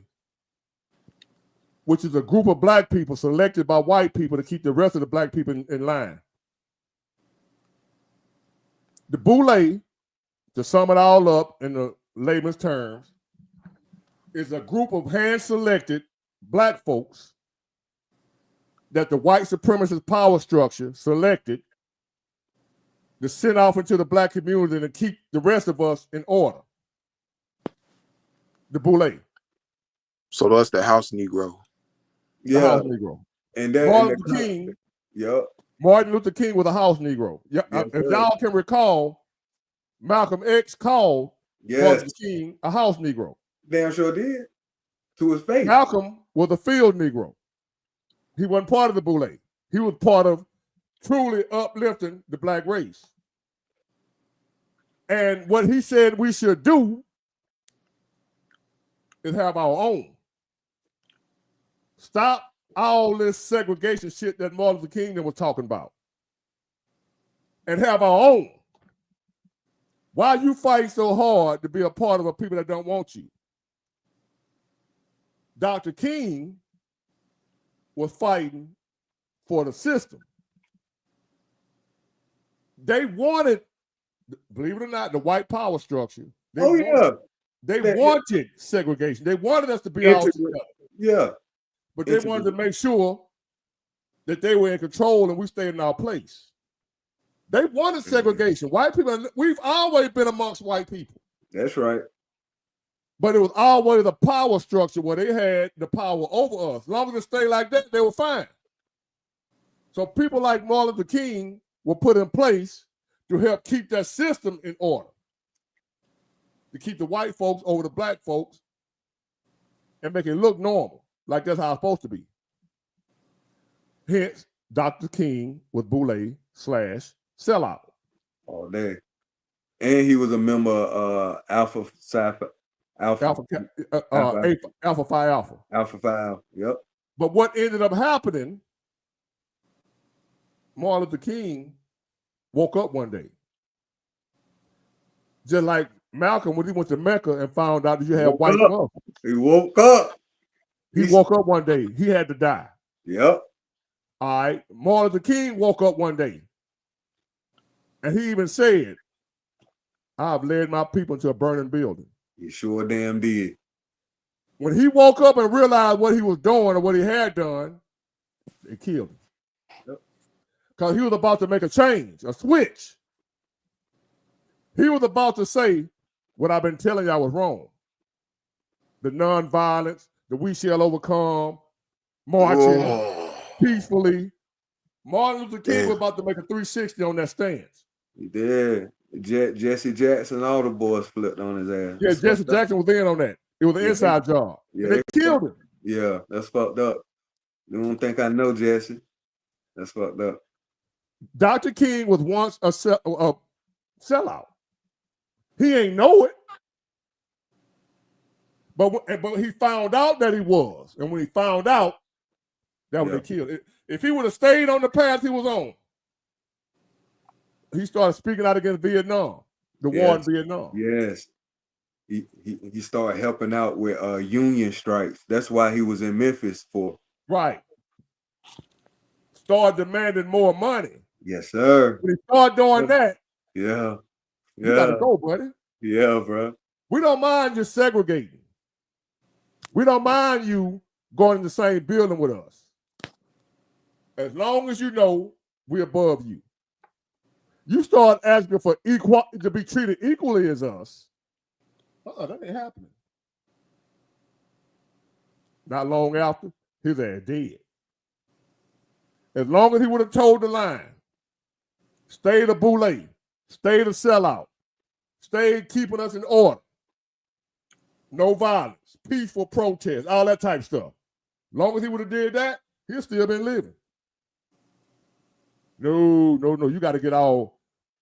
[SPEAKER 1] which is a group of black people selected by white people to keep the rest of the black people in line. The Boule, to sum it all up in the layman's terms, is a group of hand-selected black folks that the white supremacist power structure selected to send off into the black community and keep the rest of us in order. The Boule.
[SPEAKER 7] So that's the house Negro.
[SPEAKER 3] Yeah.
[SPEAKER 1] The house Negro.
[SPEAKER 3] And then
[SPEAKER 1] Martin Luther King Martin Luther King was a house Negro. Yeah,
[SPEAKER 3] Yes,
[SPEAKER 1] if
[SPEAKER 3] sir.
[SPEAKER 1] y'all can recall, Malcolm X called Martin Luther King a house Negro.
[SPEAKER 3] Damn sure did. To his face.
[SPEAKER 1] Malcolm was a field Negro. He wasn't part of the Boule. He was part of truly uplifting the black race. And what he said we should do is have our own. Stop all this segregation shit that Martin Luther King was talking about. And have our own. Why you fight so hard to be a part of a people that don't want you? Dr. King was fighting for the system. They wanted, believe it or not, the white power structure. They wanted segregation. They wanted us to be all together.
[SPEAKER 3] Yeah.
[SPEAKER 1] But they wanted to make sure that they were in control and we stayed in our place. They wanted segregation. White people, we've always been amongst white people.
[SPEAKER 3] That's right.
[SPEAKER 1] But it was always a power structure where they had the power over us. As long as it stayed like that, they were fine. So people like Martin Luther King were put in place to help keep that system in order. To keep the white folks over the black folks and make it look normal, like that's how it's supposed to be. Hence, Dr. King was Boule/sellout.
[SPEAKER 3] All day. And he was a member of Alpha Phi Alpha. Yep.
[SPEAKER 1] But what ended up happening, Martin Luther King woke up one day. Just like Malcolm when he went to Mecca and found out that you had white blood.
[SPEAKER 3] He woke up.
[SPEAKER 1] He woke up one day. He had to die.
[SPEAKER 3] Yep.
[SPEAKER 1] All right. Martin Luther King woke up one day. And he even said, I've led my people into a burning building.
[SPEAKER 3] He sure damn did.
[SPEAKER 1] When he woke up and realized what he was doing or what he had done, they killed him. Because he was about to make a change, a switch. He was about to say what I've been telling y'all was wrong. The nonviolence, the we shall overcome, marching peacefully. Martin Luther King was about to make a 360 on that stance.
[SPEAKER 3] He did. Jesse Jackson, all the boys flipped on his ass.
[SPEAKER 1] Yeah, Jesse Jackson was in on that. It was an inside job.
[SPEAKER 3] Yeah,
[SPEAKER 1] they killed him.
[SPEAKER 3] Yeah, that's fucked up. You don't think I know Jesse? That's fucked up.
[SPEAKER 1] Dr. King was once a sellout. He ain't know it. But he found out that he was. And when he found out, that was they killed. If he would have stayed on the path he was on, he started speaking out against Vietnam, the war in Vietnam.
[SPEAKER 3] Yes. He started helping out with union strikes. That's why he was in Memphis for.
[SPEAKER 1] Right. Started demanding more money.
[SPEAKER 3] Yes, sir.
[SPEAKER 1] When he started doing that,
[SPEAKER 3] you
[SPEAKER 1] gotta go, buddy.
[SPEAKER 3] Yeah, bro.
[SPEAKER 1] We don't mind you segregating. We don't mind you going in the same building with us. As long as you know we're above you. You start asking for equality to be treated equally as us. That ain't happening. Not long after, his ass dead. As long as he would have told the line, stay the Boule, stay the sellout, stay keeping us in order. No violence, peaceful protest, all that type of stuff. As long as he would have did that, he'd still been living. No.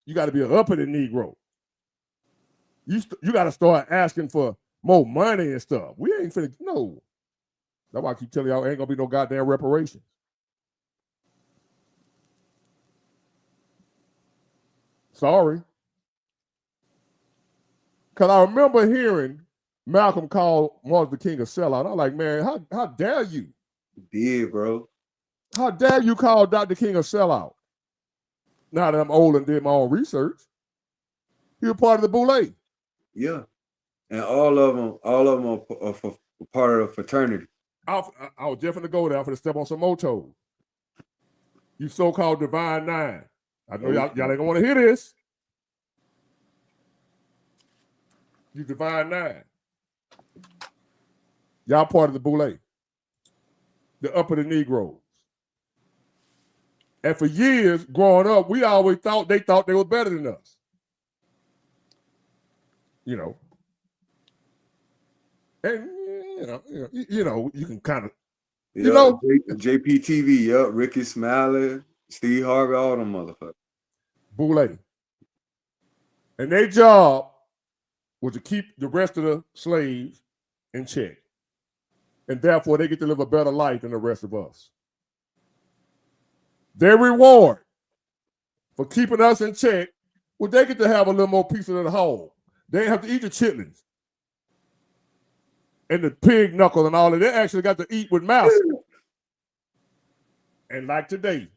[SPEAKER 1] You got to be an uppity Negro. You got to start asking for more money and stuff. We ain't finna, no. That's why I keep telling y'all ain't going to be no goddamn reparations. Sorry. Because I remember hearing Malcolm call Martin Luther King a sellout. I'm like, man, how dare you?
[SPEAKER 3] He did, bro.
[SPEAKER 1] How dare you call Dr. King a sellout? Now that I'm old and did my own research, he was part of the Boule.
[SPEAKER 3] Yeah, and all of them are part of the fraternity.
[SPEAKER 1] I was definitely go there for to step on some more toes. You so-called Divine Nine. I know y'all ain't gonna want to hear this. You Divine Nine. Y'all part of the Boule. The uppity Negroes. And for years growing up, we always thought they were better than us. You know. And you can kind of,
[SPEAKER 3] JPTV, yep, Ricky Smiley, Steve Harvey, all them motherfuckers.
[SPEAKER 1] Boule. And their job was to keep the rest of the slaves in check. And therefore, they get to live a better life than the rest of us. Their reward for keeping us in check, well, they get to have a little more piece of the whole. They ain't have to eat the chitlins and the pig knuckle and all that. They actually got to eat with mouth. And like today,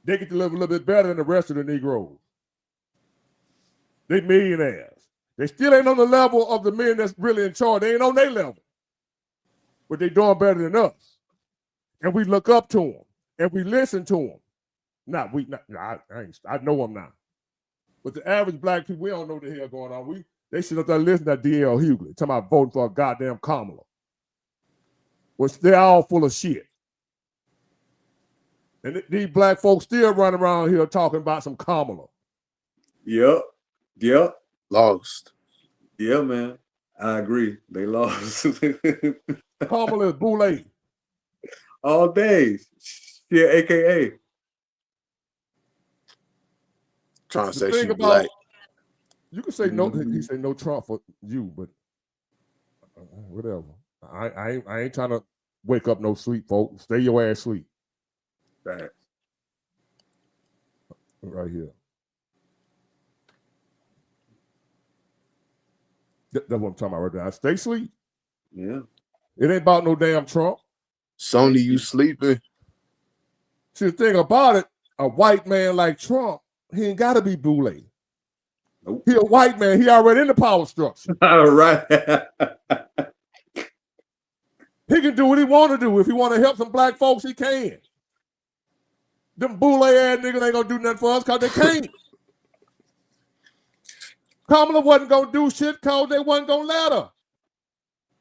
[SPEAKER 1] they get to live a little bit better than the rest of the Negroes. They millionaires. They still ain't on the level of the men that's really in charge. They ain't on their level. But they doing better than us. And we look up to them. And we listen to them. I know I'm not. But the average black people, we don't know what the hell going on. They sit up there listening to D.L. Hughley, talking about voting for a goddamn Kamala. Which they're all full of shit. And these black folks still running around here talking about some Kamala.
[SPEAKER 3] Yep.
[SPEAKER 7] Lost.
[SPEAKER 3] Yeah, man. I agree. They lost.
[SPEAKER 1] Kamala is Boule.
[SPEAKER 3] All days. Yeah, AKA.
[SPEAKER 7] Trying to say
[SPEAKER 1] she's
[SPEAKER 7] black.
[SPEAKER 1] You can say no. He said no Trump for you, but whatever. I ain't trying to wake up no sleep, folks. Stay your ass asleep.
[SPEAKER 3] Right.
[SPEAKER 1] Right here. That's what I'm talking about right now. Stay asleep.
[SPEAKER 3] Yeah.
[SPEAKER 1] It ain't about no damn Trump.
[SPEAKER 7] Sony, you sleeping?
[SPEAKER 1] See, the thing about it, a white man like Trump, he ain't got to be Boule.
[SPEAKER 3] Nope.
[SPEAKER 1] He a white man. He already in the power structure.
[SPEAKER 3] All right.
[SPEAKER 1] He can do what he want to do. If he want to help some black folks, he can. Them Boule ass niggas ain't gonna do nothing for us because they can't. Kamala wasn't gonna do shit because they wasn't gonna let her.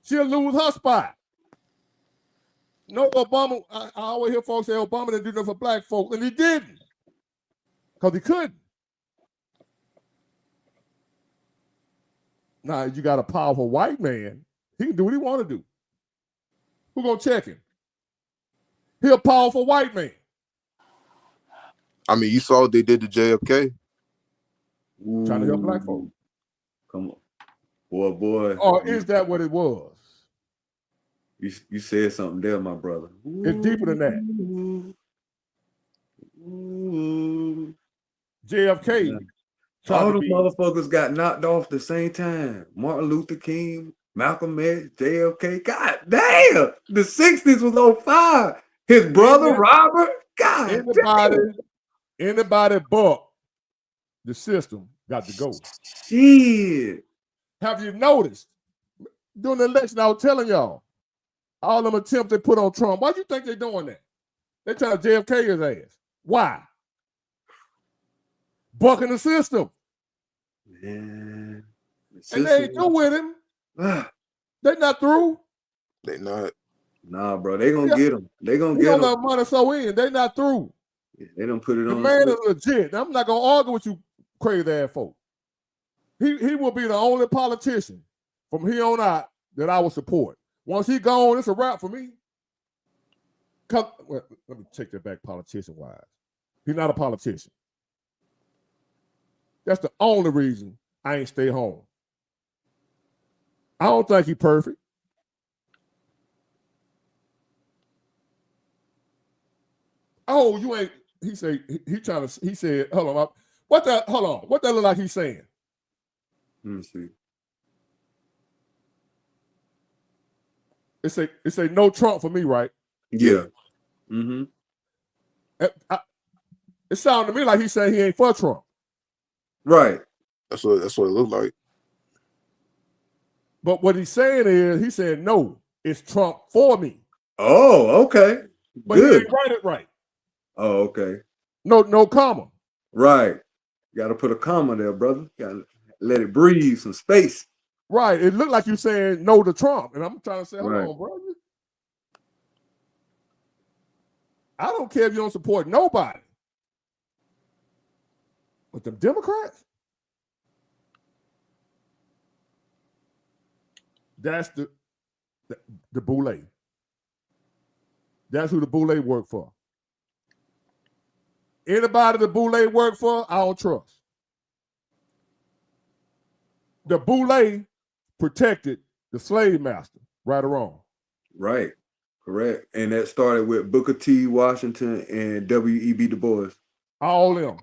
[SPEAKER 1] She'll lose her spot. No, Obama, I always hear folks say Obama didn't do nothing for black folks, and he didn't. Because he couldn't. Now, you got a powerful white man, he can do what he want to do. Who gonna check him? He a powerful white man.
[SPEAKER 7] I mean, you saw what they did to JFK.
[SPEAKER 1] Trying to help black folks.
[SPEAKER 3] Come on. Boy.
[SPEAKER 1] Or is that what it was?
[SPEAKER 3] You said something there, my brother.
[SPEAKER 1] It's deeper than that. JFK.
[SPEAKER 3] All the motherfuckers got knocked off the same time. Martin Luther King, Malcolm X, JFK. God damn. The 60s was on fire. His brother, Robert. God damn.
[SPEAKER 1] Anybody but the system got to go.
[SPEAKER 3] Shit.
[SPEAKER 1] Have you noticed? During the election, I was telling y'all, all them attempts they put on Trump. Why do you think they're doing that? They're trying to JFK his ass. Why? Bucking the system.
[SPEAKER 3] Man.
[SPEAKER 1] And they ain't through with him. They're not through.
[SPEAKER 7] They not.
[SPEAKER 3] Nah, bro. They gonna get him. They gonna get him.
[SPEAKER 1] Let money so in. They not through.
[SPEAKER 3] They don't put it on.
[SPEAKER 1] The man is legit. I'm not gonna argue with you crazy ass folk. He will be the only politician from here on out that I will support. Once he gone, it's a wrap for me. Let me take that back politician-wise. He's not a politician. That's the only reason I ain't stay home. I don't think he's perfect. Oh, you ain't. He said, he said, hold on. What that look like he's saying?
[SPEAKER 3] Let me see.
[SPEAKER 1] It say no Trump for me, right?
[SPEAKER 3] Yeah. Mm-hmm.
[SPEAKER 1] It sounded to me like he's saying he ain't for Trump.
[SPEAKER 3] Right.
[SPEAKER 7] That's what it looked like.
[SPEAKER 1] But what he's saying is, he said, no, it's Trump for me.
[SPEAKER 3] Oh, okay.
[SPEAKER 1] But
[SPEAKER 3] good.
[SPEAKER 1] He ain't write it right.
[SPEAKER 3] Oh, okay.
[SPEAKER 1] No comma.
[SPEAKER 3] Right. Got to put a comma there, brother. Got to let it breathe, some space.
[SPEAKER 1] Right. It looked like you saying no to Trump. And I'm trying to say, hold on, bro. I don't care if you don't support nobody. But the Democrats, that's the Boule. That's who the Boule work for. Anybody the Boule work for, I don't trust. The Boule protected the slave master, right or wrong.
[SPEAKER 3] Right, correct. And that started with Booker T. Washington and W.E.B. Du Bois.
[SPEAKER 1] All them.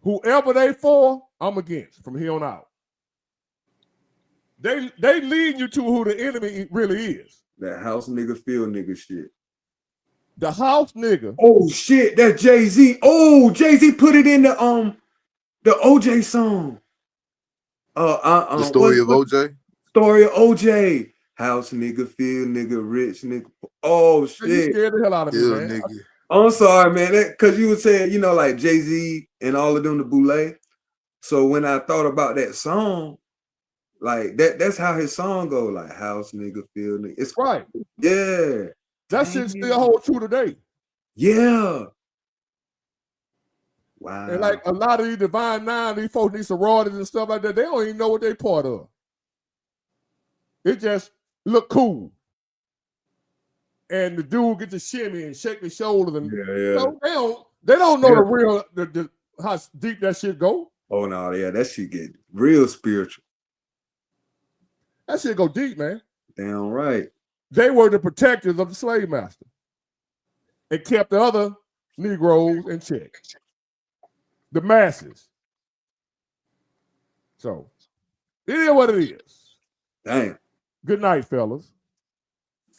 [SPEAKER 1] Whoever they for, I'm against from here on out. They lead you to who the enemy really is.
[SPEAKER 3] That house nigga, field nigga shit.
[SPEAKER 1] The house nigga.
[SPEAKER 3] Oh shit, that's Jay-Z. Oh, Jay-Z put it in the OJ song.
[SPEAKER 7] The story of OJ.
[SPEAKER 3] Story of OJ. House nigga, field nigga, rich nigga. Oh shit.
[SPEAKER 1] You scared the hell out of me, man.
[SPEAKER 7] Nigga.
[SPEAKER 3] I'm sorry, man. Cause you were saying, you know, like Jay-Z and all of them, the Boule. So when I thought about that song, like that's how his song go, like house nigga, field nigga. It's
[SPEAKER 1] right.
[SPEAKER 3] Yeah.
[SPEAKER 1] That shit still holds true today.
[SPEAKER 3] Yeah. Wow.
[SPEAKER 1] And like a lot of these Divine Nine, these folks need sororities and stuff like that. They don't even know what they part of. It just look cool. And the dude get to shimmy and shake his shoulders, and you know, they don't know the real how deep that shit go.
[SPEAKER 3] Oh no, yeah, that shit get real spiritual.
[SPEAKER 1] That shit go deep, man.
[SPEAKER 3] Damn right.
[SPEAKER 1] They were the protectors of the slave master. It kept the other Negroes in check. The masses. So, it is what it is.
[SPEAKER 3] Damn.
[SPEAKER 1] Good night, fellas.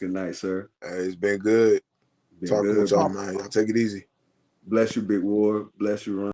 [SPEAKER 3] Good night, sir.
[SPEAKER 7] Hey, it's been good. Talking with y'all, man. Y'all take it easy.
[SPEAKER 3] Bless you, Big Ward. Bless you, Ron.